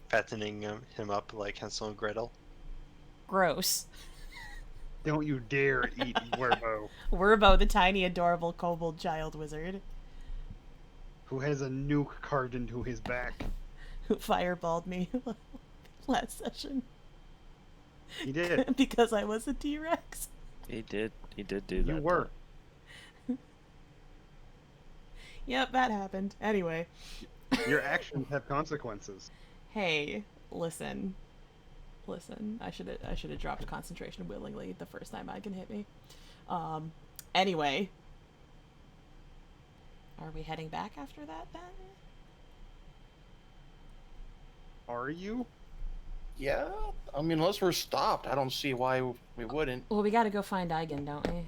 Fattening him up like Hansel and Gretel. Gross. Don't you dare eat Werbo, Werbo, the tiny, adorable kobold child wizard, who has a nuke carved into his back. who fireballed me last session He did. because I was a T-Rex. He did do that. You were. Yep, that happened. Anyway. Your actions have consequences. Hey, listen. I should have dropped concentration willingly the first time Igan hit me. Anyway. Are we heading back after that then? Are you? Yeah. I mean, unless we're stopped, I don't see why we wouldn't. Well, we gotta go find Igan, don't we?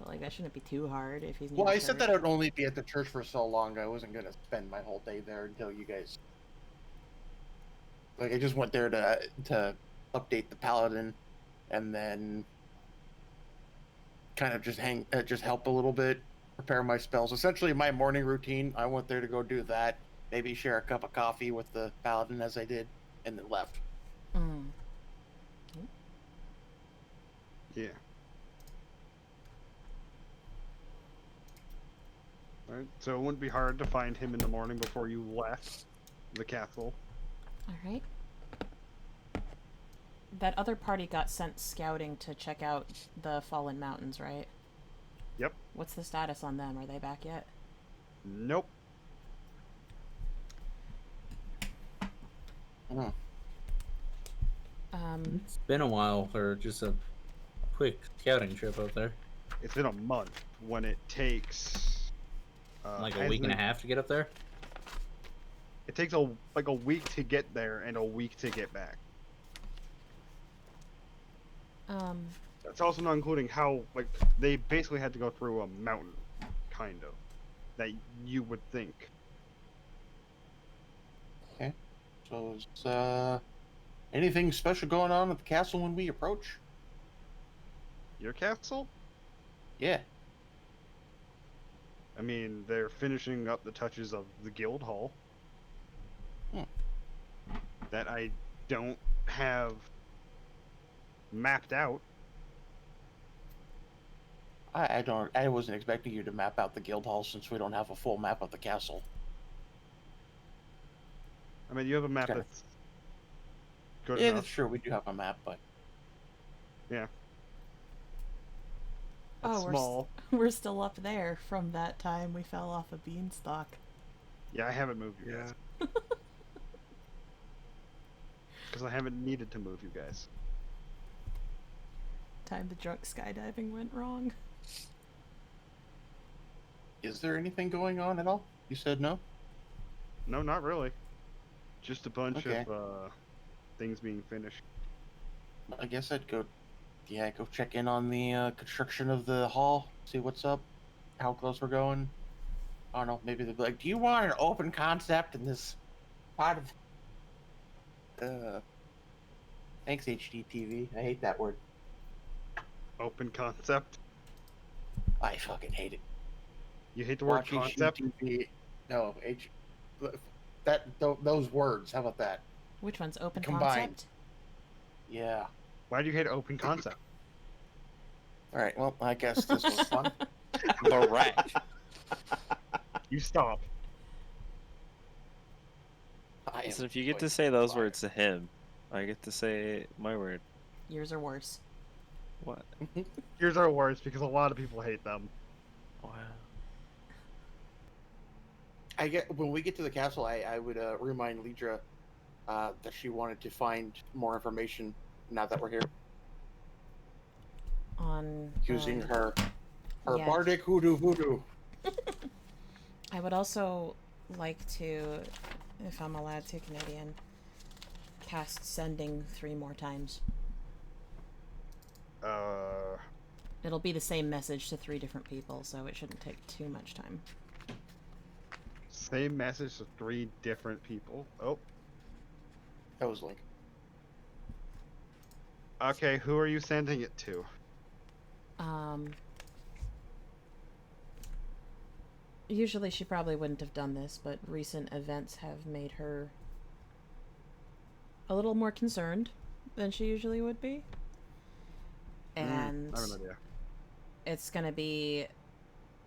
But like that shouldn't be too hard if he's near Well, the I said church. that I'd only be at the church for so long. I wasn't gonna spend my whole day there until you guys. Like, I just went there to update the paladin, and then kind of just help a little bit, prepare my spells. Essentially, my morning routine. I went there to go do that. Maybe share a cup of coffee with the paladin as I did, and then left. Mm. Yeah. Right? So it wouldn't be hard to find him in the morning before you left the castle. All right. That other party got sent scouting to check out the Fallen Mountains, right? Yep. What's the status on them? Are they back yet? Nope. Hmm. It's been a while for just a quick scouting trip up there. It's been a month when it takes... Like a week and a half to get up there? It takes a week to get there and a week to get back. That's also not including how, like, they basically had to go through a mountain, kind of, that you would think. Okay. So is anything special going on at the castle when we approach? Your castle? Yeah. I mean, they're finishing up the touches of the guild hall. That I don't have mapped out. I wasn't expecting you to map out the guild hall since we don't have a full map of the castle. I mean, you have a map Okay. that's good Yeah, enough. that's true. We do have a map, but Yeah. Oh, It's small. we're still up there from that time we fell off a beanstalk. Yeah, I haven't moved you guys. Because I haven't needed to move you guys. Time the drunk skydiving went wrong. is there anything going on at all? You said no? No, not really. Just a bunch Okay. of things being finished. I guess I'd go check in on the construction of the hall, see what's up, how close we're going. I don't know, maybe they'll be like, do you want an open concept in this part of... Thanks, HDTV. I hate that word. Open concept. I fucking hate it. You hate the word Watch concept? HGTV. No, those words. How about that? Which one's open Combined. concept? Yeah. Why do you hate open concept? All right. Well, I guess this was fun. Correct. You stop. I am Listen, if you get to going say those fire. words to him, I get to say my word. Yours are worse. What? Yours are worse because a lot of people hate them. Wow. I get when we get to the castle, I would remind Liedra that she wanted to find more information now that we're here, On using her yeah. bardic hoodoo voodoo. I would also like to, if I'm allowed to, Canadian, cast sending 3 more times. It'll be the same message to 3 different people, so it shouldn't take too much time. Same message to 3 different people. Oh, That was Link. okay. Who are you sending it to? Usually she probably wouldn't have done this, but recent events have made her a little more concerned than she usually would be. And I have an idea. it's gonna be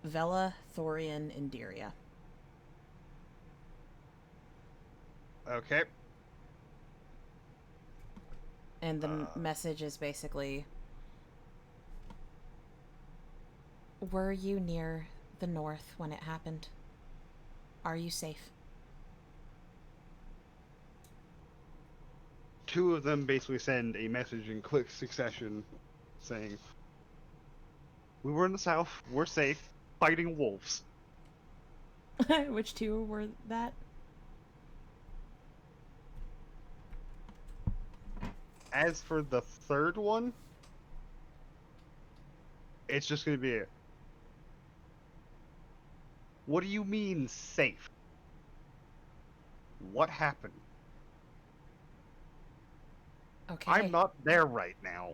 Vela, Thorian, and Diria. Okay. And the message is basically, were you near the north when it happened? Are you safe? 2 of them basically send a message in quick succession saying, we were in the south, we're safe, fighting wolves. Which 2 were that? As for the 3rd one, it's just going to be what do you mean safe? What happened? Okay. I'm not there right now.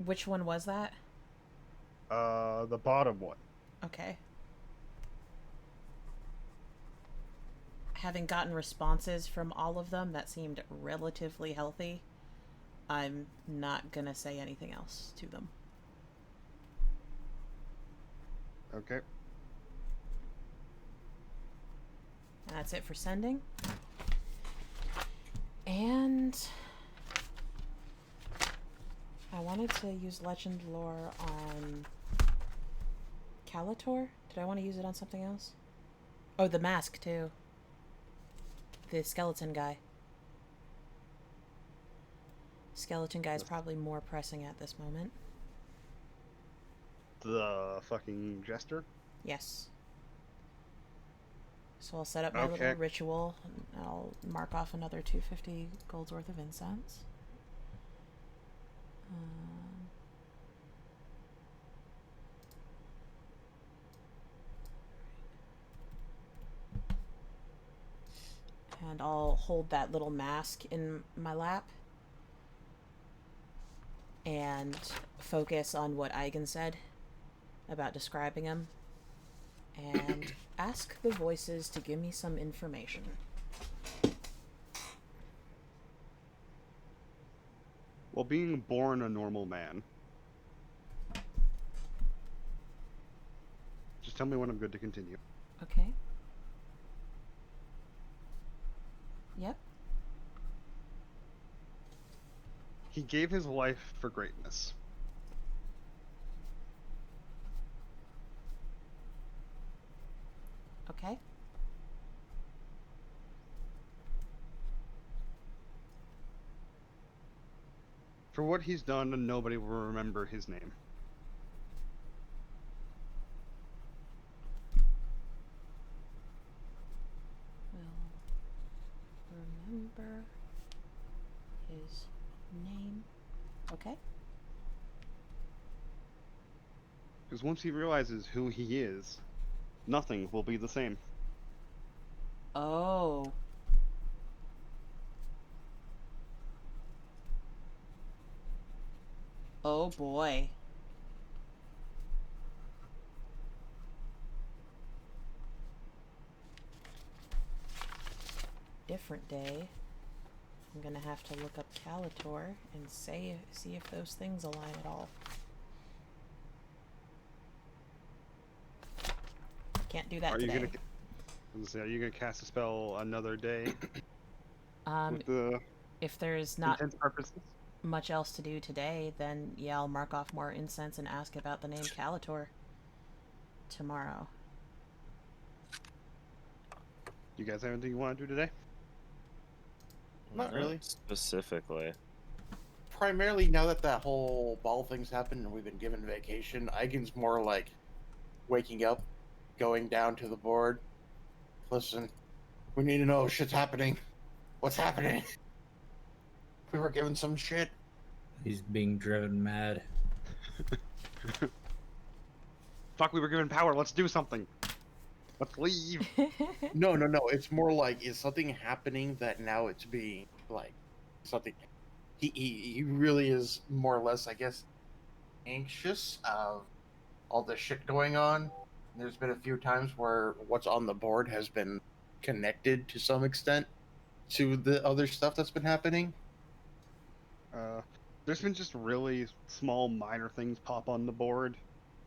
Which one was that? The bottom one. Okay. Having gotten responses from all of them that seemed relatively healthy, I'm not gonna say anything else to them. Okay. And that's it for sending. And I wanted to use legend lore on Calator. Did I want to use it on something else? Oh, the mask too. The skeleton guy. Skeleton guy's probably more pressing at this moment. The fucking jester? Yes. So I'll set up my little ritual, and I'll mark off another 250 gold's worth of incense. And I'll hold that little mask in my lap and focus on what Igan said about describing him and ask the voices to give me some information. Well, being born a normal man. Just tell me when I'm good to continue. Okay. Yep. He gave his life for greatness. Okay. For what he's done, and nobody will remember his name. Will remember his name. Okay. Because once he realizes who he is, nothing will be the same. Oh. Oh boy. Different day. I'm gonna have to look up Calator and see if those things align at all. Can't do that today. Are you gonna cast a spell another day? With the if there's not intents purposes? much else to do today, then yeah, I'll mark off more incense and ask about the name Calator tomorrow. You guys have anything you want to do today? Not really. Specifically. Primarily, now that that whole ball thing's happened and we've been given vacation, Igan's more like waking up, going down to the board. Listen, we need to know shit's happening. What's happening? We were given some shit. He's being driven mad. Fuck, we were given power. Let's do something. Let's leave. No. It's more like, is something happening that now it's being like something? He really is more or less, I guess, anxious of all the shit going on. There's been a few times where what's on the board has been connected to some extent to the other stuff that's been happening. There's been just really small, minor things pop on the board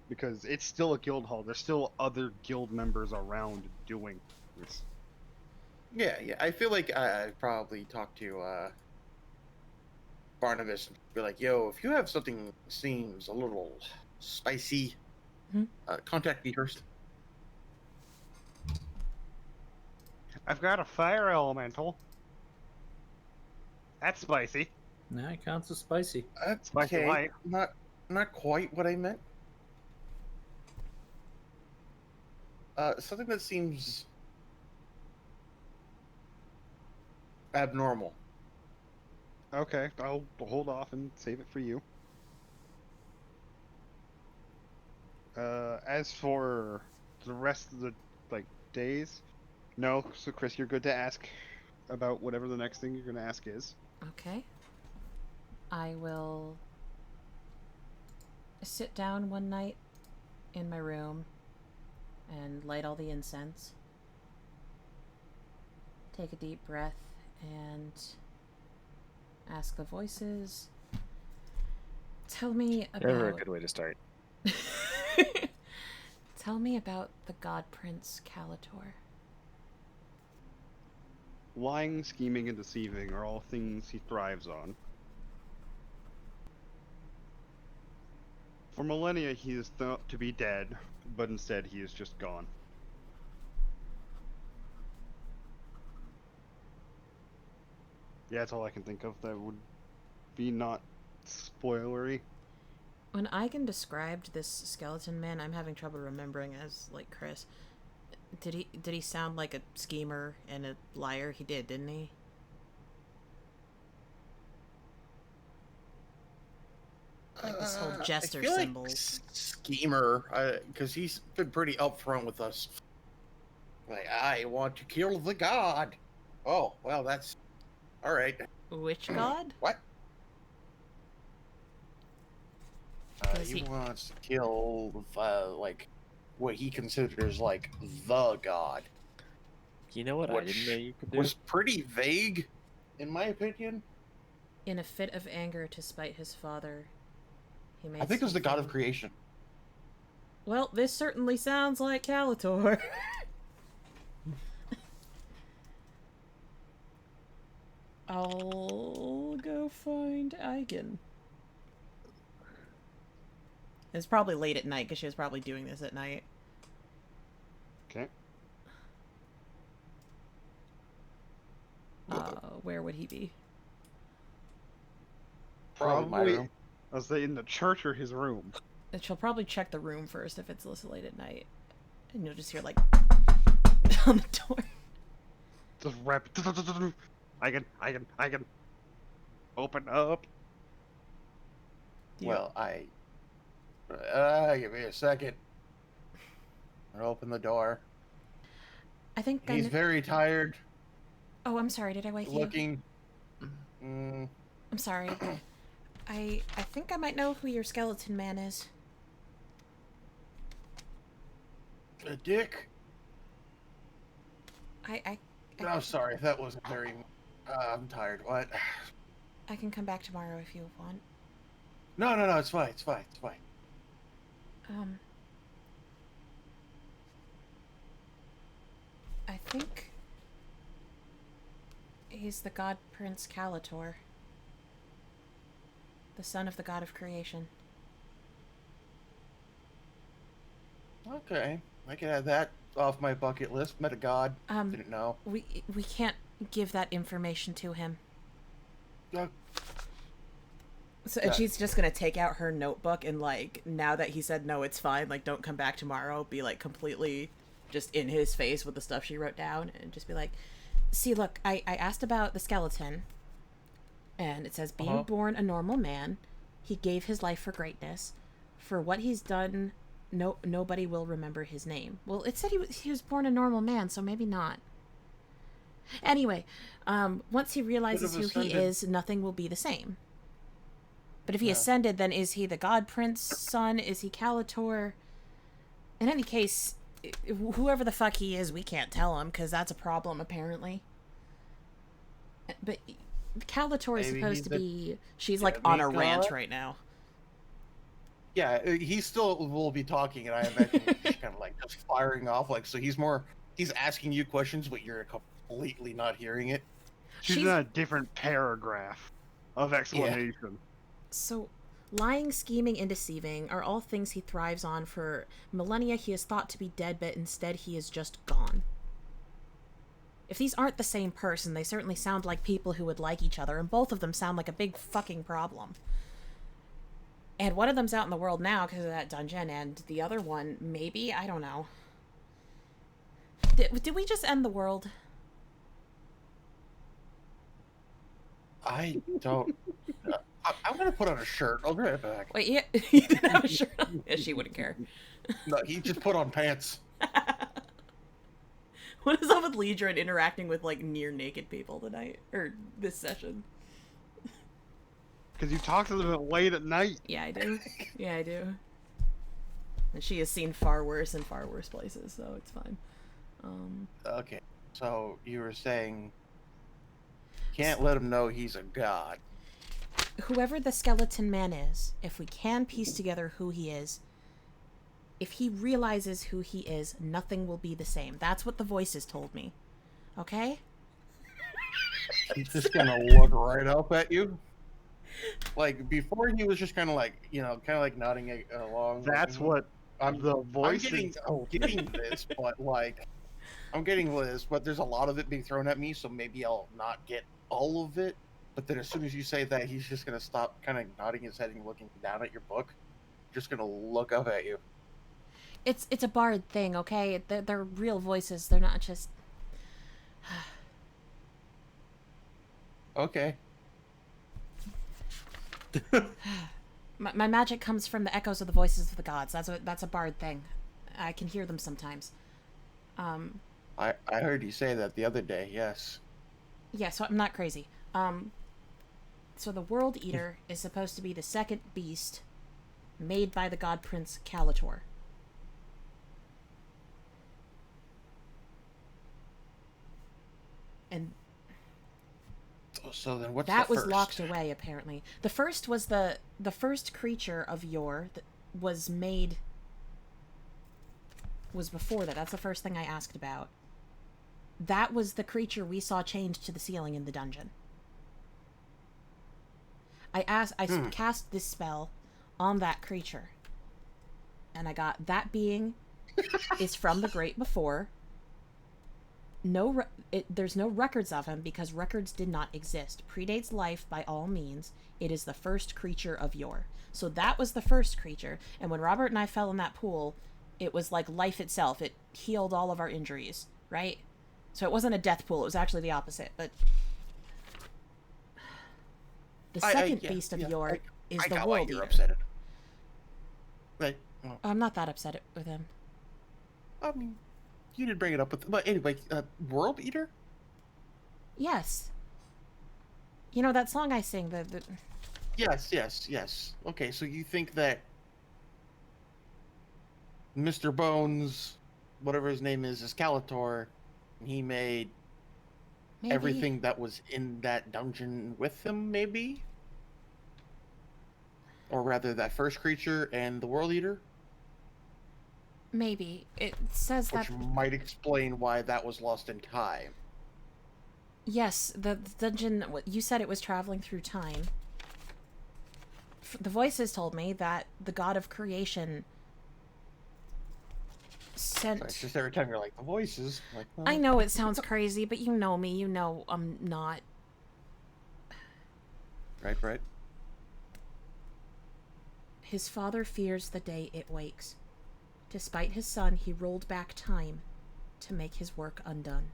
because it's still a guild hall. There's still other guild members around doing this. Yeah. I feel like I probably talked to Barnabas and be like, yo, if you have something that seems a little spicy, contact me first. I've got a fire elemental. That's spicy. Nah, it counts as spicy. Spicy Okay, light. not quite what I meant. Something that seems abnormal. Okay, I'll hold off and save it for you. As for the rest of the days, no. So Kris, you're good to ask about whatever the next thing you're gonna ask is. Okay. I will sit down one night in my room and light all the incense. Take a deep breath and ask the voices. Tell me about... Never a good way to start. Tell me about the god prince Calator. Lying, scheming, and deceiving are all things he thrives on. For millennia, he is thought to be dead, but instead he is just gone. Yeah, that's all I can think of that would be not spoilery. When Igan described this skeleton man, I'm having trouble remembering as, like, Kris. Did he sound like a schemer and a liar? He did, didn't he? Like this whole jester I feel symbol. like schemer, because he's been pretty upfront with us. Like, I want to kill the god. Oh, well, that's all right. Which god? What? Does He he- wants to kill, like, what he considers like the god. You know what I Which didn't know you could do? Was pretty vague, in my opinion. In a fit of anger to spite his father, he made I think it was the god of something- creation. Well, this certainly sounds like Calator. I'll go find Igan. It's probably late at night because she was probably doing this at night. Okay. Where would he be? Probably my room. I was saying in the church or his room. And she'll probably check the room first if it's this late at night. And you'll just hear, like, on the door. Just rap. Igan. Open up. Well, give me a second. I'll open the door. I think He's very tired, Oh, I'm sorry. Did I wake you? looking. I'm sorry. I think I might know who your skeleton man is. A dick. I No, sorry, that wasn't very. I'm tired. What? I can come back tomorrow if you want. No, it's fine. It's fine. I think he's the god Prince Calator, the son of the god of creation. Okay, I can have that off my bucket list. Met a god. Didn't know. We can't give that information to him. Uh, So and she's just gonna take out her notebook and, like, now that he said no, it's fine, like, don't come back tomorrow, be like completely just in his face with the stuff she wrote down and just be like, see, look, I asked about the skeleton and it says being born a normal man, he gave his life for greatness. For what he's done, nobody will remember his name. Well, it said he was born a normal man, so maybe not. Anyway, once he realizes who he is, nothing will be the same. But if he ascended, then is he the God Prince son? Is he Calator? In any case, whoever the fuck he is, we can't tell him, because that's a problem, apparently. But Calator is Maybe supposed he's to the be... She's, like, on a demigod? rant right now. Yeah, he still will be talking, and I imagine he's kind of like just firing off. Like, so he's asking you questions, but you're completely not hearing it. She's in a different paragraph of explanation. So, lying, scheming, and deceiving are all things he thrives on. For millennia, he is thought to be dead, but instead he is just gone. If these aren't the same person, they certainly sound like people who would like each other, and both of them sound like a big fucking problem. And one of them's out in the world now because of that dungeon, and the other one, maybe? I don't know. Did we just end the world? I don't... I'm gonna put on a shirt. I'll be right back. Wait, yeah, you didn't have a shirt on? Yeah, she wouldn't care. No, he just put on pants. What is up with Liedra and interacting with, like, near-naked people tonight? Or this session? Because you talk to them late at night. Yeah, I do. Yeah, I do. And she has seen far worse in far worse places, so it's fine. Okay, so you were saying... Can't let him know he's a god. Whoever the skeleton man is, if we can piece together who he is, If he realizes who he is, nothing will be the same. That's what the voices told me. Okay? He's just gonna look right up at you. Like before, he was just kind of like, kind of like nodding along. That's like, what I'm, the I'm voices. getting this, but like, I'm getting this, but there's a lot of it being thrown at me, so maybe I'll not get all of it. But then as soon as you say that, he's just gonna stop, kind of nodding his head and looking down at your book. Just gonna look up at you. It's a bard thing, okay? They're real voices. They're not just... Okay. My magic comes from the echoes of the voices of the gods. That's a bard thing. I can hear them sometimes. I heard you say that the other day. Yes. Yeah, so I'm not crazy. So the World Eater is supposed to be the second beast made by the god prince Calator. And so then what's that the was first? locked away, apparently. The first was the first creature of yore that was made... was before that. That's the first thing I asked about. That was the creature we saw chained to the ceiling in the dungeon. I cast this spell on that creature. And I got that being is from the Great Before. There's no records of him because records did not exist. Predates life by all means. It is the first creature of yore. So that was the first creature. And when Robert and I fell in that pool, it was like life itself. It healed all of our injuries, right? So it wasn't a death pool. It was actually the opposite. But the second beast of yore is the World Eater. Upset. Right. Well, I'm not that upset with him. I mean, you did bring it up with, but anyway, World Eater? Yes. You know that song I sing, the... Yes. Okay, so you think that Mr. Bones, whatever his name is Calator, he made Maybe. everything that was in that dungeon with him, maybe? Or rather, that first creature and the World Eater? Maybe. It says Which that... might explain why that was lost in time. Yes, the dungeon... You said it was traveling through time. The voices told me that the god of creation sent... So it's just every time you're like, the voices. Like, well, I know it sounds crazy, but you know me. You know I'm not... Right. His father fears the day it wakes. Despite his son, he rolled back time to make his work undone.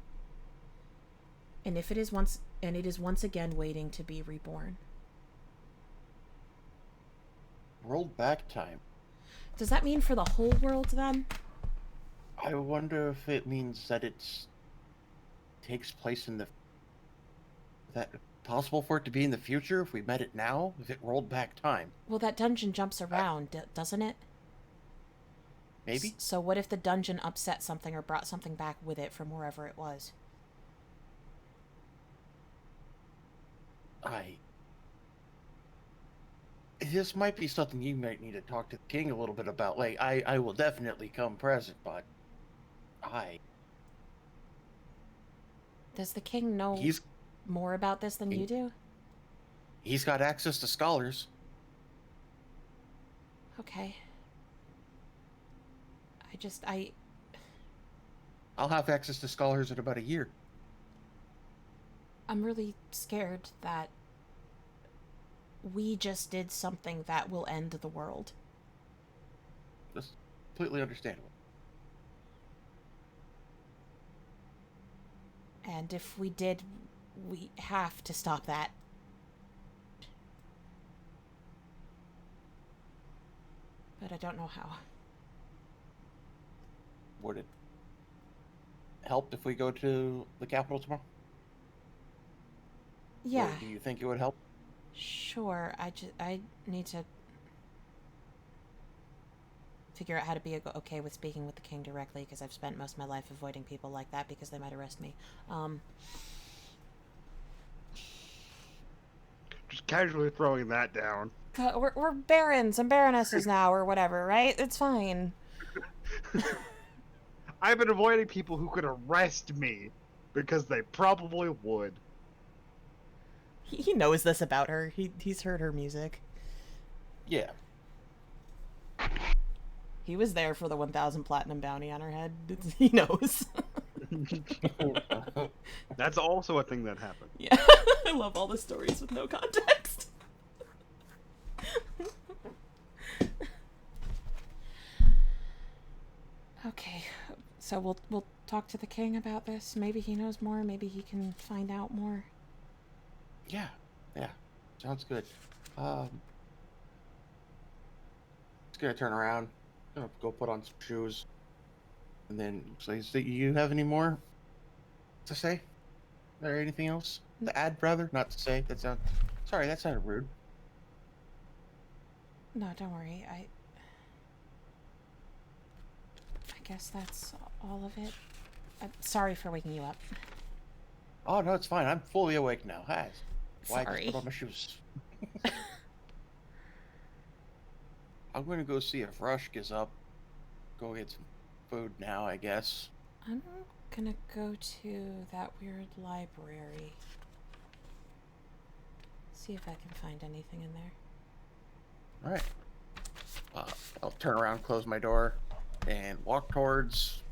And it is once again waiting to be reborn. rolled back time. Does that mean for the whole world then? I wonder if it means that takes place in the... That possible for it to be in the future if we met it now? If it rolled back time? Well, that dungeon jumps around, doesn't it? Maybe? So what if the dungeon upset something or brought something back with it from wherever it was? This might be something you might need to talk to the king a little bit about. Like, I will definitely come present, but Does the king know more about this than you do? He's got access to scholars. Okay. I'll have access to scholars in about a year. I'm really scared that we just did something that will end the world. That's completely understandable. And if we did, we have to stop that. But I don't know how. Would it help if we go to the capital tomorrow? Yeah. Or do you think it would help? Sure. I need to figure out how to be okay with speaking with the king directly, because I've spent most of my life avoiding people like that because they might arrest me. Just casually throwing that down. We're barons and baronesses now, or whatever, right? It's fine. I've been avoiding people who could arrest me because they probably would. He knows this about her. He's heard her music. Yeah. He was there for the 1,000 platinum bounty on her head. He knows. That's also a thing that happened. Yeah, I love all the stories with no context. Okay, so we'll talk to the king about this. Maybe he knows more. Maybe he can find out more. Yeah. Sounds good. Just gonna turn around. Gonna go put on some shoes. And then say, so you have any more to say? Or anything else to add, brother? Not to say. Sorry, that sounded rude. No, don't worry. I guess that's all of it. I'm sorry for waking you up. Oh no, it's fine. I'm fully awake now. Hi. Why I Sorry. just put on my shoes. I'm gonna go see if Rush is up. Go get some food now, I guess. I'm gonna go to that weird library. See if I can find anything in there. All right. I'll turn around, close my door, and walk towards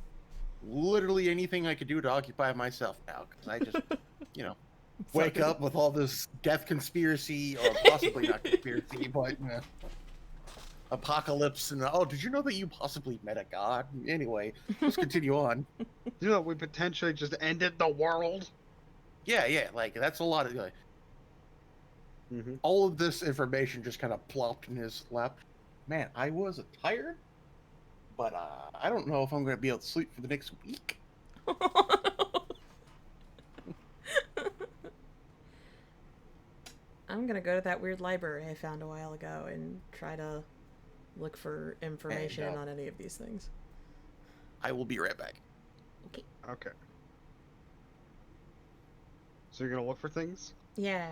literally anything I could do to occupy myself now, because I just, wake up with all this death conspiracy, or possibly not conspiracy, but apocalypse, and did you know that you possibly met a god? Anyway, let's continue on. We potentially just ended the world. Yeah, like that's a lot of all of this information just kind of plopped in his lap. Man, I was tired, but I don't know if I'm going to be able to sleep for the next week. I'm gonna go to that weird library I found a while ago and try to look for information on any of these things. I will be right back. Okay. So you're gonna look for things? Yeah.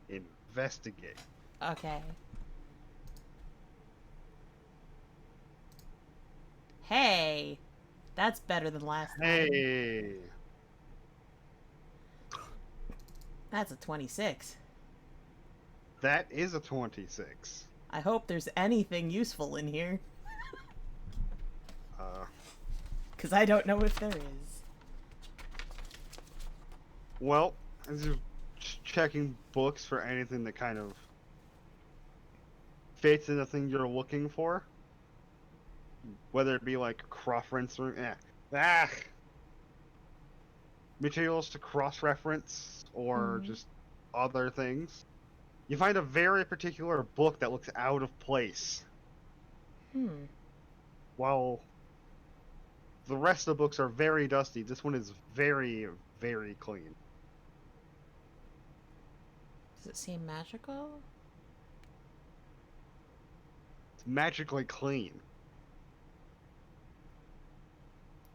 Investigate. Okay. Hey! That's better than last time. Hey! That's a 26. That is a 26. I hope there's anything useful in here. Because I don't know if there is. Well, as you're checking books for anything that kind of fits in the thing you're looking for, whether it be like cross-reference or materials to cross-reference or just other things, you find a very particular book that looks out of place. While the rest of the books are very dusty, this one is very, very clean. Does it seem magical? It's magically clean.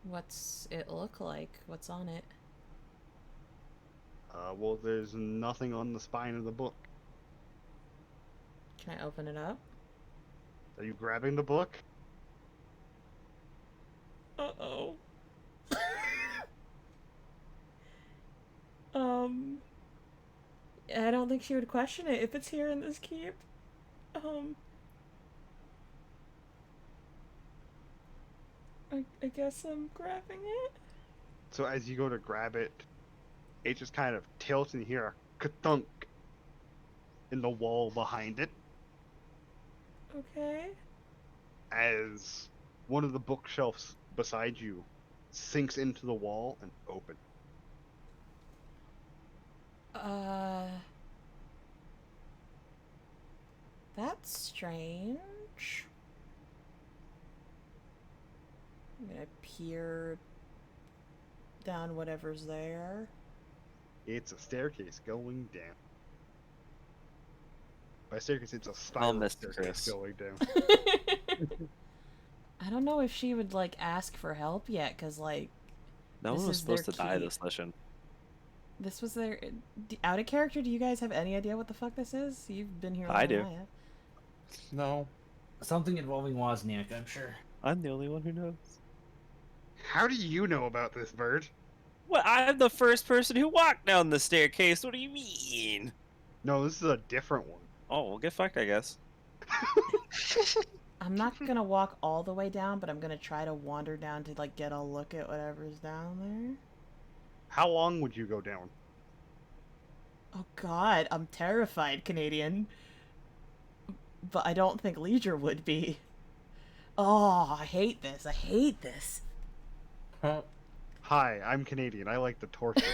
What's it look like? What's on it? Well, there's nothing on the spine of the book. Can I open it up? Are you grabbing the book? Uh-oh. I don't think she would question it if it's here in this keep. I guess I'm grabbing it. So as you go to grab it, it just kind of tilts and you hear a ka-thunk in the wall behind it. Okay. As one of the bookshelves beside you sinks into the wall and opens. That's strange. I'm gonna peer down whatever's there. It's a staircase going down. By staircase, it's a I'll spiral miss staircase Kris. going down. I don't know if she would, like, ask for help yet, because, like... No this one was is their supposed to die key. this session. This was their... Out of character, do you guys have any idea what the fuck this is? You've been here I longer do. than I have. No. Something involving Wozniak, I'm sure. I'm the only one who knows. How do you know about this, Bird? Well, I'm the first person who walked down the staircase. What do you mean? No, this is a different one. Oh, well, get fucked, I guess. I'm not gonna walk all the way down, but I'm gonna try to wander down to like get a look at whatever's down there. How long would you go down? Oh god, I'm terrified, Canadian. But I don't think Liedra would be. Oh, I hate this. I hate this. Hi, I'm Canadian. I like the torture.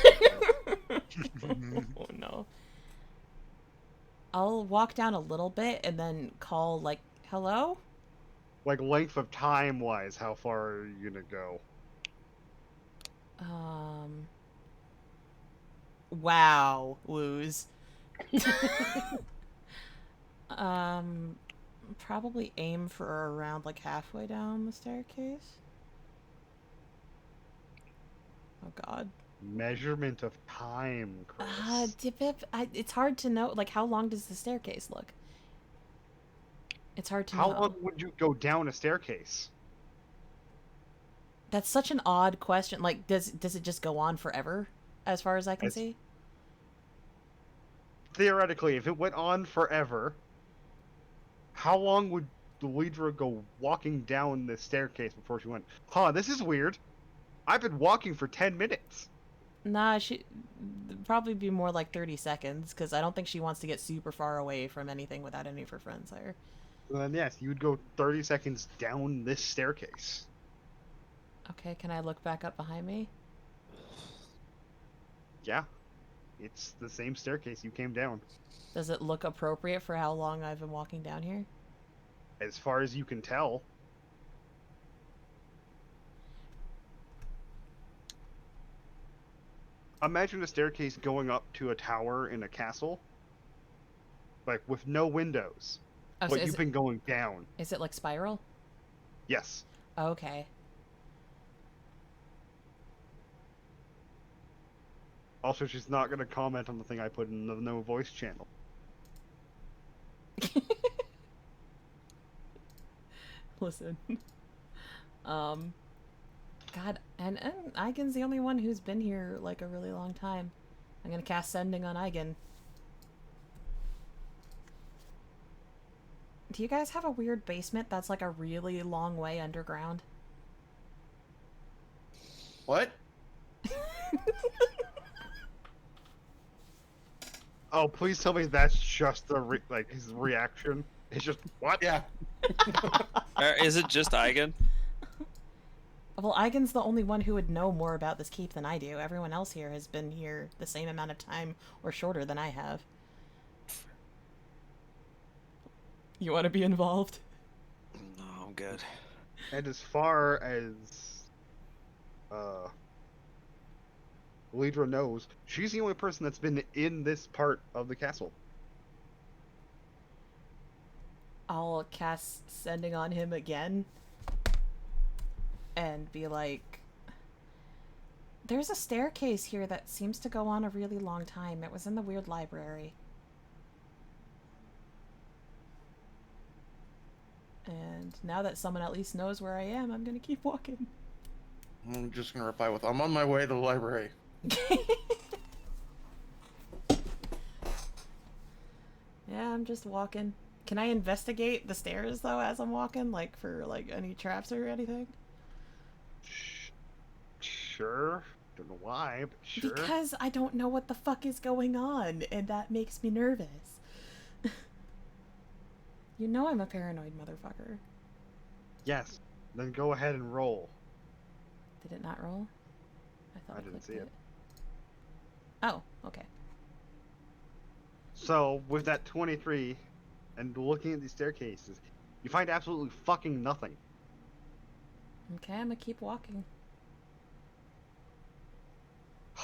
Oh no. I'll walk down a little bit and then call, like, hello? Like, length of time-wise, how far are you gonna go? Wow, Woos. Probably aim for around, like, halfway down the staircase. Oh god. Measurement of time, Kris. It's hard to know. Like, how long does the staircase look? It's hard to know. How long would you go down a staircase? That's such an odd question. Like, does it just go on forever, as far as I can see? Theoretically, if it went on forever, how long would the Liedra go walking down the staircase before she went, huh, this is weird. I've been walking for 10 minutes. Nah, probably be more like 30 seconds, because I don't think she wants to get super far away from anything without any of her friends there. Well, then yes, you would go 30 seconds down this staircase. Okay, can I look back up behind me? Yeah. It's the same staircase you came down. Does it look appropriate for how long I've been walking down here? As far as you can tell. Imagine a staircase going up to a tower in a castle. Like, with no windows. Oh, so But you've been going down. Is it like spiral? Yes. Okay. Also, she's not going to comment on the thing I put in the no voice channel. Listen. God, and Igan's the only one who's been here, like, a really long time. I'm gonna cast Sending on Igan. Do you guys have a weird basement that's, like, a really long way underground? What? Oh, please tell me that's just the his reaction. It's just, what? Yeah. Is it just Igan? Well, Igan's the only one who would know more about this keep than I do. Everyone else here has been here the same amount of time or shorter than I have. You want to be involved? No, I'm good. And as far as Liedra knows, she's the only person that's been in this part of the castle. I'll cast Sending on him again and be like, there's a staircase here that seems to go on a really long time. It was in the weird library. And now that someone at least knows where I am, I'm gonna keep walking. I'm just gonna reply with, I'm on my way to the library. Yeah, I'm just walking. Can I investigate the stairs, though, as I'm walking? Like, for, like, any traps or anything? Sure. Don't know why, but sure. Because I don't know what the fuck is going on, and that makes me nervous. You know I'm a paranoid motherfucker. Yes. Then go ahead and roll. Did it not roll? I thought I didn't clicked see it. Oh, okay. So, with that 23, and looking at these staircases, you find absolutely fucking nothing. Okay, I'm gonna keep walking.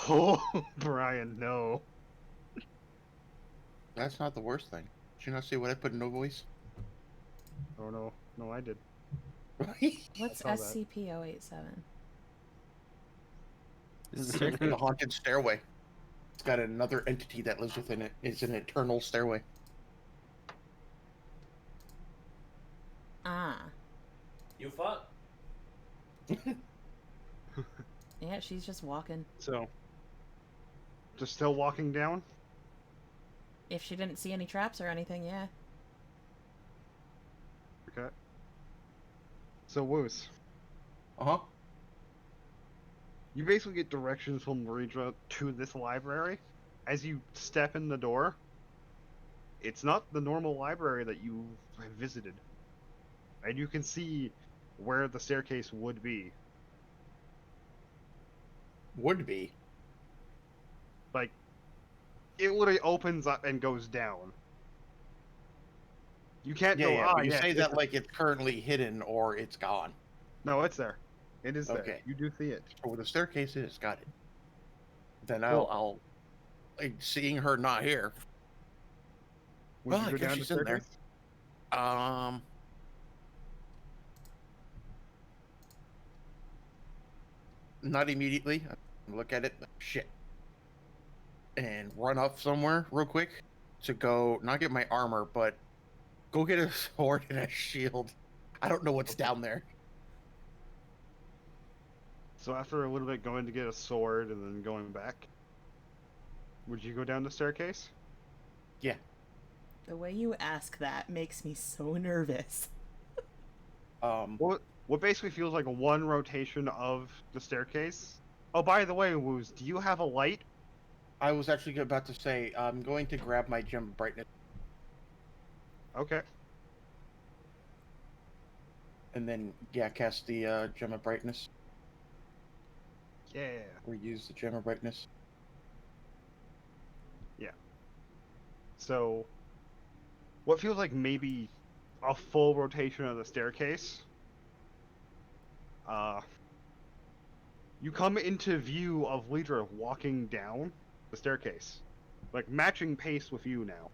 Oh, Bryan, no. That's not the worst thing. Did you not see what I put in no voice? Oh, no. No, I did. What's saw that. SCP-087? The haunted stairway. It's got another entity that lives within it. It's an eternal stairway. Ah. You fuck. Yeah, she's just walking. So, just still walking down? If she didn't see any traps or anything, yeah. Okay. So, Woos, Uh-huh. you basically get directions from Liedra to this library. As you step in the door, it's not the normal library that you have visited. And you can see where the staircase would be. Would be. Like, it literally opens up and goes down. You can't Yeah, go, yeah. But you yeah, say it's that a-" like it's currently hidden or it's gone. No, it's there. It is there. Okay. You do see it. Or where the staircase is, got it. Then Cool. I'll like, seeing her not here. Would Well, you I go guess down she's the in there. staircase? Not immediately. I look at it. Shit. And run up somewhere real quick to go not get my armor, but go get a sword and a shield. I don't know what's down there. So after a little bit going to get a sword and then going back, would you go down the staircase? Yeah. The way you ask that makes me so nervous. What basically feels like one rotation of the staircase. Oh, by the way, Woos, do you have a light? I was actually about to say I'm going to grab my gem of brightness Okay. and then cast the gem of brightness Yeah. or use the gem of brightness. So, what feels like maybe a full rotation of the staircase. You come into view of Liedra walking down the staircase, like matching pace with you now.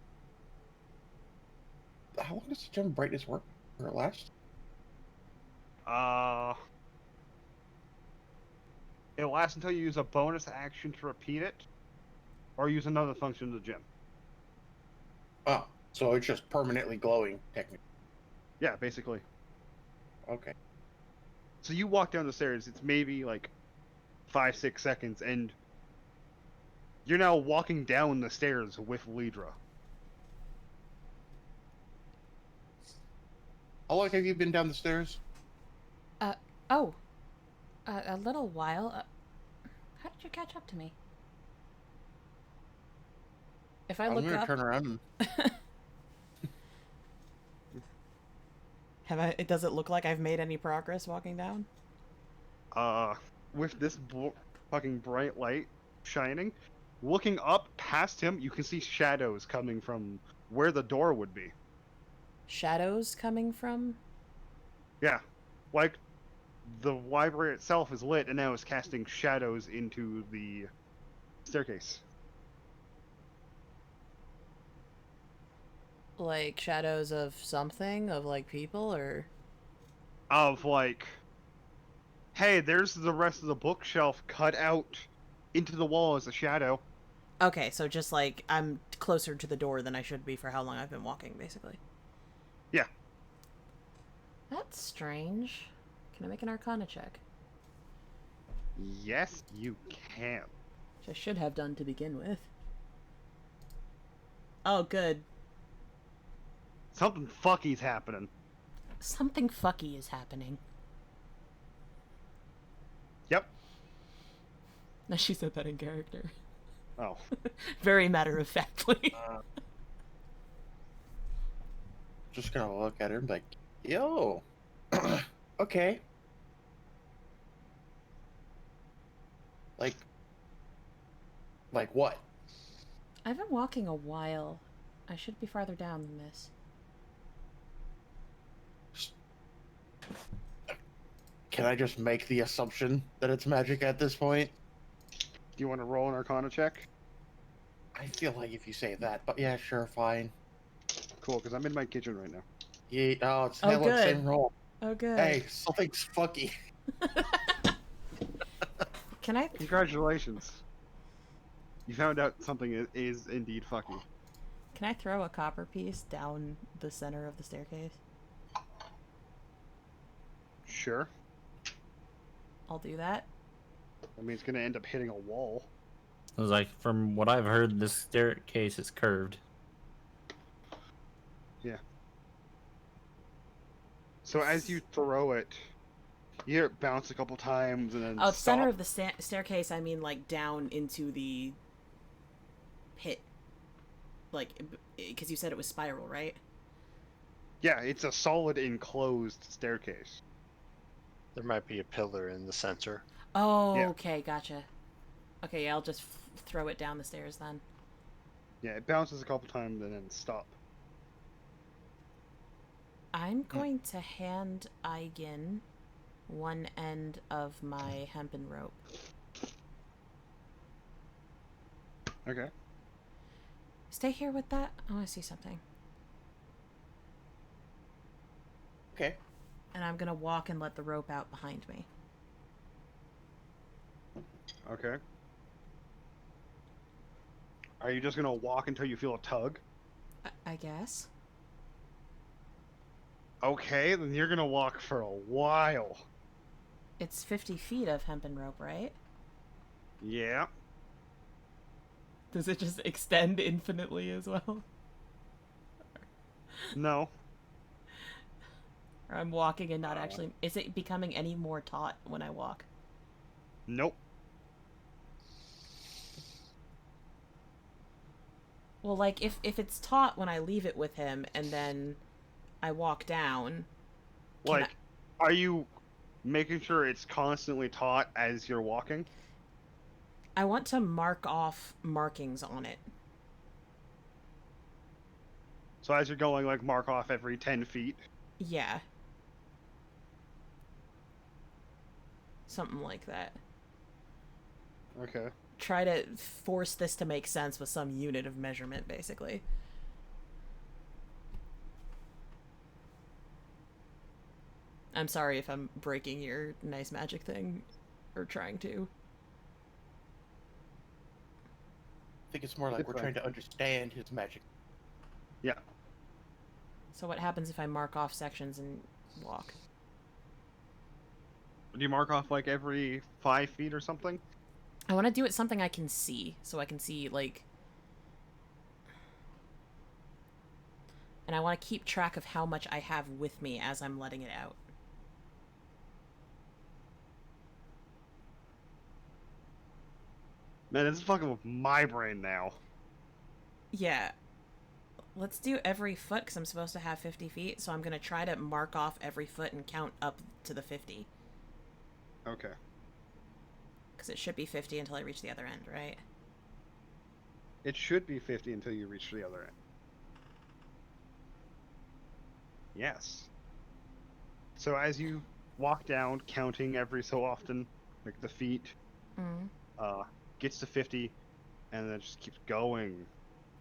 How long does the gem of brightness work? Or it last? It lasts until you use a bonus action to repeat it, or use another function of the gem. Oh, so it's just permanently glowing, technically. Yeah, basically. Okay. So you walk down the stairs, it's maybe like 5-6 seconds, and you're now walking down the stairs with Liedra. How long have you been down the stairs? A little while. How did you catch up to me? If I I'm look gonna up, turn around and it does it look like I've made any progress walking down? With this fucking bright light shining, looking up past him, you can see shadows coming from where the door would be. Shadows coming from? Yeah, like the library itself is lit and now is casting shadows into the staircase. Like shadows of something? Of like people or? Of like, hey, there's the rest of the bookshelf cut out into the wall as a shadow. Okay, so just like I'm closer to the door than I should be for how long I've been walking, basically. Yeah. That's strange. Can I make an Arcana check? Yes, you can. Which I should have done to begin with. Oh, good. Something fucky's happening. Something fucky is happening. Yep. Now she said that in character. Oh. Very matter-of-factly. just gonna look at her and be like, yo, okay. Like what? I've been walking a while. I should be farther down than this. Can I just make the assumption that it's magic at this point? Do you want to roll an Arcana check? I feel like if you say that, but yeah, sure, fine. Cool, because I'm in my kitchen right now. Yeah, oh, it's Oh, hell of the good. same roll. Oh, good. Hey, something's fucky. Can I... Congratulations. You found out something is indeed fucky. Can I throw a copper piece down the center of the staircase? Sure. I'll do that. I mean, it's gonna end up hitting a wall. I was like, from what I've heard, this staircase is curved. Yeah. So as you throw it, you hear it bounce a couple times and then Oh, stop. center of the staircase, I mean, like, down into the pit. Like, because you said it was spiral, right? Yeah, it's a solid enclosed staircase. There might be a pillar in the center. Oh, Yeah. okay, gotcha. Okay, yeah, I'll just throw it down the stairs then. Yeah, it bounces a couple times and then stop. I'm going to hand Igan one end of my hempen rope. Okay. Stay here with that. I want to see something. Okay. And I'm going to walk and let the rope out behind me. Okay. Are you just gonna walk until you feel a tug? I guess. Okay, then you're gonna walk for a while. It's 50 feet of hempen rope, right? Yeah. Does it just extend infinitely as well? No. Or I'm walking and not actually... Is it becoming any more taut when I walk? Nope. Well, like, if it's taut when I leave it with him and then I walk down... Like, are you making sure it's constantly taut as you're walking? I want to mark off markings on it. So as you're going, like, mark off every 10 feet? Yeah. Something like that. Okay. Try to force this to make sense with some unit of measurement, basically. I'm sorry if I'm breaking your nice magic thing, or trying to. I think it's more like we're trying to understand his magic. Yeah. So what happens if I mark off sections and walk? Do you mark off, like, every 5 feet or something? I want to do it something I can see, so I can see, like... And I want to keep track of how much I have with me as I'm letting it out. Man, this is fucking with my brain now. Yeah. Let's do every foot, because I'm supposed to have 50 feet, so I'm going to try to mark off every foot and count up to the 50. Okay. Because it should be 50 until I reach the other end, right? It should be 50 until you reach the other end. Yes. So as you walk down, counting every so often, like the feet, gets to 50, and then just keeps going,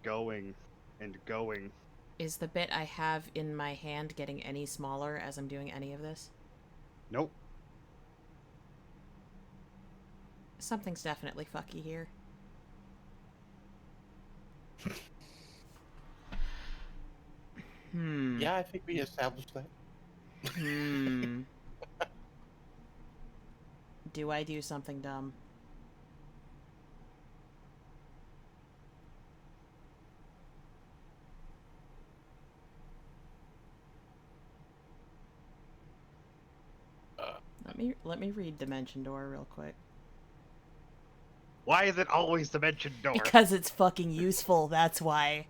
and going. Is the bit I have in my hand getting any smaller as I'm doing any of this? Nope. Something's definitely fucky here. Yeah, I think we established that. Do I do something dumb? Let me read Dimension Door real quick. Why is it always Dimension Door? Because it's fucking useful, that's why.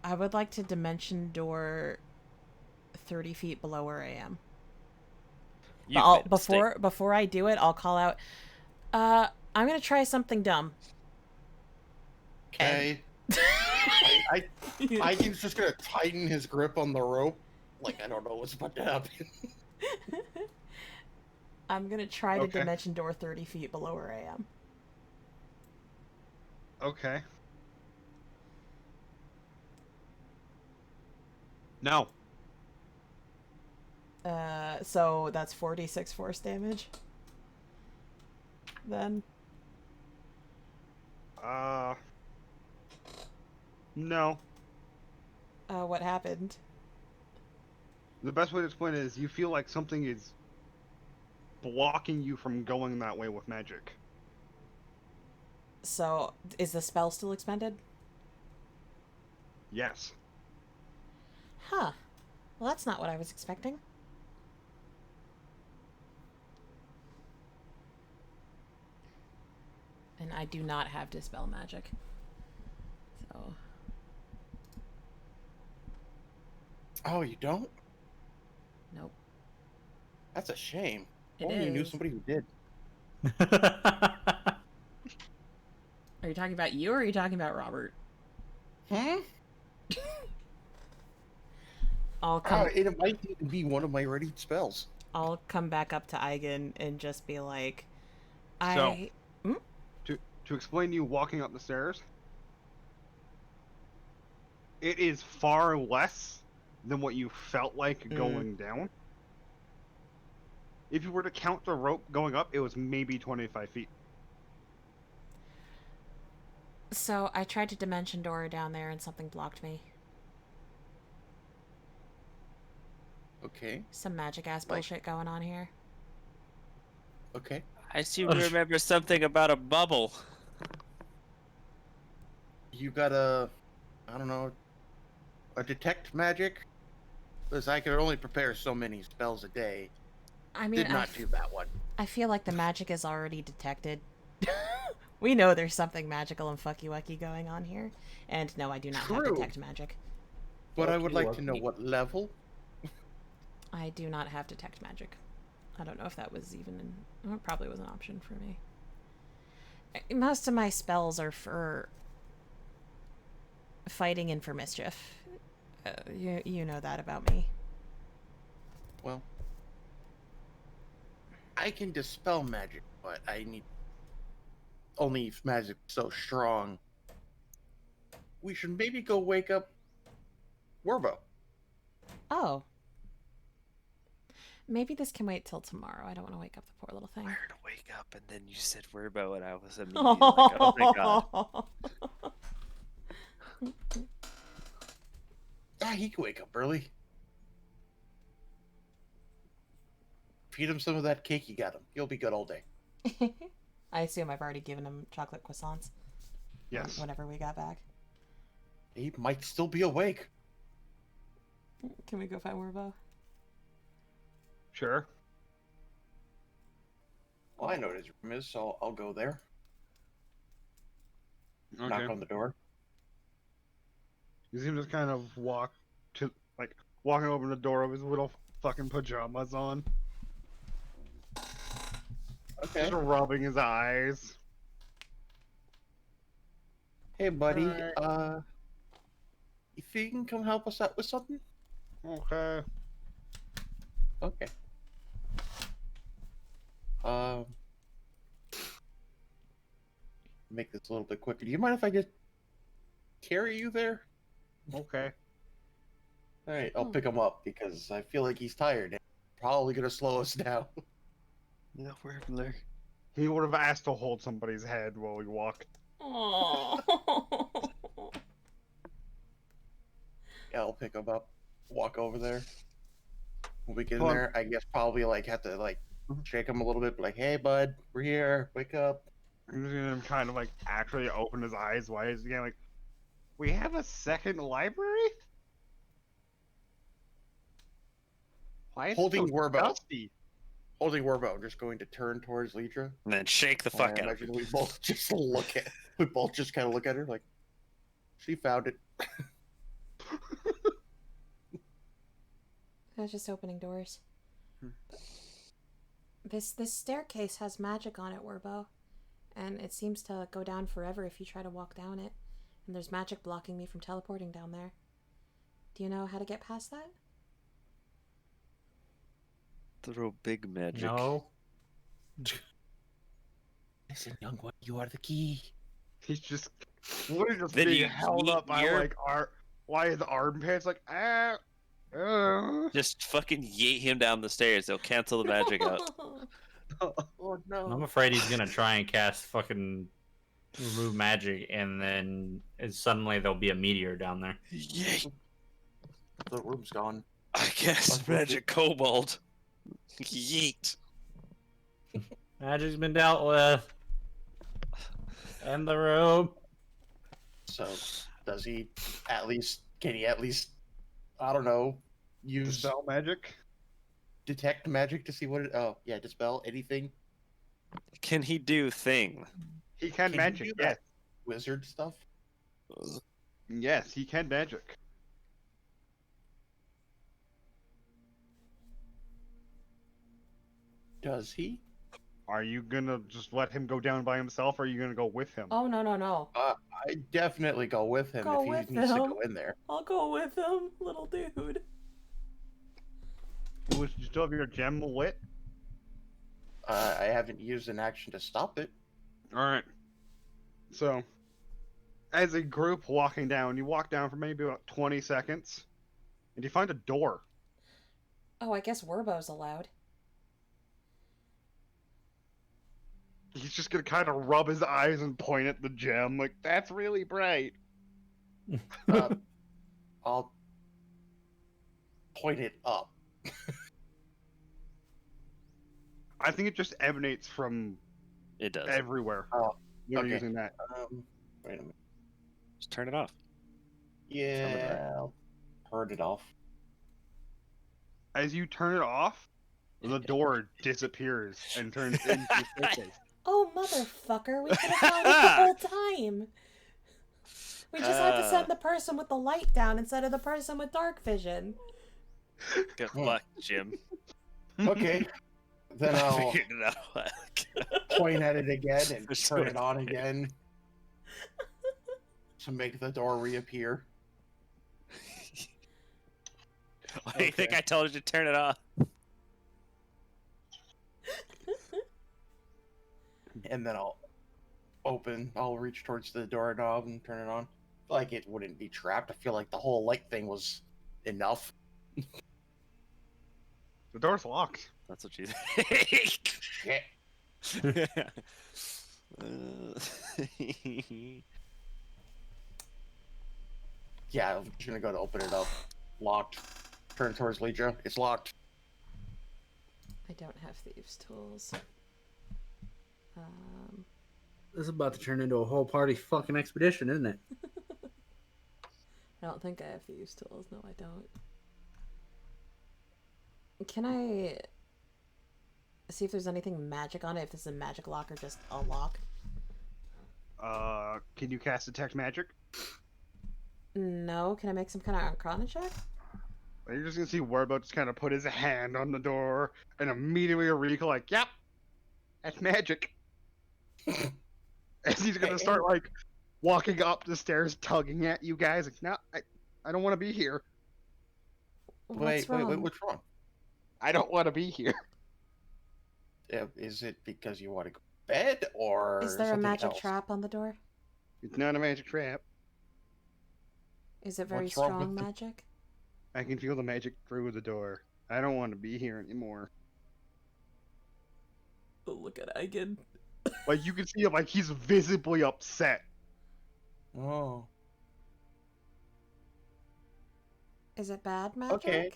I would like to Dimension Door 30 feet below where I am. But before I do it, I'll call out, I'm gonna try something dumb. Okay. Igan's just gonna tighten his grip on the rope. Like, I don't know what's about to happen. I'm gonna try to Dimension Door 30 feet below where I am. Okay. No. So that's 46 force damage. Then. No. What happened? The best way to explain it is you feel like something is blocking you from going that way with magic. So, is the spell still expended? Yes. Huh. Well, that's not what I was expecting. And I do not have Dispel Magic. So... Oh, you don't? Nope. That's a shame. It Only you knew is. somebody who did. Are you talking about you or are you talking about Robert? Hmm? I'll come. It might even be one of my ready spells. I'll come back up to Igan and just be like, So, to explain to you walking up the stairs, it is far less than what you felt like going down. If you were to count the rope going up, it was maybe 25 feet. So I tried to dimension door down there and something blocked me. Okay. Some magic ass bullshit going on here. Okay. I seem to remember something about a bubble. You got a, I don't know, a detect magic? Because I could only prepare so many spells a day. I mean, Did not do that one. I feel like the magic is already detected. We know there's something magical and fucky-wucky going on here. And no, I do not have detect magic. But I would like to know what level. I do not have detect magic. I don't know if that was even it probably was an option for me. Most of my spells are for fighting and for mischief. You know that about me. Well, I can dispel magic, but I need only if magic so strong. We should maybe go wake up Werbo. Oh. Maybe this can wait till tomorrow. I don't want to wake up the poor little thing. I heard a wake up, and then you said Werbo, and I was immediately like, oh my god. Yeah, he can wake up early. Feed him some of that cake you got him. He'll be good all day. I assume I've already given him chocolate croissants. Yes. Whenever we got back. He might still be awake. Can we go find Werbo? Sure. Well, I know what his room is, so I'll go there. Okay. Knock on the door. You see him just kind of walking open the door with his little fucking pajamas on. Okay. Just rubbing his eyes. Hey, buddy. Alright. You think you can come help us out with something? Okay. Okay. Make this a little bit quicker. Do you mind if I just carry you there? Okay. All right, I'll pick him up because I feel like he's tired and probably gonna slow us down. No, Werber. He would have asked to hold somebody's head while we walked. Aww. Yeah, I'll pick him up, walk over there. When we get in Fun. there, I guess probably have to shake him a little bit, like, "Hey, bud, we're here. Wake up." I'm just gonna kind of actually open his eyes wide again, we have a second library? Why is Holding it so Werbo. dusty? Holding Werbo, just going to turn towards Liedra. And then shake the I fuck out of imagine her. we both just kind of look at her like, she found it. I was just opening doors. This staircase has magic on it, Werbo. And it seems to go down forever if you try to walk down it. And there's magic blocking me from teleporting down there. Do you know how to get past that? Throw big magic. No. Listen, young one, you are the key. He's just literally just Then being you held yeet up by your- why his armpits Just fucking yeet him down the stairs. They'll cancel the magic out. Oh no. I'm afraid he's gonna try and cast fucking remove magic, and then suddenly there'll be a meteor down there. Yay. The room's gone. I guess magic kobold. Yeet. Magic's been dealt with. In the room. So, does he at least? Can he at least? I don't know. Use Dispel magic? detect magic to see what it. Oh, yeah, dispel anything. Can he do thing? He can Can magic, he do yes. that wizard stuff? Yes, he can magic. Does he? Are you gonna just let him go down by himself, or are you gonna go with him? Oh, no. I definitely go with him Go if with he needs to him. go in there. I'll go with him, little dude. You still have your gem lit? I haven't used an action to stop it. Alright. So, as a group walking down, you walk down for maybe about 20 seconds, and you find a door. Oh, I guess Werbo's allowed. He's just gonna kind of rub his eyes and point at the gem, like, that's really bright. I'll point it up. I think it just emanates from It does. everywhere. Oh, You're okay. using that. Wait a minute. Just turn it off. Yeah, I'll turn it off. As you turn it off, the door disappears and turns into a staircase. Oh, motherfucker, we could have found it the whole time. We just had to send the person with the light down instead of the person with dark vision. Good luck, Jim. Okay. Then I'll Figured it out. point at it again and Just turn so it on again to make the door reappear. Why do you think I told you to turn it off? And then I'll reach towards the doorknob and turn it on. I feel like it wouldn't be trapped. I feel like the whole light thing was enough. The door's locked. That's what you think. Shit. Yeah, I'm just gonna go to open it up. Locked. Turn towards Liedra. It's locked. I don't have thieves' tools. This is about to turn into a whole party fucking expedition, isn't it? I don't think I have thieves' tools. No, I don't. Can I see if there's anything magic on it? If this is a magic lock or just a lock? Can you cast Detect Magic? No. Can I make some kind of Arcana check? You're just gonna see Werbo just kind of put his hand on the door, and immediately Eureka like, yep, that's magic. As he's gonna start like walking up the stairs, tugging at you guys. Like, no, I don't want to be here. What's wrong? What's wrong? I don't want to be here. Is it because you want to go to bed, or Is there a something magic else? trap on the door? It's not a magic trap. Is it very What's wrong strong with the- magic? I can feel the magic through the door. I don't want to be here anymore. Oh, look at Igan. Like, you can see him, like, he's visibly upset. Oh, Is it bad magic? Okay.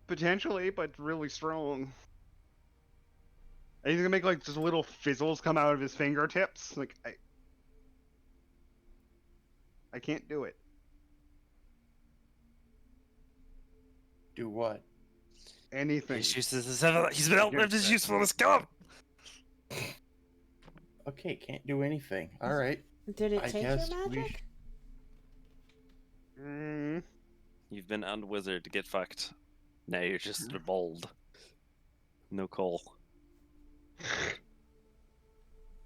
Potentially, but really strong. And he's gonna make, like, just little fizzles come out of his fingertips. Like, I can't do it. do what? Anything. He's been outlived his usefulness. Come on. Okay, can't do anything. All right. Did it I take guess your we magic? You've been unwithered to get fucked. Now you're just bold. No coal.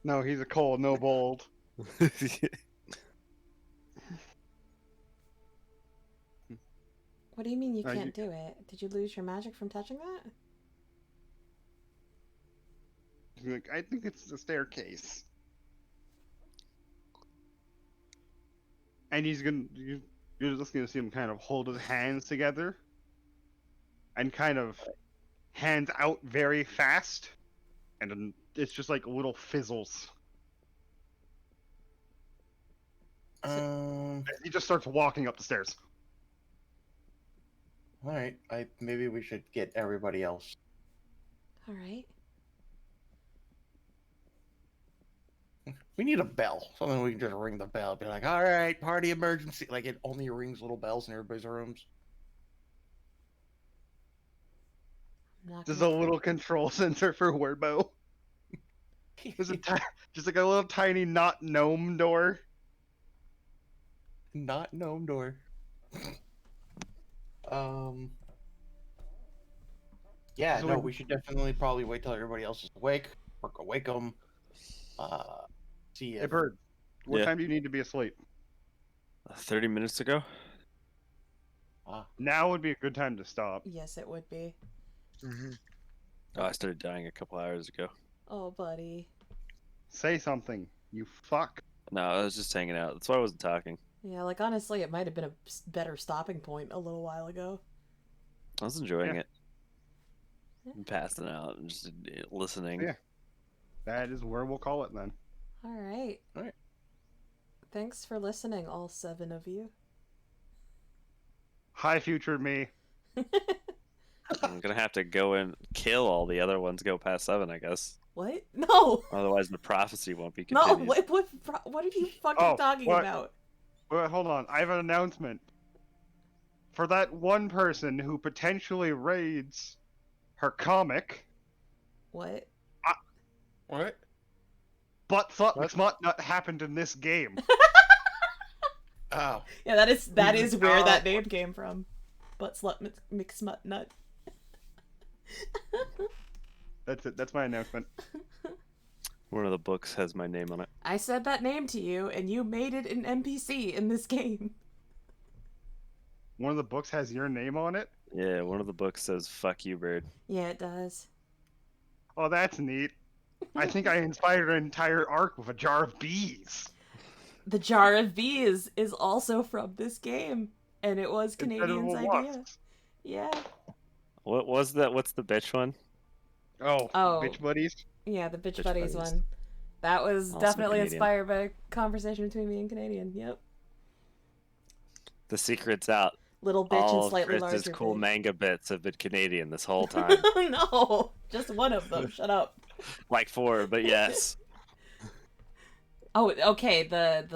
No, he's a cold, no bold. What do you mean you No, can't do it? Did you lose your magic from touching that? He's like, I think it's the staircase. And you're just gonna see him kind of hold his hands together and kind of hands out very fast, and then it's just like little fizzles. Um, he just starts walking up the stairs. All right, maybe we should get everybody else. All right. We need a bell. Something we can just ring the bell. Be like, all right, party emergency. Like, it only rings little bells in everybody's rooms. I'm not There's gonna- a little control center for Wordbow. There's just like a little tiny not gnome door. Not gnome door. Yeah, So no, we- we should definitely probably wait till everybody else is awake. Or go wake them. See Hey, if... Bird, what Yeah. time do you need to be asleep? 30 minutes ago. Now would be a good time to stop. Yes, it would be. Mm-hmm. Oh, I started dying a couple hours ago. Oh, buddy. Say something, you fuck. No, I was just hanging out. That's why I wasn't talking. Yeah, like honestly, it might have been a better stopping point a little while ago. I was enjoying Yeah. it. I'm passing out and just listening. Yeah. That is where we'll call it then. All right. All right. Thanks for listening, all 7 of you. Hi, future me. I'm gonna have to go and kill all the other ones. Go past 7, I guess. What? No. Otherwise, the prophecy won't be No. continued. What are you fucking Oh, talking what? about? Wait, hold on. I have an announcement. For that one person who potentially raids her comic, What? What? Butt Fuck Smut Nut happened in this game. Oh. Yeah, that is where Oh. that name came from. Butt slut mix smut nut. That's it. That's my announcement. One of the books has my name on it. I said that name to you, and you made it an NPC in this game. One of the books has your name on it. Yeah, one of the books says "Fuck you, bird." Yeah, it does. Oh, that's neat. I think I inspired an entire arc with a jar of bees. The Jar of Bees is also from this game, and it was Instead of Canadian's idea. wasps. Yeah. What was that? What's the bitch one? Oh, Oh. bitch buddies. Yeah, the Bitch Bitch Buddies Buddies. one. That was Also definitely Canadian. inspired by a conversation between me and Canadian. Yep. The secret's out. Little bitch All and of slightly Chris's larger cool bitch. manga bits have been Canadian this whole time. No, just one of them. Shut up. Like 4, but yes. Oh, okay. The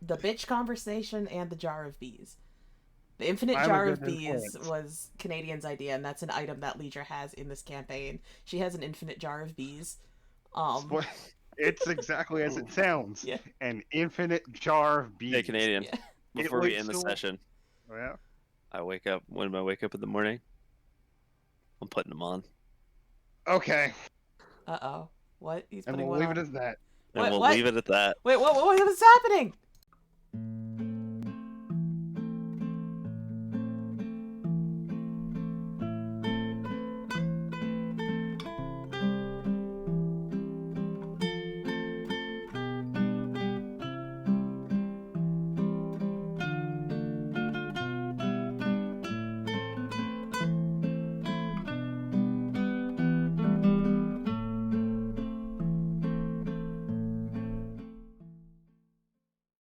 bitch conversation and the Jar of Bees. The infinite I'm a jar of good bees influence. was Canadian's idea, and that's an item that Liedra has in this campaign. She has an infinite jar of bees. It's exactly as it sounds. Yeah. An infinite jar of bees. Hey, Canadian. Yeah. Before we looks end the so- session, Oh, yeah. I wake up. When I wake up in the morning, I'm putting them on, Okay. Uh-oh. What? He's And putting we'll what leave it on? as that. and What- we'll what? leave it at that. Wait, what is happening?